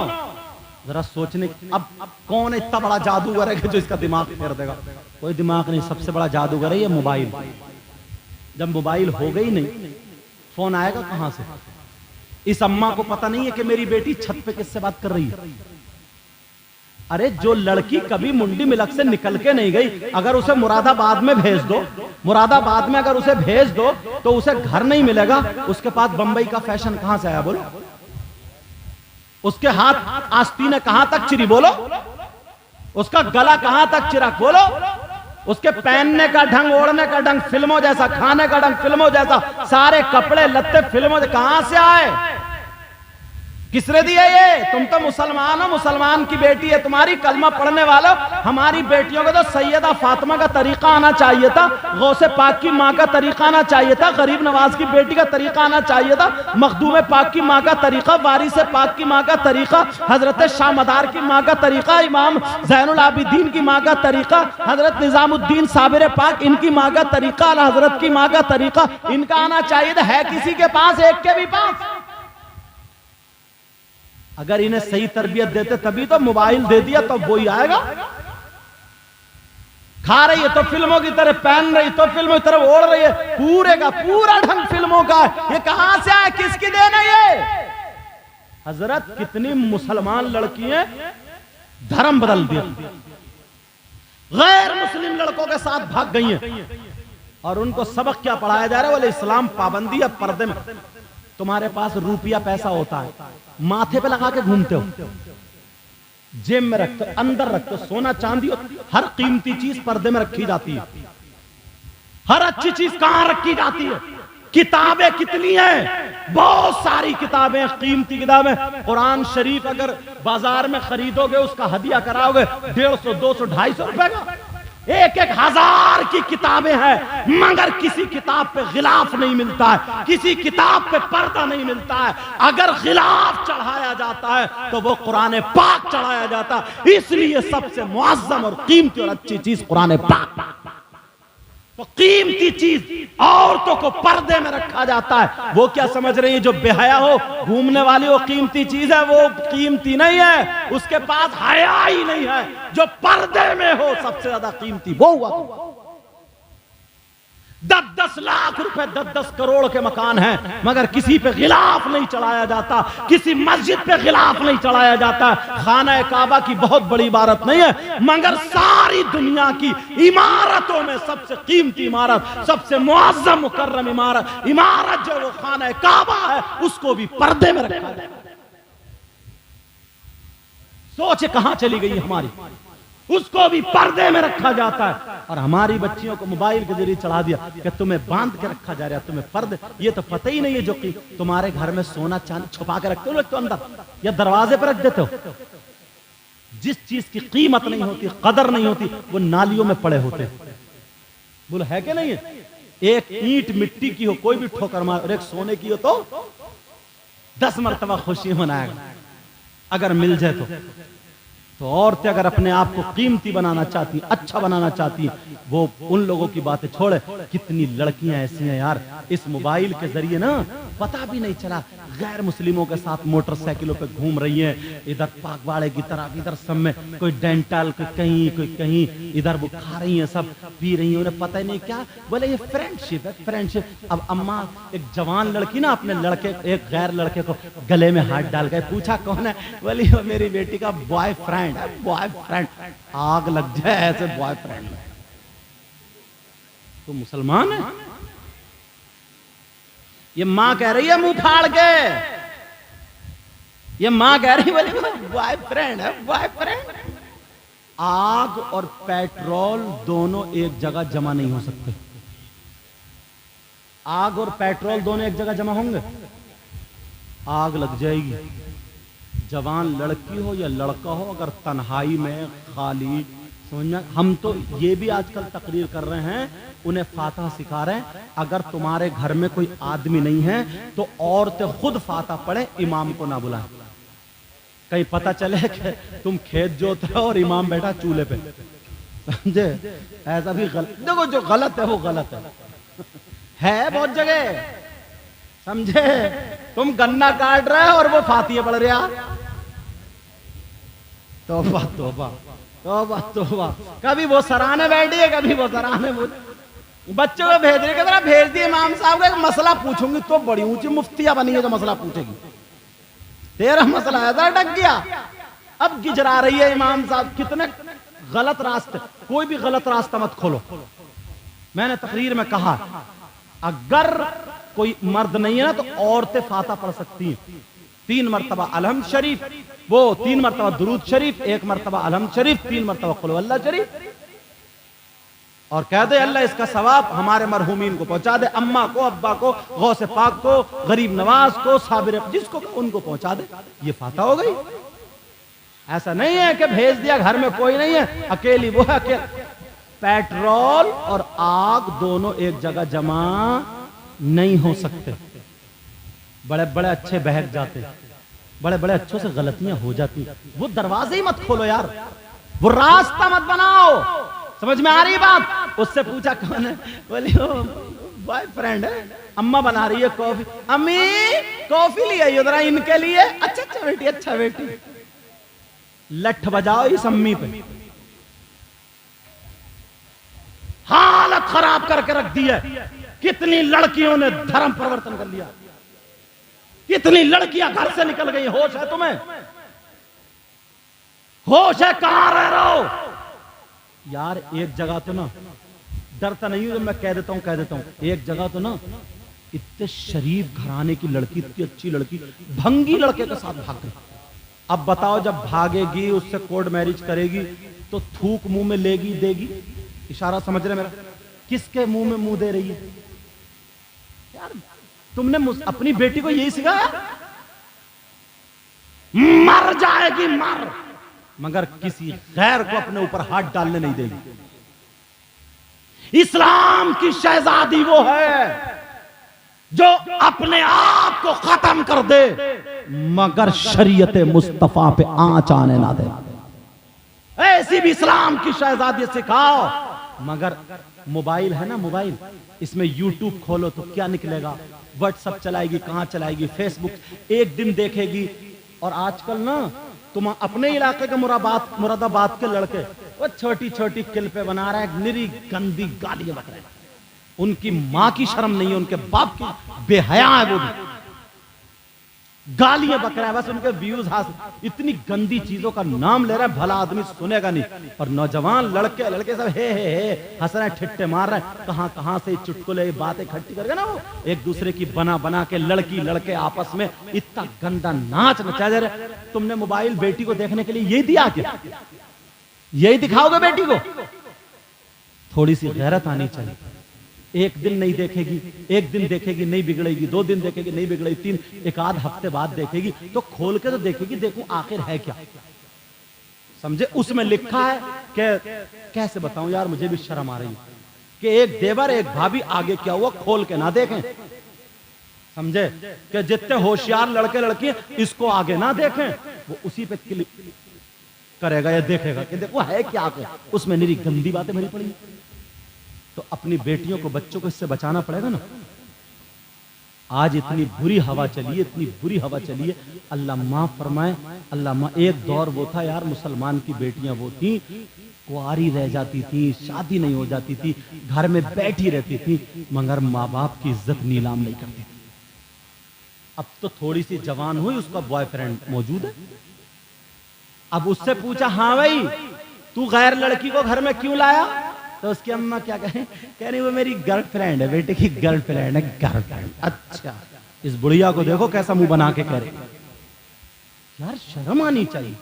जरा सोचने, अब कौन इतना बड़ा जादूगर है जो इसका दिमाग फेर देगा? कोई दिमाग नहीं, सबसे बड़ा जादूगर है ये मोबाइल। जब मोबाइल हो गई नहीं, फोन आएगा कहां से? इस अम्मा को पता नहीं है कि मेरी बेटी छत पे किससे बात कर रही है। अरे जो लड़की कभी मुंडी मिलक से निकल के नहीं गई, अगर उसे मुरादाबाद में भेज दो, मुरादाबाद में अगर उसे भेज दो तो उसे घर नहीं मिलेगा। उसके पास बंबई का फैशन कहां से आया बोलो? उसके हाथ आस्तीने कहां तक चिरी बोलो? उसका गला कहां तक चिरा बोलो? उसके पहनने का ढंग, ओढ़ने का ढंग फिल्मों जैसा, खाने का ढंग फिल्मों जैसा, सारे कपड़े लत्ते फिल्मों कहां से आए? किसने दिए ये? तुम तो मुसलमान हो, मुसलमान की बेटी है तुम्हारी, कलमा पढ़ने वालों। हमारी बेटियों को तो सैयदा फातिमा का तरीका आना चाहिए था, गौसे पाक की माँ का तरीका आना चाहिए था, गरीब नवाज की बेटी का तरीका आना चाहिए था, मखदूम पाक की माँ का तरीका, वारिस पाक की माँ का तरीका, हजरत शाह मदार की माँ का तरीका, इमाम ज़ैनुल आबिदीन की माँ का तरीका, हजरत निजामुद्दीन साबिर पाक इनकी माँ का तरीका, हजरत की माँ का तरीका इनका आना चाहिए था। है किसी के पास? एक के भी पास? अगर इन्हें सही तरबियत देते तभी तो, मोबाइल दे दिया तो वो ही आएगा। खा रही है तो फिल्मों की तरह, पहन रही तो फिल्मों की तरह, ओढ़ रही है, पूरे का पूरा ढंग फिल्मों का। ये कहां से आया? किसकी देन है ये? हजरत कितनी मुसलमान लड़कियां धर्म बदल दिया, गैर मुस्लिम लड़कों के साथ भाग गई हैं, और उनको सबक क्या पढ़ाया जा रहा है? बोले इस्लाम पाबंदी है पर्दे में। तुम्हारे पास रुपया पैसा होता है, माथे पे लगा के घूमते हो, जेब में रखते हो, अंदर रखते हो, सोना चांदी, हर कीमती चीज पर्दे में रखी जाती है। हर अच्छी चीज कहां रखी जाती है? किताबें कितनी हैं? बहुत सारी किताबें, कीमती किताबें। कुरान शरीफ अगर बाजार में खरीदोगे, उसका हदिया कराओगे 150, 200, 250 रुपए का। 1,000 की किताबें हैं, मगर किसी किताब पे गिलाफ नहीं मिलता है, किसी किताब पे पर्दा नहीं मिलता है। अगर गिलाफ चढ़ाया जाता है तो वो कुरान पाक चढ़ाया जाता है। इसलिए सबसे मुअज्जम और कीमती और अच्छी चीज कुरान पाक। तो कीमती चीज औरतों को पर्दे में रखा जाता है। वो क्या समझ रही है जो बेहया हो घूमने वाली वो कीमती चीज है? वो कीमती नहीं है, उसके पास हया ही नहीं है। जो पर्दे में हो सबसे ज्यादा कीमती वो हुआ। 10-10 लाख रुपए 10-10 करोड़ के मकान हैं, मगर किसी पे गिलाफ नहीं चढ़ाया जाता, किसी मस्जिद पे गिलाफ नहीं चढ़ाया जाता। खाना काबा की बहुत बड़ी इमारत नहीं है, मगर सारी दुनिया की इमारतों में सबसे कीमती इमारत, सबसे मुअज्जम मुकर्रम इमारत जो वो खाना काबा है, उसको भी पर्दे में रखा जाए। सोच कहां चली गई हमारी, उसको भी पर्दे में रखा जाता है। और हमारी बच्चियों को मोबाइल के जरिए चढ़ा दिया कि तुम्हें बांध के रखा जा रहा है, तुम्हें पर्दे। ये तो पता ही नहीं है जो कि तुम्हारे घर में सोना चांदी छुपा के रखते हो लोग तो अंदर या दरवाजे पर रख देते हो। जिस चीज की कीमत नहीं होती, कदर नहीं होती, वो नालियों में पड़े होते हैं। बोलो है कि नहीं है? एक ईंट मिट्टी की हो कोई भी ठोकर मार, और एक सोने की हो तो 10 मरतबा खुशी मनाएगा अगर मिल जाए तो औरतें अगर अपने आप को कीमती बनाना चाहती, अच्छा बनाना चाहती, वो उन लोगों की बातें छोड़े। कितनी लड़कियां ऐसी हैं यार, इस मोबाइल के जरिए ना पता भी नहीं चला गैर मुस्लिमों के साथ मोटरसाइकिलों पे घूम रही हैं, इधर पागवाड़े की तरफ, इधर सब में कोई डेंटल, कोई कहीं, इधर वो खा रही हैं, सब पी रही हैं, उन्हें पता ही नहीं क्या। बोले ये फ्रेंडशिप है, फ्रेंडशिप। अब अम्मा एक जवान लड़की ना अपने लड़के, एक गैर लड़के को गले में हाथ डाल के पूछा कौन है? बोली वो मेरी बेटी का बॉयफ्रेंड। बॉयफ्रेंड, आग लग जाए ऐसे बॉयफ्रेंड में। तो मुसलमान है? ये मां कह रही है मुंह फाड़ के, ये मां कह रही बोली बॉयफ्रेंड है, बॉयफ्रेंड। आग और पेट्रोल दोनों एक जगह जमा नहीं हो सकते। आग और पेट्रोल दोनों एक जगह जमा होंगे, आग लग जाएगी। जवान लड़की हो या लड़का हो, अगर तन्हाई में खाली समझना। हम तो ये भी आजकल तकरीर कर रहे हैं, उन्हें फातिहा सिखा रहे हैं। अगर तुम्हारे घर में कोई आदमी नहीं है तो औरतें खुद फातिहा पढ़े, इमाम को ना बुलाएं। कहीं पता चले कि तुम खेत जोत रहे हो और इमाम बैठा चूल्हे पे, समझे? ऐसा भी गलत। देखो जो गलत है वो गलत है बहुत जगह, समझे? तुम गन्ना काट रहे हो और वो फातिहा पढ़ रहा। तौबा तौबा तौबा तौबा। कभी वो सराहने बैठी है, कभी वो सराहने बच्चों को भेज रही, कहते भेज दिए इमाम साहब का एक मसला पूछूंगी। तो बड़ी ऊंची मुफ्तिया बनी है जो मसला पूछेगी, तेरा मसला है अटक गया। अब गिजरा रही है इमाम साहब। कितने गलत रास्ते, कोई भी गलत रास्ता मत खोलो। मैंने तकरीर में कहा अगर कोई मर्द नहीं है ना तो औरतें फातिहा पढ़ सकती हैं। 3 मरतबा अलहम शरीफ, वो 3 मरतबा दुरूद शरीफ, 1 मरतबा अलहम शरीफ, 3 मरतबा कुल हुवल्लाह शरीफ। और कह दे अल्लाह इसका सवाब हमारे मरहूमीन को पहुंचा दे, अम्मा को, अब्बा को, गौसे पाक को, गरीब नवाज को, साबिर जिसको उनको पहुंचा दे। ये फातिहा हो गई। ऐसा नहीं है कि भेज दिया घर में कोई नहीं है, अकेली वो है। अकेले पेट्रोल और आग दोनों एक जगह जमा नहीं हो सकते। बड़े बड़े अच्छे बहक जाते, बड़े बड़े अच्छों से गलतियां हो जाती। वो दरवाजे ही मत खोलो यार, वो रास्ता मत बनाओ। समझ में आ रही बात? उससे पूछा कौन है? बोली बॉयफ्रेंड है। अम्मा बना रही है कॉफी, अम्मी कॉफी ले आई जरा इनके लिए। अच्छा अच्छा बेटी, अच्छा बेटी। लठ बजाओ इस अम्मी पे। हालत खराब करके रख दी है। कितनी लड़कियों ने धर्म परिवर्तन कर लिया, कितनी लड़कियां घर से निकल गई। होश है तुम्हें? होश है? कहां रह रहे हो यार? एक जगह तो ना, डरता नहीं हूं, मैं कह देता हूं, एक जगह तो ना इतने शरीफ घराने की लड़की, इतनी अच्छी लड़की, भंगी लड़के के साथ भाग गई। अब बताओ जब भागेगी, उससे कोर्ट मैरिज करेगी तो थूक मुंह में लेगी, देगी? इशारा समझ रहे मेरा? किसके मुंह में मुंह दे रही है यार? तुमने अपनी बेटी को यही सिखाया? मर जाएगी मर, मगर किसी गैर को अपने ऊपर हाथ डालने नहीं देगी। इस्लाम की शहजादी वो है जो अपने आप को खत्म कर दे मगर शरीयत मुस्तफा पे आंच आने ना दे। ऐसी भी इस्लाम की शहजादी सिखाओ मगर मोबाइल है ना, मोबाइल, इसमें यूट्यूब खोलो तो क्या निकलेगा, व्हाट्सएप चलाएगी, कहाँ चलाएगी, फेसबुक एक दिन देखेगी। और आजकल ना तुम अपने इलाके के मुरादाबाद के लड़के वो छोटी छोटी क्लिपें बना रहे हैं, निरी गंदी गालियां बक रहे हैं। उनकी माँ की शर्म नहीं है, उनके बाप की, बेहया है वो भी, गालियां बक रहा है, बस उनके व्यूज हासिल। इतनी गंदी चीजों का नाम ले रहा है, भला आदमी सुनेगा नहीं। और नौजवान लड़के सब हे हंस रहे हैं, ठिट्टे मार रहे हैं। कहां कहां से चुटकुले बातें इकट्ठी करके ना वो एक दूसरे की बना के लड़के आपस में इतना गंदा नाच नचा जा रहे। तुमने मोबाइल बेटी को देखने के लिए यही दिया क्या? यही दिखाओगे बेटी को? थोड़ी सी गैरत आनी चाहिए। एक दिन नहीं देखेगी, एक दिन देखेगी नहीं बिगड़ेगी, 2 दिन देखेगी नहीं बिगड़ेगी, 3 एक आध हफ्ते बाद देखेगी तो खोल के तो देखेगी, देखो आखिर है क्या, समझे? उसमें लिखा है कि कैसे बताऊं यार, मुझे भी शर्म आ रही है कि एक देवर एक भाभी आगे क्या हुआ खोल के ना देखें, समझे? कि जितने होशियार लड़के लड़की इसको आगे ना देखें, वो उसी पे क्लिक करेगा या देखेगा कि देखो है क्या आगे, उसमें निरी गंदी बातें भरी पड़ी। तो अपनी बेटियों को, बच्चों को इससे बचाना पड़ेगा ना। आज इतनी बुरी हवा चली है, इतनी बुरी हवा चली है, अल्लाह माफ फरमाए, अल्लाह माफ। एक दौर वो था यार, मुसलमान की बेटियां वो थी, कुंवारी रह जाती थी, शादी नहीं हो जाती थी, घर में बैठी रहती थी, मगर माँ बाप की इज्जत नीलाम नहीं करती थी। अब तो थोड़ी सी जवान हुई, उसका बॉयफ्रेंड मौजूद है। अब उससे पूछा, हाँ भाई तू गैर लड़की को घर में क्यों लाया? तो उसकी अम्मा क्या कहे, कह रही वो मेरी गर्लफ्रेंड है, बेटे की गर्लफ्रेंड है। गर्लफ्रेंड, अच्छा। इस बुढ़िया को देखो कैसा मुंह बना के कह रही। यार शर्म आनी चाहिए।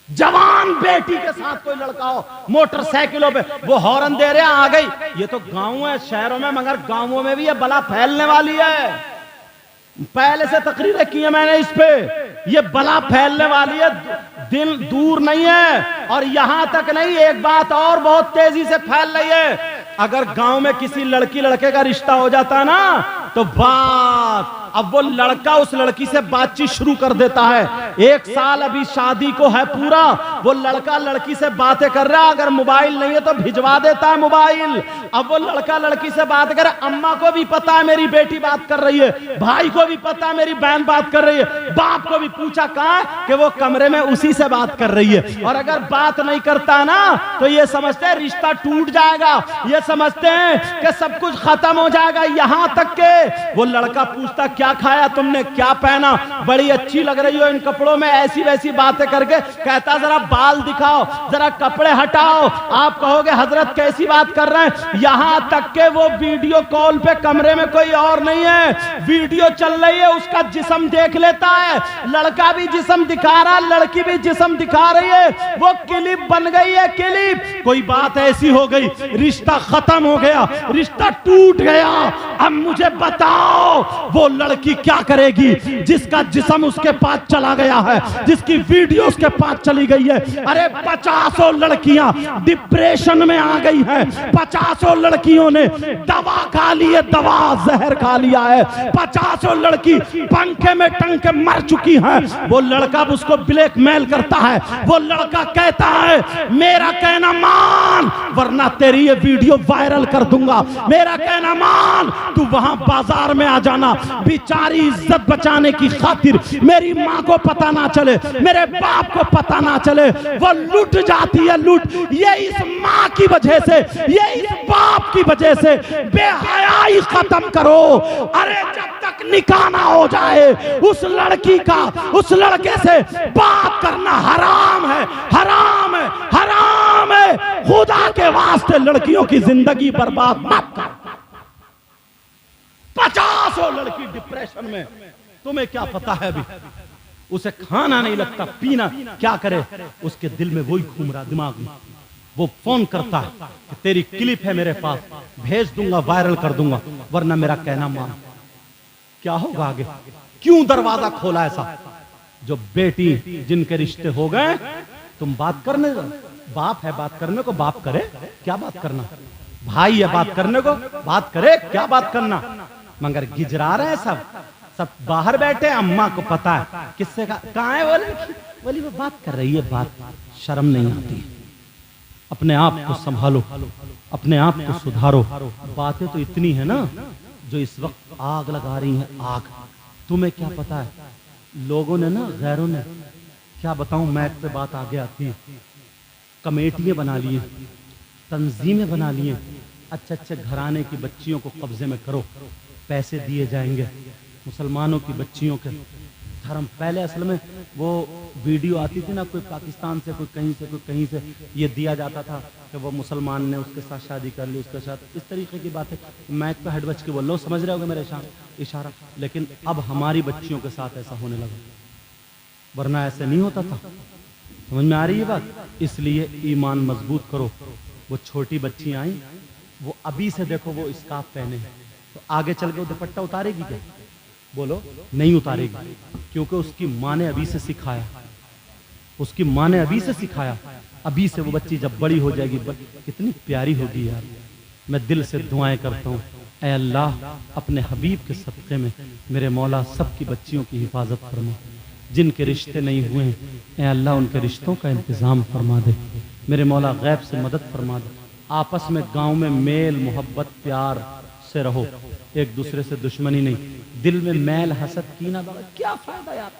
जवान बेटी के साथ कोई लड़का हो मोटरसाइकिलों पे, वो हॉर्न दे रहे आ गई। ये तो गांव है, शहरों में, मगर गांवों में भी ये बला फैलने वाली है। पहले से तकरीरें की है मैंने इस पे, ये बला फैलने वाली है, दिन दूर नहीं है। और यहां तक नहीं, एक बात और बहुत तेजी से फैल रही है। अगर गांव में किसी लड़की लड़के का रिश्ता हो जाता ना, तो बात, अब वो लड़का उस लड़की से बातचीत शुरू कर देता है। 1 साल अभी शादी को है पूरा, वो लड़का लड़की से बातें कर रहा है, अगर मोबाइल नहीं है तो भिजवा देता है मोबाइल। अब वो लड़का लड़की से बात कर, अम्मा को भी पता है मेरी बेटी बात कर रही है, भाई को भी पता है मेरी बहन बात कर रही है, बाप को भी पूछा कहां, कि वो कमरे में उसी से बात कर रही है। और अगर बात नहीं करता ना, तो ये समझते हैं रिश्ता टूट जाएगा, ये समझते हैं कि सब कुछ खत्म हो जाएगा। यहां तक के वो लड़का पूछता, क्या खाया तुमने, क्या पहना, बड़ी अच्छी लग रही हो इन कपड़ों में, ऐसी वैसी बातें करके कहता जरा बाल दिखाओ, जरा कपड़े हटाओ। आप कहोगे हजरत कैसी बात कर रहे हैं। यहां तक के वो वीडियो कॉल पे, कमरे में कोई और नहीं है, वीडियो चल रही है, उसका जिस्म देख लेता है, लड़का भी जिस्म दिखा रहा है, लड़की भी जिस्म दिखा रही है, वो क्लिप बन गई है, क्लिप। कोई बात ऐसी हो गई, रिश्ता खत्म हो गया, रिश्ता टूट गया। अब मुझे बताओ वो लड़की क्या करेगी जिसका जिस्म उसके पास चला गया है, जिसकी वीडियो उसके पास चली गई है। अरे 50 लड़कियां डिप्रेशन में आ गई हैं, 50 लड़कियों ने दवा खा ली है, दवा जहर खा लिया है, 50 लड़की पंखे में टंग के मर चुकी हैं। वो लड़का उसको ब्लैकमेल करता है, वो लड़का कहता है मेरा कहना मान वरना तेरी ये वीडियो वायरल कर दूंगा, मेरा कहना मान, तू वहां बाजार में आ जाना। बेचारी इज्जत बचाने की खातिर, मेरी माँ को पता ना चले, मेरे बाप को पता ना चले, वो लूट जाती है, लूट। ये इस माँ की वजह से, ये इस बाप की वजह से। बेहयाई खत्म करो। अरे जब तक निकाह ना हो जाए उस लड़की का, उस लड़के से बात करना हराम है, हराम है, हराम है। खुदा के वास्ते लड़कियों की जिंदगी बर्बाद मत कर। 50 लड़की डिप्रेशन में, तुम्हें क्या पता है अभी, उसे खाना नहीं लगता, पीना क्या करे, उसके दिल में वही घूम रहा दिमाग में। वो फोन करता है कि तेरी क्लिप है मेरे पास, भेज दूंगा, वायरल कर दूंगा, वरना मेरा कहना मान। क्या होगा आगे? क्यों दरवाजा खोला ऐसा? जो बेटी जिनके रिश्ते हो गए, तुम बात करने, बाप है बात करने को, बाप करे क्या बात करना, भाई है बात करने को, बात करे क्या बात करना, मगर गिजरा रहे सब, सब बाहर बैठे। अम्मा को पता है किससे कहाँ है, बोले वो बात कर रही है, बात, शर्म नहीं आती। अपने आप को संभालो, अपने आप को सुधारो। बातें तो इतनी है ना जो इस वक्त आग लगा रही है, आग। तुम्हें क्या पता है, लोगों ने ना, गैरों ने, क्या बताऊं, मैक पे बात आगे आती है, कमेटियां बना ली, तंजीमें बना लिए, अच्छे अच्छे घराने की बच्चियों को कब्जे में करो, पैसे दिए जाएंगे। मुसलमानों की बच्चियों के धर्म, पहले असल में वो वीडियो आती थी ना, कोई पाकिस्तान से, कोई कहीं से, कोई कहीं से, ये दिया जाता था कि वो मुसलमान ने उसके साथ शादी कर ली, उसके साथ इस तरीके की बातें। मैं पे हट बच के बोल रहा हूँ, समझ रहे होगे मेरे इशारा। लेकिन अब हमारी बच्चियों के साथ ऐसा होने लगा, वरना ऐसे नहीं होता था। समझ में आ रही है बात? इसलिए ईमान मजबूत करो। वो छोटी बच्ची आई, वो अभी से देखो वो स्कार्फ पहने हैं, तो आगे चल के वो दुपट्टा उतारेगी क्या? बोलो, नहीं उतारेगी, क्योंकि उसकी माँ ने अभी से सिखाया, उसकी माँ ने अभी से सिखाया। अभी से वो बच्ची जब बड़ी हो जाएगी, कितनी प्यारी होगी यार। मैं दिल से दुआएं करता हूँ, ऐ अल्लाह अपने हबीब के सदक़े में मेरे मौला सबकी बच्चियों की हिफाजत फरमा। जिनके रिश्ते नहीं हुए हैं, ऐ अल्लाह उनके रिश्तों का इंतज़ाम फरमा दे। मेरे मौला गैब से मदद फरमा दे। आपस में गांव में मेल मोहब्बत प्यार से रहो, एक दूसरे से दुश्मनी नहीं। दिल में मैल हसद कीना क्या फायदा यार।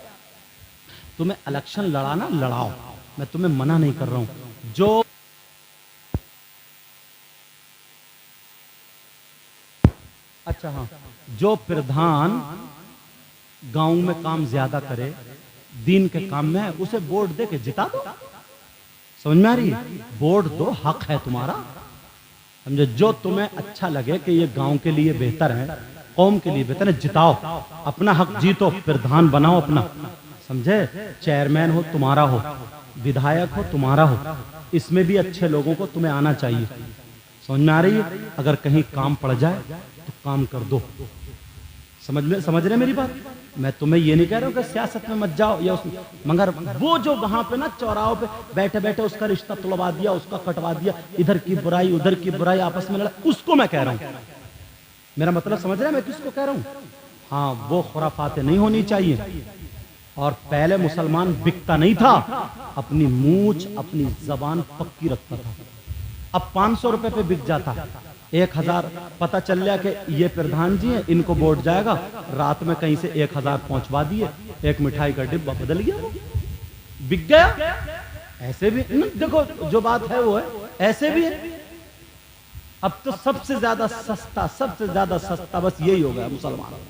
तुम्हें इलेक्शन लड़ाना लड़ाओ, मैं तुम्हें मना नहीं कर रहा हूं। जो अच्छा हाँ, जो प्रधान गांव में काम ज्यादा करे, दीन के काम में है, उसे वोट दे के जिता दो। समझ में आ रही है? वोट दो, हक है तुम्हारा। समझे? जो तुम्हें अच्छा लगे कि ये गांव के लिए बेहतर है, कौम के लिए बेहतर है, जिताओ, अपना हक जीतो, प्रधान बनाओ अपना। समझे? चेयरमैन हो तुम्हारा हो, विधायक हो तुम्हारा हो, इसमें भी अच्छे लोगों को तुम्हें आना चाहिए। समझ में आ रही है? अगर कहीं काम पड़ जाए तो काम कर दो। समझ रहे मेरी बात? मैं तुम्हें ये नहीं कह रहा हूँ कि सियासत में मत जाओ या उसमें, मगर वो जो वहां पे ना चौराहों पे बैठे बैठे उसका रिश्ता तुड़वा दिया, उसका कटवा दिया, इधर की बुराई उधर की बुराई आपस में लड़ा, उसको मैं कह रहा हूँ। मेरा मतलब समझ रहे हैं मैं किसको कह रहा हूँ? हाँ, वो खुराफातें नहीं होनी चाहिए। और पहले मुसलमान बिकता नहीं था, अपनी मूछ अपनी जबान पक्की रखता था। अब 500 रुपए पे बिक जाता, 1000 पता चल गया कि ये प्रधान जी हैं, इनको वोट जाएगा, रात में कहीं से 1000 पहुंचवा दिए, एक मिठाई का डिब्बा बदल गया, वो बिक गया। ऐसे भी देखो, जो बात है वो है, ऐसे भी है। अब तो सबसे ज्यादा सस्ता बस यही हो गया मुसलमान।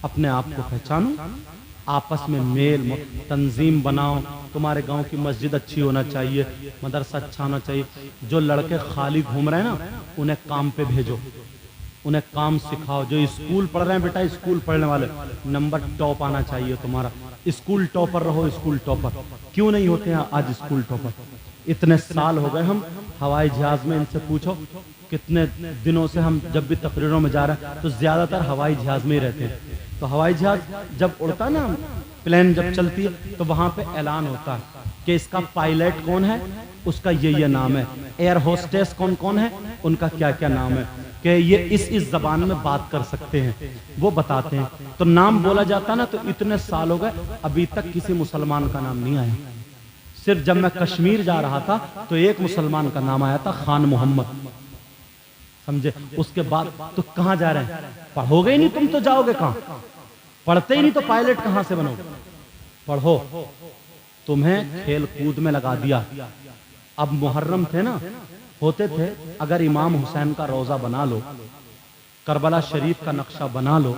अपने आप को पहचानो, आपस में मेल तंजीम बनाओ। तुम्हारे गांव की मस्जिद अच्छी होना चाहिए, मदरसा अच्छा होना चाहिए। जो लड़के खाली घूम रहे हैं ना, उन्हें काम पे भेजो, उन्हें काम सिखाओ। जो स्कूल पढ़ रहे हैं बेटा, स्कूल पढ़ने वाले, नंबर टॉप आना चाहिए तुम्हारा। स्कूल टॉपर रहो, स्कूल टॉपर। क्यों नहीं होते हैं आज स्कूल टॉपर? इतने साल हो गए हम हवाई जहाज में, इनसे पूछो कितने दिनों से हम जब भी तकरीरों में जा रहे हैं तो ज्यादातर हवाई जहाज में ही रहते हैं। तो हवाई जहाज जब उड़ता ना, प्लेन जब चलती है, तो वहां पे ऐलान होता है कि इसका पायलट कौन है, उसका ये नाम है, एयर होस्टेस कौन कौन है, उनका क्या क्या नाम है, कि ये इस जबान में बात कर सकते हैं, वो बताते हैं। तो नाम बोला जाता ना, तो इतने साल हो गए अभी तक किसी मुसलमान का नाम नहीं आया। सिर्फ जब मैं कश्मीर जा रहा था तो एक मुसलमान का नाम आया था, खान मोहम्मद। समझे? उसके बाद तो कहां जा रहे हैं? पढ़ोगे ही नहीं तुम तो जाओगे कहां? पढ़ते ही नहीं तो पायलट कहां से बनोगे? पढ़ो। तुम्हें खेल कूद में लगा दिया। अब मुहर्रम थे ना, होते थे, अगर इमाम हुसैन का रोजा बना लो, करबला शरीफ का नक्शा बना लो,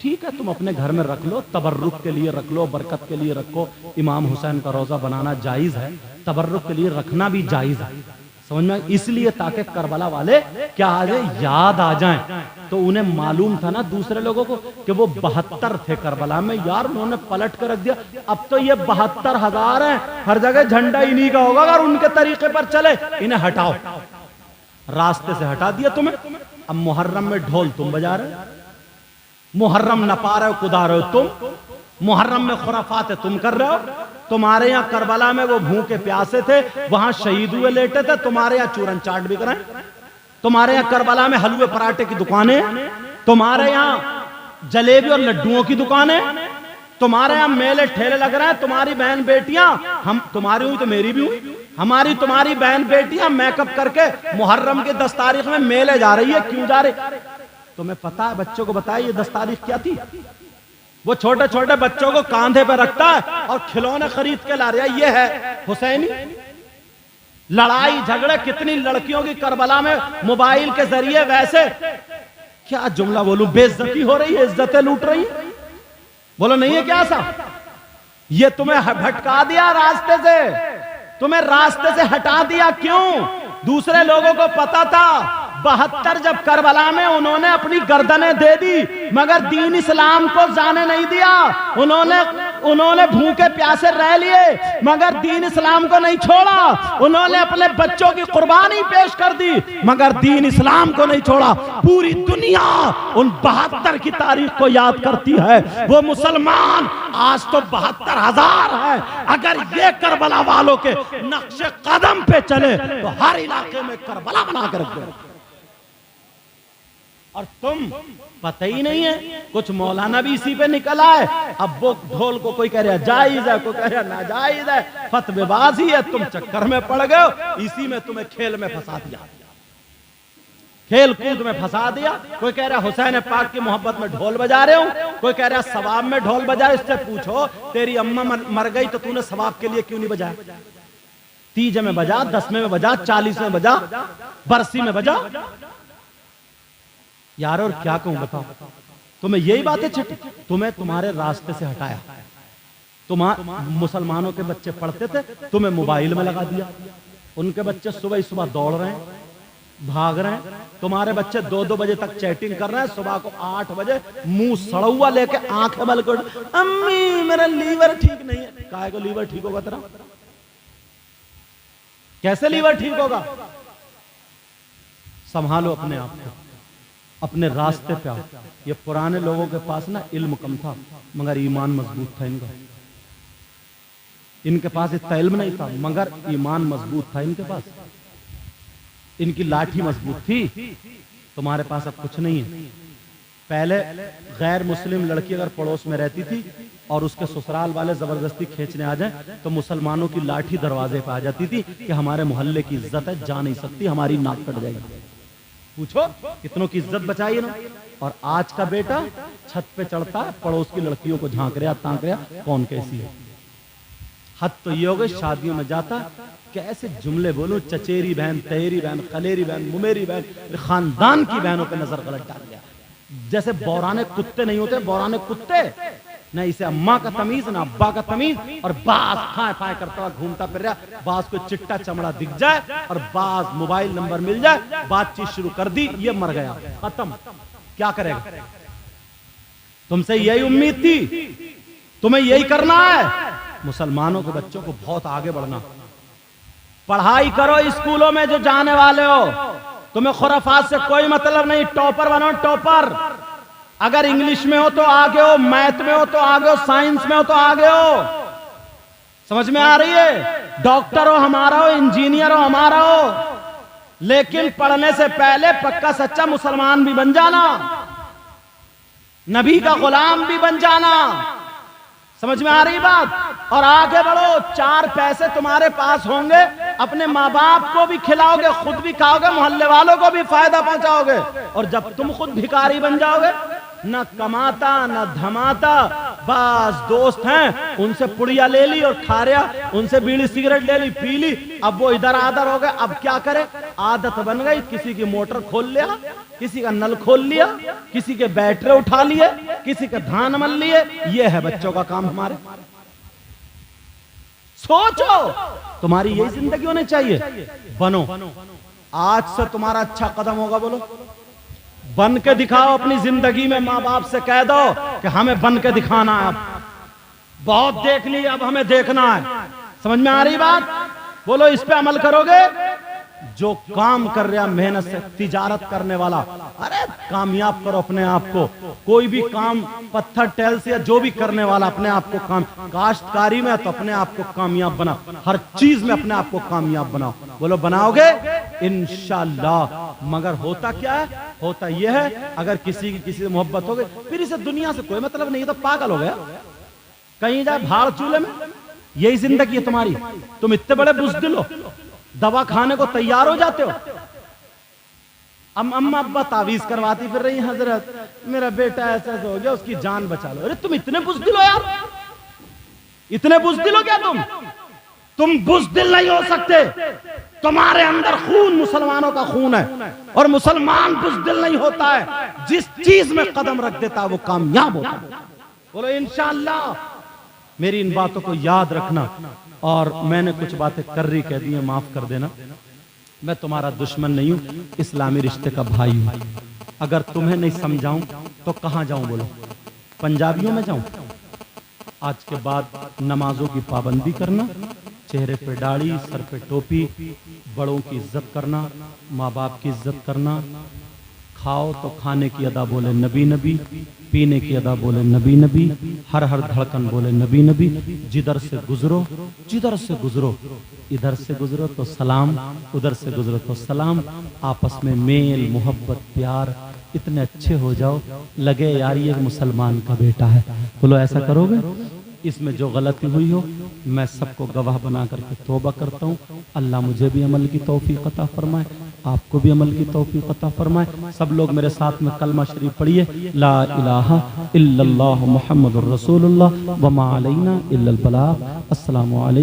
ठीक है, तुम अपने घर में रख लो, तबर्रुक के लिए रख लो, बरकत के लिए रखो। इमाम हुसैन का रोजा बनाना जायज है, तबर्रुक के लिए रखना भी जायज है। समझ में? इसलिए ताकि करबला वाले क्या आ जाए, याद आ जाएं। तो उन्हें मालूम था ना दूसरे लोगों को कि वो 72 थे करबला में, यार उन्होंने पलट कर रख दिया। अब तो ये 72,000 हैं, हर जगह झंडा इन्हीं का होगा। अगर उनके तरीके पर चले, इन्हें हटाओ, रास्ते से हटा दिया तुम्हें। अब मुहर्रम में ढोल तुम बजा रहे हो, मुहर्रम नपा रहे हो, कुदा रहे हो तुम, मुहर्रम में खुराफात तुम कर रहे हो। तुम्हारे यहाँ करबला में वो भूखे प्यासे थे, वहां शहीद हुए लेटे थे, तुम्हारे यहाँ चूरन चाट बिक रहे हैं। तुम्हारे यहाँ करबला में हलवे पराठे की दुकानें, तुम्हारे यहाँ जलेबी और लड्डुओं की दुकानें, तुम्हारे यहाँ मेले ठेले लग रहे हैं। तुम्हारी बहन बेटियां, हम तुम्हारी हुई तो मेरी भी हुई, हमारी तुम्हारी बहन बेटियां मेकअप करके मुहर्रम की 10 तारीख में मेले जा रही है, क्यों जा रही? तुम्हें पता है, बच्चों को बताइए 10 तारीख क्या थी? वो छोटे छोटे बच्चों को कांधे पे रखता है और खिलौने खरीद के ला रहा है। ये है हुसैनी। लड़ाई झगड़े कितनी लड़कियों की करबला में मोबाइल के जरिए, वैसे क्या जुमला बोलूं, बेइज्जती हो रही है, इज्जतें लूट रही है। बोलो नहीं है क्या ऐसा? ये तुम्हें भटका दिया रास्ते से, तुम्हें रास्ते से हटा दिया। क्यों? दूसरे लोगों को पता था 72 जब करबला में उन्होंने अपनी गर्दनें दे दी, मगर दीन इस्लाम को जाने नहीं दिया। उन्होंने भूखे प्यासे रह लिए, मगर दीन इस्लाम को नहीं छोड़ा। उन्होंने अपने बच्चों की कुर्बानी पेश कर दी, मगर दीन इस्लाम को नहीं छोड़ा। पूरी दुनिया उन 72 की तारीख को याद करती है। वो मुसलमान आज तो 72,000 है। अगर ये करबला वालों के नक्शे कदम पे चले तो हर इलाके में करबला बना कर रख दो। और तुम पता ही नहीं है, कुछ मौलाना भी इसी पे निकल आए। अब वो ढोल को कोई कह रहा जायज है, कोई कह रहा नाजायज है, फतवेबाजी है। तुम चक्कर में पड़ गए हो, इसी में तुम्हें खेल में फंसा दिया, खेल कूद में फंसा दिया। कोई कह रहा हुसैन पाक की मोहब्बत में ढोल बजा रहे हो, कोई कह रहा सवाब में ढोल बजा। इससे पूछो तेरी अम्मा मर गई तो तूने सवाब के लिए क्यों नहीं बजाया? 30 में बजा, 10 में बजा, 40 में बजा, बरसी में बजा। यार और क्या कहूं बताओ, तुम्हें यही बातें छटी, तुम्हें तुम्हारे रास्ते से हटाया। मुसलमानों के बच्चे पढ़ते थे, तुम्हें मोबाइल में लगा दिया। उनके बच्चे सुबह ही सुबह दौड़ रहे हैं, भाग रहे हैं। तुम्हारे बच्चे 2-2 बजे तक चैटिंग कर रहे हैं, सुबह को 8 बजे मुंह सड़ा हुआ लेके आंखें बल कर, अम्मी मेरा लीवर ठीक नहीं है। काहे को लीवर ठीक होगा तेरा? कैसे लीवर ठीक होगा? संभालो अपने आप को, अपने रास्ते पे आओ। ये पुराने लोगों के पास ना इल्म कम था, मगर ईमान मजबूत था इनका। इनके पास इतना इल्म नहीं था, मगर ईमान मजबूत था इनके पास। इनकी लाठी मजबूत थी, तुम्हारे पास अब कुछ नहीं है। पहले गैर मुस्लिम लड़की अगर पड़ोस में रहती थी और उसके ससुराल वाले जबरदस्ती खींचने आ जाए तो मुसलमानों की लाठी दरवाजे पे आ जाती थी कि हमारे मोहल्ले की इज्जत है, जा नहीं सकती, हमारी नाक कट जाएगी। पूछो कितनों की इज्जत बचाई ना। और आज का बेटा छत पे चढ़ता है, पड़ोस की लड़कियों को झांक रहा, ताक रहा, कौन कैसी है। हद तो ये हो गई, शादियों में जाता कैसे जुमले बोलूं, चचेरी बहन, तहेरी बहन, खलेरी बहन, मुमेरी बहन, खानदान की बहनों पे नजर गलत डाल गया। जैसे बौराने कुत्ते नहीं होते, बौराने कुत्ते न इसे अम्मा का तमीज न अब्बा का तमीज, और बाज फाय फाय करता हुआ घूमता फिर रहा। बाज को चिट्टा चमड़ा दिख जाए और बाज मोबाइल नंबर मिल जाए, बातचीत शुरू कर दी, ये मर गया, खत्म। क्या करेगा? तुमसे यही उम्मीद थी, तुम्हें यही करना है। मुसलमानों के बच्चों को बहुत आगे बढ़ना, पढ़ाई करो स्कूलों में जो जाने वाले हो, तुम्हें खुराफात से कोई मतलब नहीं। टॉपर बनो, टॉपर। अगर इंग्लिश में हो तो आगे हो, मैथ में हो तो आगे हो, साइंस में हो तो आगे हो। समझ में आ रही है? डॉक्टर हो हमारा हो, इंजीनियर हो हमारा हो, लेकिन पढ़ने से पहले पक्का सच्चा मुसलमान भी बन जाना, नबी का गुलाम भी बन जाना। समझ में आ रही बात? और आगे बढ़ो, 4 पैसे तुम्हारे पास होंगे, अपने माँ बाप को भी खिलाओगे, खुद भी खाओगे, मोहल्ले वालों को भी फायदा पहुंचाओगे। और जब तुम खुद भिखारी बन जाओगे, न कमाता न धमाता, बस दोस्त हैं उनसे पुड़िया ले ली और खा रहा, उनसे बीड़ी सिगरेट ले ली, पी ली, अब वो इधर आदर हो गए। अब क्या करे? आदत बन गई, किसी की मोटर खोल लिया, किसी का नल खोल लिया, किसी के बैटरी उठा लिए, किसी के धान मल लिए। ये है बच्चों का काम हमारे। सोचो, तुम्हारी यही जिंदगी होनी चाहिए। बनो, आज से तुम्हारा अच्छा कदम होगा। बोलो, बन के दिखाओ अपनी जिंदगी में। माँ बाप से कह दो कि हमें बन के दिखाना है, अब बहुत देख ली, अब हमें देखना है। समझ में आ रही बात? बोलो, इस पे अमल करोगे? जो काम कर रहा मेहनत से, तिजारत करने वाला, अरे कामयाब करो अपने आप को। कोई भी काम पत्थर टेल से या जो भी करने वाला, अपने आप को काम, काश्तकारी में तो अपने आप को कामयाब बना, हर चीज में अपने आप को कामयाब बनाओ। बोलो, बनाओगे इंशाअल्लाह। मगर होता क्या है? होता यह है, अगर किसी की किसी से मोहब्बत हो गई, फिर इसे दुनिया से कोई मतलब नहीं, तो पागल हो गया। कहीं जाए भाड़ चूल्हे में, यही जिंदगी है तुम्हारी। तुम इतने बड़े बुज़दिल हो, दवा खाने को तैयार हो जाते हो। अम्मा अब्बा तावीज करवाती फिर रही, हजरत मेरा बेटा ऐसा हो गया, उसकी जान बचा लो। अरे तुम इतने बुज़दिल हो यार, इतने बुज़दिल हो क्या तुम बुज़दिल नहीं हो सकते। तुम्हारे अंदर खून मुसलमानों का खून है, और मुसलमान बुज़दिल नहीं होता है। जिस चीज में कदम रख देता है वो कामयाब होता है। बोलो इंशाअल्लाह। मेरी इन बातों को याद रखना। और मैंने कुछ बातें कर रही कह दी है, माफ कर देना। मैं तुम्हारा दुश्मन नहीं हूं, इस्लामी रिश्ते का भाई हूं। अगर तुम्हें नहीं समझाऊं तो कहां जाऊं बोलो? पंजाबियों में जाऊं? आज के बाद नमाजों की पाबंदी करना, चेहरे पे दाढ़ी, सर पे टोपी, बड़ों की इज्जत करना, माँ बाप की इज्जत करना, खाओ तो खाने की अदा बोले नबी नबी, पीने की अदा बोले नबी नबी, हर हर धड़कन बोले नबी नबी, जिधर से गुजरो इधर से गुजरो तो सलाम, उधर से गुजरो तो सलाम। आपस में मेल मोहब्बत प्यार इतने अच्छे हो जाओ, लगे यार ये मुसलमान का बेटा है। बोलो ऐसा करोगे? इसमें जो गलती हुई हो मैं सबको गवाह बना करके तौबा करता हूँ। अल्लाह मुझे भी अमल की तौफीक अता फरमाए, आपको भी अमल की तौफीक अता फरमाए। सब लोग मेरे साथ में कलमा शरीफ पढ़िए, ला इलाहा इल्लल्लाह मुहम्मदुर रसूलुल्लाह व मा अलैना इल्लल बलाग। अस्सलामु अलैकुम।